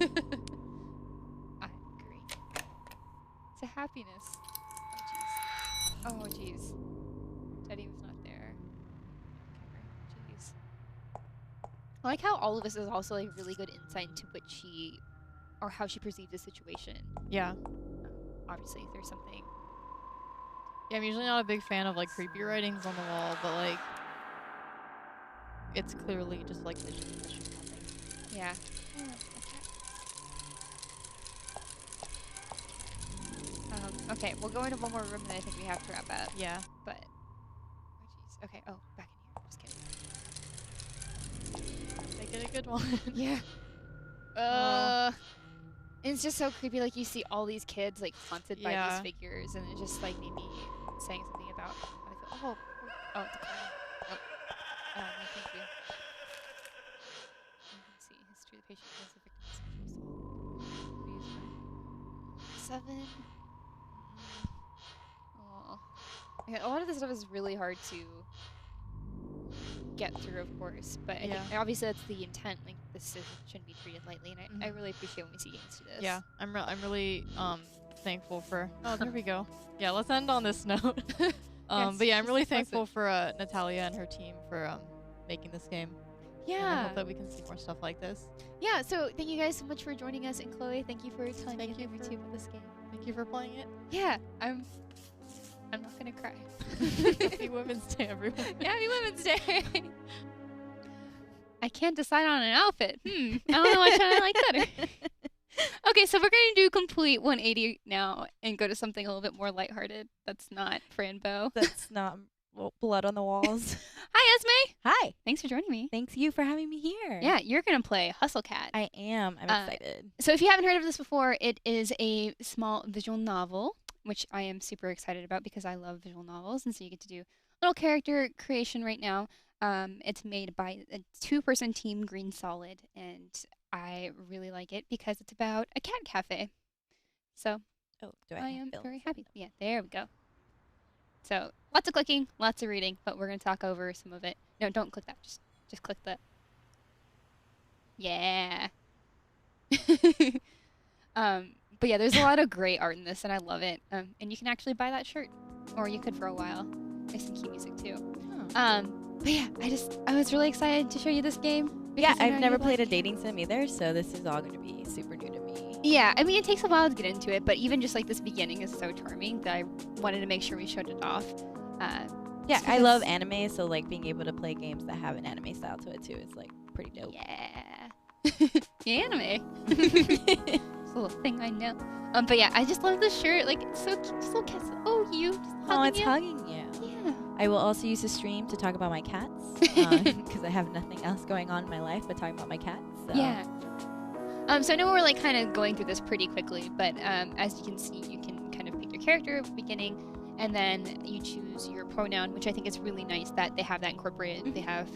Speaker 12: I agree. It's a happiness. Oh jeez. Teddy was not there. Okay, jeez. I like how all of this is also like really good insight into what she, or how she perceived the situation.
Speaker 15: Yeah.
Speaker 12: Obviously, there's something.
Speaker 15: Yeah, I'm usually not a big fan of like creepy writings on the wall, but like it's clearly just like vision.
Speaker 12: Yeah. Okay, we'll go into one more room that I think we have to wrap up.
Speaker 15: Yeah.
Speaker 12: But, oh jeez. Okay, oh, back in here. Just kidding.
Speaker 15: Make it a good one.
Speaker 12: Yeah. It's just so creepy. Like you see all these kids like haunted by these figures, and it just like made me saying something about how I feel. Oh, the clown. Oh, no, thank you. Let's see. History of the patient was the victim's sexual assault. 7. Oh. Okay, a lot of this stuff is really hard to get through, of course, but I think obviously that's the intent. Like this shouldn't be treated lightly, and I really appreciate when we see games do this.
Speaker 15: Yeah, I'm really thankful for. Oh, there we go. Yeah, let's end on this note. But yeah, I'm really thankful for Natalia and her team for making this game.
Speaker 12: Yeah.
Speaker 15: And I hope that we can see more stuff like this.
Speaker 12: Yeah. So thank you guys so much for joining us, and Chloe, thank you for telling me on YouTube about this game.
Speaker 15: Thank you for playing it.
Speaker 12: Yeah, I'm not gonna cry.
Speaker 15: Happy Women's Day, everyone.
Speaker 12: Happy Women's Day. I can't decide on an outfit. I don't know which one I like better. Okay, so we're going to do complete 180 now and go to something a little bit more lighthearted. That's not Franbo.
Speaker 16: That's not blood on the walls.
Speaker 12: Hi, Esme.
Speaker 16: Hi.
Speaker 12: Thanks for joining me.
Speaker 16: Thanks you for having me here.
Speaker 12: Yeah, you're going to play Hustle Cat.
Speaker 16: I am. I'm excited.
Speaker 12: So if you haven't heard of this before, it is a small visual novel, which I am super excited about because I love visual novels. And so you get to do little character creation right now. It's made by a 2-person team, Green Solid, and I really like it because it's about a cat cafe. So I am very happy. Yeah, there we go. So lots of clicking, lots of reading, but we're going to talk over some of it. No, don't click that. Just click that. Yeah. But yeah, there's a lot of great art in this, and I love it. And you can actually buy that shirt, or you could for a while. There's some key music too. But yeah, I was really excited to show you this game.
Speaker 16: Yeah, I've never played a dating sim either, so this is all going to be super new to me.
Speaker 12: Yeah, I mean, it takes a while to get into it, but even just like this beginning is so charming that I wanted to make sure we showed it off.
Speaker 16: Yeah, I love anime, so like being able to play games that have an anime style to it too is like pretty dope.
Speaker 12: Yeah. Yeah, anime. It's a little thing I know. But yeah, I just love the shirt. Like, it's so cute. Just little cats. Oh, you. Just
Speaker 16: it's hugging you.
Speaker 12: Yeah.
Speaker 16: I will also use the stream to talk about my cats because I have nothing else going on in my life but talking about my cats. So.
Speaker 12: Yeah. So I know we're like kind of going through this pretty quickly, but as you can see, you can kind of pick your character at the beginning, and then you choose your pronoun, which I think is really nice that they have that incorporated. Mm-hmm. They have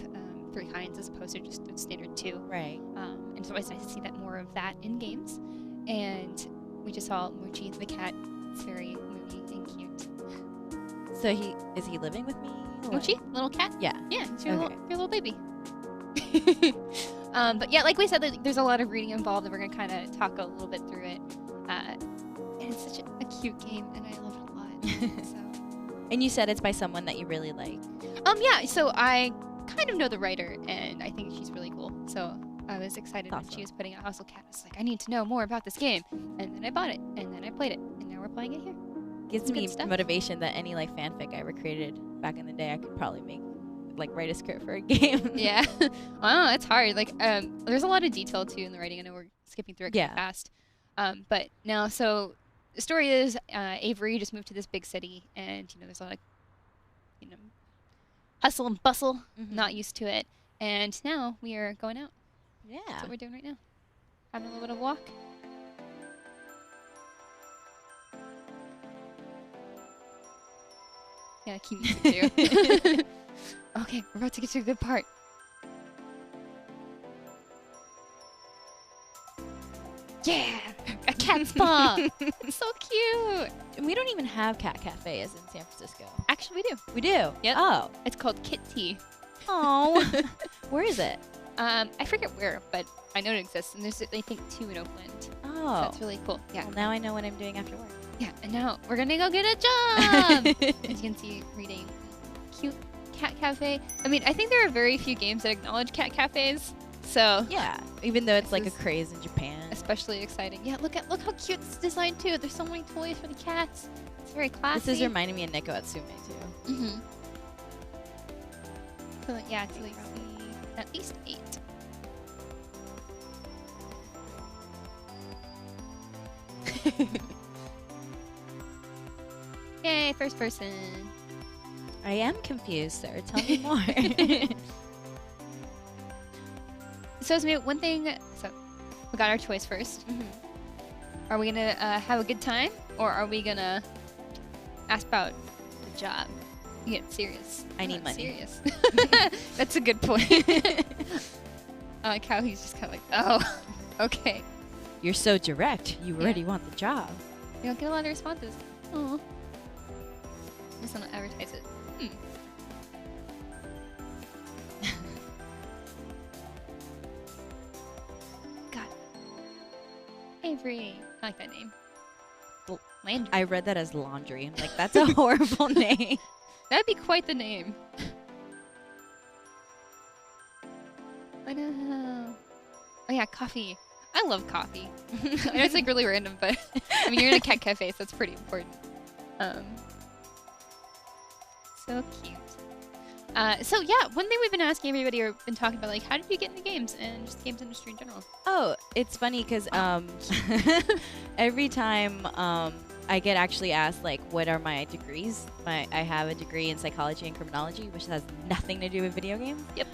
Speaker 12: 3 kinds as opposed to just the standard 2.
Speaker 16: Right.
Speaker 12: And it's always nice to see that more of that in games. And we just saw Moochie the cat. It's very moody and cute.
Speaker 16: So is he living with me?
Speaker 12: Moochie, little cat.
Speaker 16: Yeah.
Speaker 12: Yeah, it's your little baby. But yeah, like we said, there's a lot of reading involved, and we're gonna kind of talk a little bit through it. And it's such a cute game, and I love it a lot. So.
Speaker 16: And you said it's by someone that you really like.
Speaker 12: Yeah. So I kind of know the writer, and I think she's really cool. So I was excited when she was putting out Hustle Cat. I was like, I need to know more about this game, and then I bought it, and then I played it, and now we're playing it here.
Speaker 16: Gives me motivation that any like fanfic I ever created back in the day, I could probably make, like, write a script for a game.
Speaker 12: Yeah. Wow, it's hard. Like, there's a lot of detail too in the writing. I know we're skipping through it kind of fast. But now, so the story is Avery just moved to this big city, and there's a lot of hustle and bustle, not used to it. And now we are going out.
Speaker 16: Yeah.
Speaker 12: That's what we're doing right now. Having a little bit of walk. Yeah, keep music too. Okay, we're about to get to a good part. Yeah, a cat spa. So cute.
Speaker 16: And we don't even have cat cafes in San Francisco.
Speaker 12: Actually, we do.
Speaker 16: We do?
Speaker 12: Yep.
Speaker 16: Oh.
Speaker 12: It's called Kit Tea.
Speaker 16: Oh. Where is it?
Speaker 12: I forget where, but I know it exists. And there's, I think, 2 in Oakland.
Speaker 16: Oh.
Speaker 12: So that's really cool. Yeah.
Speaker 16: Well, now I know what I'm doing after work.
Speaker 12: Yeah, and now we're gonna go get a job. As you can see, reading cute cat cafe. I mean, I think there are very few games that acknowledge cat cafes. So
Speaker 16: yeah, even though it's like a craze in Japan,
Speaker 12: especially exciting. Yeah, look how cute it's designed too. There's so many toys for the cats. It's very classy.
Speaker 16: This is reminding me of Neko Atsume too.
Speaker 12: Mm-hmm. So yeah, it's like at least 8. Yay, first person.
Speaker 16: I am confused, sir. Tell me more.
Speaker 12: So, Esme, one thing. So, we got our choice first. Are we gonna have a good time, or are we gonna ask about the job? You get serious.
Speaker 16: I need money.
Speaker 12: Serious. That's a good point. I like how he's just kind of like, oh, okay.
Speaker 16: You're so direct. You already want the job.
Speaker 12: You don't get a lot of responses. Oh. Just want to advertise it. Got it. Avery. I like that name. Landry.
Speaker 16: I read that as laundry. I'm like, that's a horrible name.
Speaker 12: That'd be quite the name. I know. Oh yeah, coffee. I love coffee. I know it's like really random, but I mean, you're in a cat cafe, so it's pretty important. So cute. So yeah, one thing we've been asking everybody or been talking about, like, how did you get into games and just the games industry in general?
Speaker 16: Oh, it's funny because every time I get actually asked, like, what are my degrees? I have a degree in psychology and criminology, which has nothing to do with video games.
Speaker 12: Yep.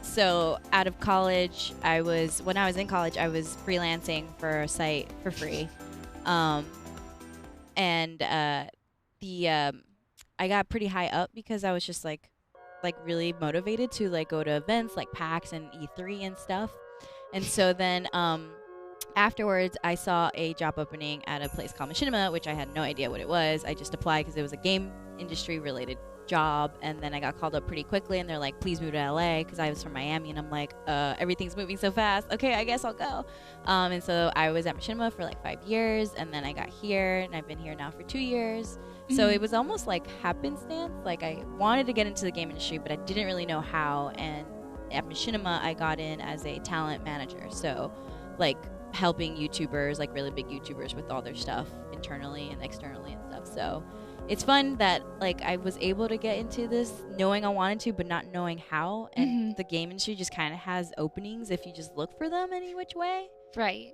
Speaker 16: So out of college, when I was in college, I was freelancing for a site for free. I got pretty high up because I was just like really motivated to like go to events like PAX and E3 and stuff. And so then afterwards, I saw a job opening at a place called Machinima, which I had no idea what it was. I just applied because it was a game industry related job, and then I got called up pretty quickly, and they're like, please move to LA, because I was from Miami, and I'm like, everything's moving so fast. Okay, I guess I'll go. And so I was at Machinima for like 5 years, and then I got here, and I've been here now for 2 years. So it was almost like happenstance. Like, I wanted to get into the game industry, but I didn't really know how. And at Machinima, I got in as a talent manager. So, like, helping YouTubers, like really big YouTubers, with all their stuff internally and externally and stuff. So it's fun that, like, I was able to get into this knowing I wanted to, but not knowing how. And the game industry just kind of has openings if you just look for them any which way.
Speaker 12: Right.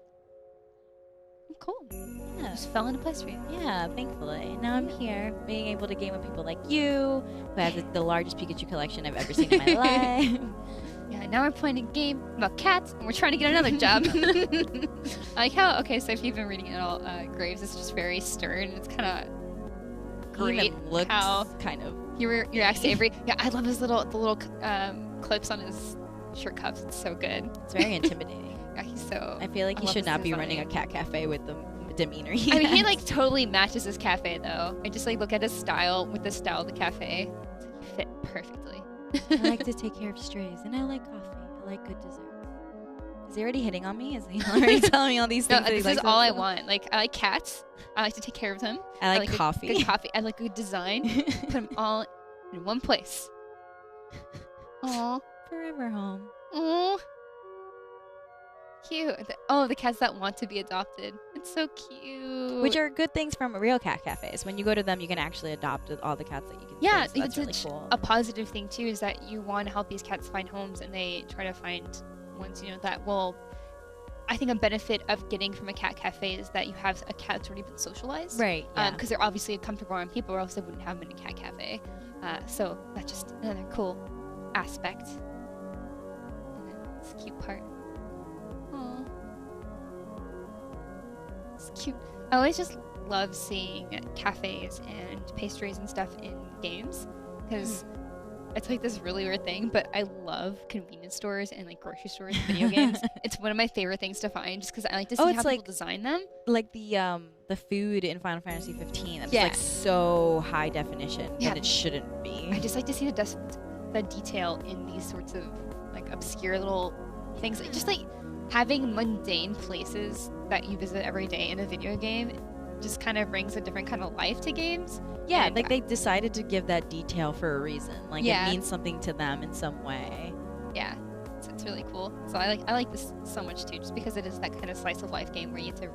Speaker 12: Cool.
Speaker 16: Yeah.
Speaker 12: Just fell into place for you.
Speaker 16: Yeah, thankfully. Now I'm here, being able to game with people like you, who has the largest Pikachu collection I've ever seen in my life.
Speaker 12: Yeah, now we're playing a game about cats, and we're trying to get another job. I like how, okay, so if you've been reading it all, Graves is just very stern. It's kind of great.
Speaker 16: He even looks
Speaker 12: how
Speaker 16: kind of...
Speaker 12: You're actually Avery. Yeah, I love the little clips on his shirt cuffs. It's so good.
Speaker 16: It's very intimidating.
Speaker 12: Yeah, he's so...
Speaker 16: I feel like he should not be running a cat cafe with the demeanor he
Speaker 12: I mean, he
Speaker 16: has.
Speaker 12: like totally matches his cafe though. I just like look at his style with the style of the cafe. It's like, he fit perfectly.
Speaker 16: I like to take care of strays, and I like coffee. I like good dessert. Is he already hitting on me? Is he already telling me all these things?
Speaker 12: No, this is all I want. Like, I like cats. I like to take care of them.
Speaker 16: I like coffee.
Speaker 12: Good coffee. I like good design. Put them all in one place. Aw.
Speaker 16: Forever home.
Speaker 12: Aw. Cute. The cats that want to be adopted. It's so cute.
Speaker 16: Which are good things from real cat cafes. When you go to them, you can actually adopt all the cats that you can.
Speaker 12: Yeah,
Speaker 16: see, so that's
Speaker 12: it's
Speaker 16: really cool.
Speaker 12: a positive thing too, is that you want to help these cats find homes, and they try to find ones, that will. I think a benefit of getting from a cat cafe is that you have a cat that's already been socialized.
Speaker 16: Right. Yeah.
Speaker 12: Because they're obviously comfortable around people, or else they wouldn't have them in a cat cafe. So that's just another cool aspect. And then this cute part. Aww. It's cute. I always just love seeing cafes and pastries and stuff in games because it's like this really weird thing, but I love convenience stores and like grocery stores in video games. It's one of my favorite things to find just because I like to see how people design them.
Speaker 16: Like the food in Final Fantasy 15. That's like so high definition that it shouldn't be.
Speaker 12: I just like to see the detail in these sorts of like obscure little things. Like, just like having mundane places that you visit every day in a video game just kind of brings a different kind of life to games.
Speaker 16: Yeah,
Speaker 12: and
Speaker 16: like they decided to give that detail for a reason. Like it means something to them in some way.
Speaker 12: Yeah, it's really cool. So I like this so much too, just because it is that kind of slice of life game where you get to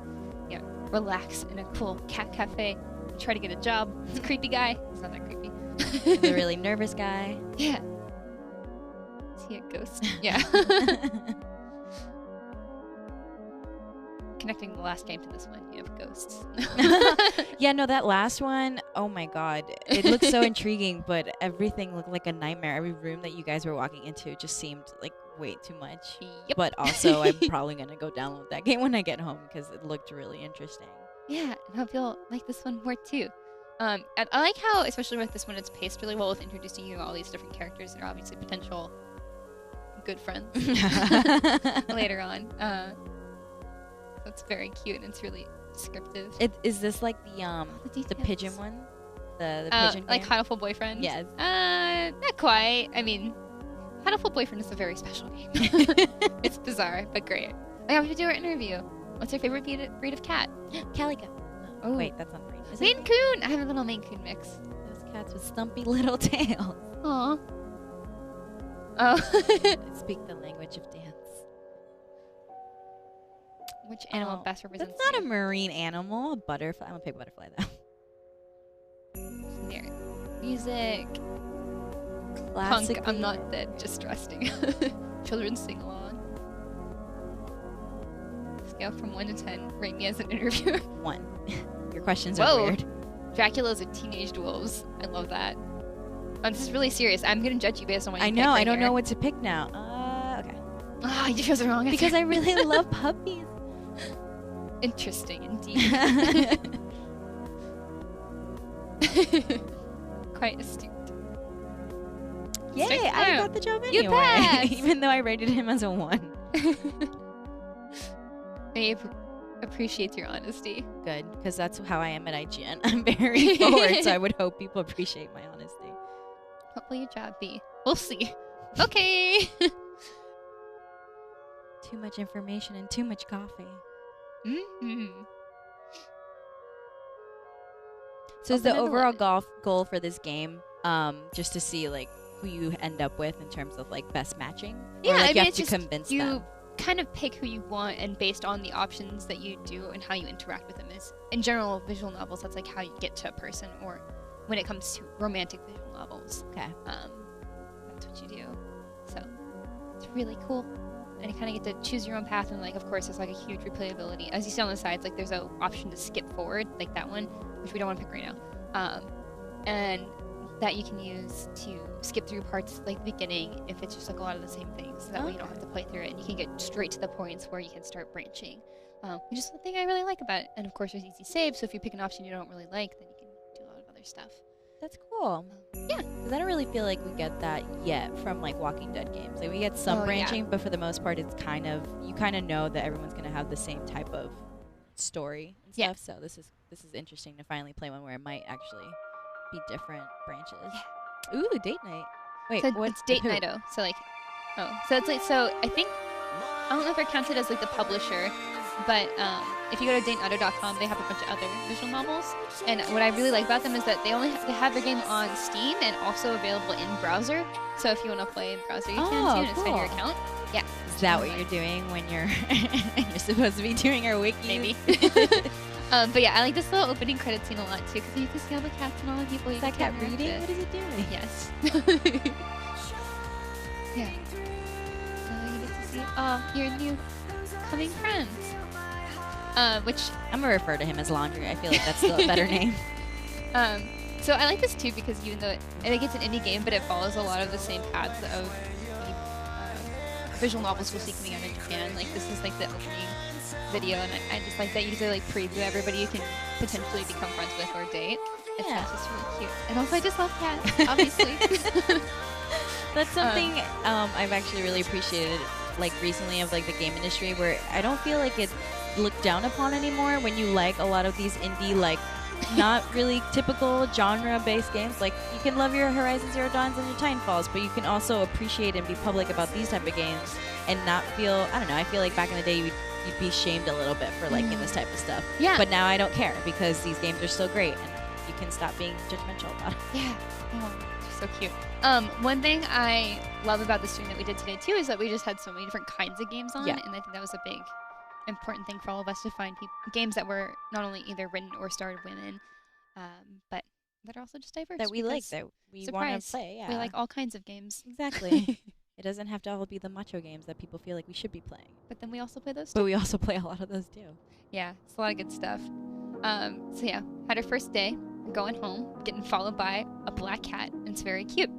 Speaker 12: relax in a cool cat cafe, try to get a job. It's a creepy guy. He's not that creepy.
Speaker 16: The really nervous guy.
Speaker 12: Yeah. Is he a ghost? Yeah. Connecting the last game to this one, you have ghosts.
Speaker 16: Yeah, no, that last one, oh my god. It looked so intriguing, but everything looked like a nightmare. Every room that you guys were walking into just seemed like way too much.
Speaker 12: Yep.
Speaker 16: But also, I'm probably going to go download that game when I get home because it looked really interesting.
Speaker 12: Yeah, and I hope you'll like this one more too. And I like how, especially with this one, it's paced really well with introducing you to all these different characters that are obviously potential good friends later on. That's very cute and it's really descriptive.
Speaker 16: Is this like the pigeon one? The pigeon
Speaker 12: like
Speaker 16: game?
Speaker 12: Huddleful Boyfriend?
Speaker 16: Yes.
Speaker 12: Not quite. I mean, Huddleful Boyfriend is a very special game. It's bizarre, but great. I have to do our interview. What's your favorite breed of cat?
Speaker 16: Calico.
Speaker 12: Oh,
Speaker 16: wait, that's not breed.
Speaker 12: Maine Coon! I have a little Maine Coon mix.
Speaker 16: Those cats with stumpy little tails.
Speaker 12: Aw. Oh.
Speaker 16: Speak the language of dance.
Speaker 12: Which animal best represents
Speaker 16: That's not a marine animal. A butterfly. I'm gonna pick butterfly though.
Speaker 12: There. Music.
Speaker 16: Classic.
Speaker 12: Punk. I'm not that distrusting. Children sing along. Scale from 1 to 10. Rate me as an interviewer.
Speaker 16: 1. Your questions are weird.
Speaker 12: Dracula's a teenage wolves. I love that. Oh, this is really serious. I'm gonna judge you based on what you pick.
Speaker 16: I don't know what to pick now. Okay.
Speaker 12: Ah, you chose the wrong answer.
Speaker 16: Because I really love puppies.
Speaker 12: Interesting indeed. Quite astute.
Speaker 16: Yay, I got the job anyway.
Speaker 12: You passed.
Speaker 16: Even though I rated him as a 1.
Speaker 12: I appreciate your honesty.
Speaker 16: Good, because that's how I am at IGN. I'm very forward, so I would hope people appreciate my honesty.
Speaker 12: What will your job be? We'll see. Okay.
Speaker 16: Too much information and too much coffee.
Speaker 12: Mm-hmm.
Speaker 16: So is the overall goal for this game just to see like who you end up with in terms of like best matching?
Speaker 12: Yeah,
Speaker 16: or, like,
Speaker 12: I mean,
Speaker 16: you have
Speaker 12: it's
Speaker 16: to
Speaker 12: just
Speaker 16: convince
Speaker 12: you
Speaker 16: them.
Speaker 12: kind of pick who you want, and based on the options that you do and how you interact with them is, in general, visual novels. That's like how you get to a person, or when it comes to romantic visual novels.
Speaker 16: Okay.
Speaker 12: That's what you do. So it's really cool. And you kind of get to choose your own path, and like, of course, there's like a huge replayability. As you see on the sides, like there's an option to skip forward, like that one, which we don't want to pick right now. And that you can use to skip through parts like the beginning if it's just like a lot of the same things. So that way you don't have to play through it, and you can get straight to the points where you can start branching. Which is the thing I really like about it. And of course, there's easy save, so if you pick an option you don't really like, then you can do a lot of other stuff.
Speaker 16: That's cool.
Speaker 12: Yeah.
Speaker 16: Because I don't really feel like we get that yet from like Walking Dead games. Like we get some branching, but for the most part, it's kind of you kind of know that everyone's gonna have the same type of story and stuff. So this is interesting to finally play one where it might actually be different branches. Yeah. Ooh, date night. Wait,
Speaker 12: so
Speaker 16: what's
Speaker 12: it's date night? So like, so it's like I think I don't know if they're counted as like the publisher, but if you go to datenato.com, they have a bunch of other visual novels. And what I really like about them is that they have their game on Steam and also available in browser. So if you want to play in browser, you can too, and it's on your account. Yeah.
Speaker 16: Is that what you're doing when you're supposed to be doing our wiki?
Speaker 12: Maybe. But yeah, I like this little opening credit scene a lot too, because you can see all the cats and all the people.
Speaker 16: Is that cat reading? What is it doing?
Speaker 12: Yes. Yeah. So you get to see your new coming friends. Which
Speaker 16: I'm gonna refer to him as Laundry. I feel like that's still a better name.
Speaker 12: So I like this too because even though I think it's an indie game, but it follows a lot of the same paths of the visual novels we'll see coming out in Japan. Like this is like the opening video, and I just like that you get to like preview everybody you can potentially become friends with or date. It's just really cute. And also I just love cats, obviously.
Speaker 16: That's something I've actually really appreciated, like recently, of like the game industry, where I don't feel like it's looked down upon anymore when you like a lot of these indie, like not really typical genre-based games. Like you can love your Horizon Zero Dawns and your Titanfalls, but you can also appreciate and be public about these type of games and not feel, I don't know, I feel like back in the day you'd be shamed a little bit for liking this type of stuff.
Speaker 12: Yeah.
Speaker 16: But now I don't care because these games are so great and you can stop being judgmental about it.
Speaker 12: Yeah. Oh, so cute. One thing I love about the stream that we did today too is that we just had so many different kinds of games on,
Speaker 16: Yeah.
Speaker 12: and I think that was a big important thing for all of us to find games that were not only either written or starred women, but that are also just diverse.
Speaker 16: That we like,
Speaker 12: because
Speaker 16: that we want
Speaker 12: surprise,
Speaker 16: to play. Yeah.
Speaker 12: we like all kinds of games.
Speaker 16: Exactly. It doesn't have to all be the macho games that people feel like we should be playing.
Speaker 12: But then we also play those too.
Speaker 16: But we also play a lot of those too.
Speaker 12: Yeah, it's a lot of good stuff. So yeah, had our first day, going home, getting followed by a black cat. It's very cute.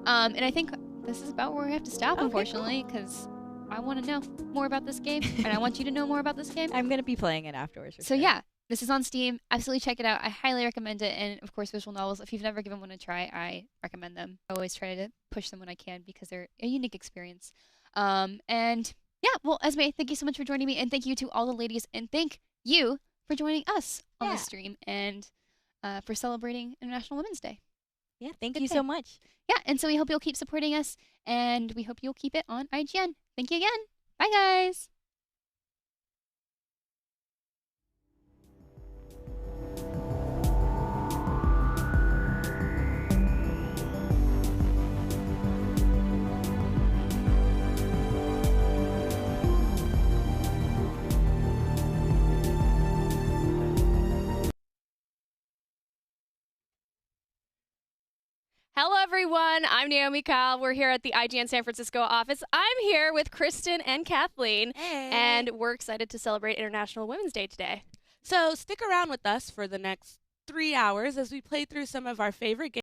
Speaker 12: And I think this is about where we have to stop, unfortunately, because I want to know more about this game, and I want you to know more about this game.
Speaker 16: I'm going to be playing it afterwards.
Speaker 12: So yeah, this is on Steam. Absolutely check it out. I highly recommend it. And of course, visual novels, if you've never given one a try, I recommend them. I always try to push them when I can because they're a unique experience. And yeah, well, Esme, thank you so much for joining me. And thank you to all the ladies. And thank you for joining us on the stream and for celebrating International Women's Day.
Speaker 16: Yeah, thank you so much.
Speaker 12: Yeah, and so we hope you'll keep supporting us, and we hope you'll keep it on IGN. Thank you again. Bye, guys.
Speaker 1: Hello, everyone. I'm Naomi Kyle. We're here at the IGN San Francisco office. I'm here with Kristen and Kathleen, and we're excited to celebrate International Women's Day today.
Speaker 2: So stick around with us for the next 3 hours as we play through some of our favorite games.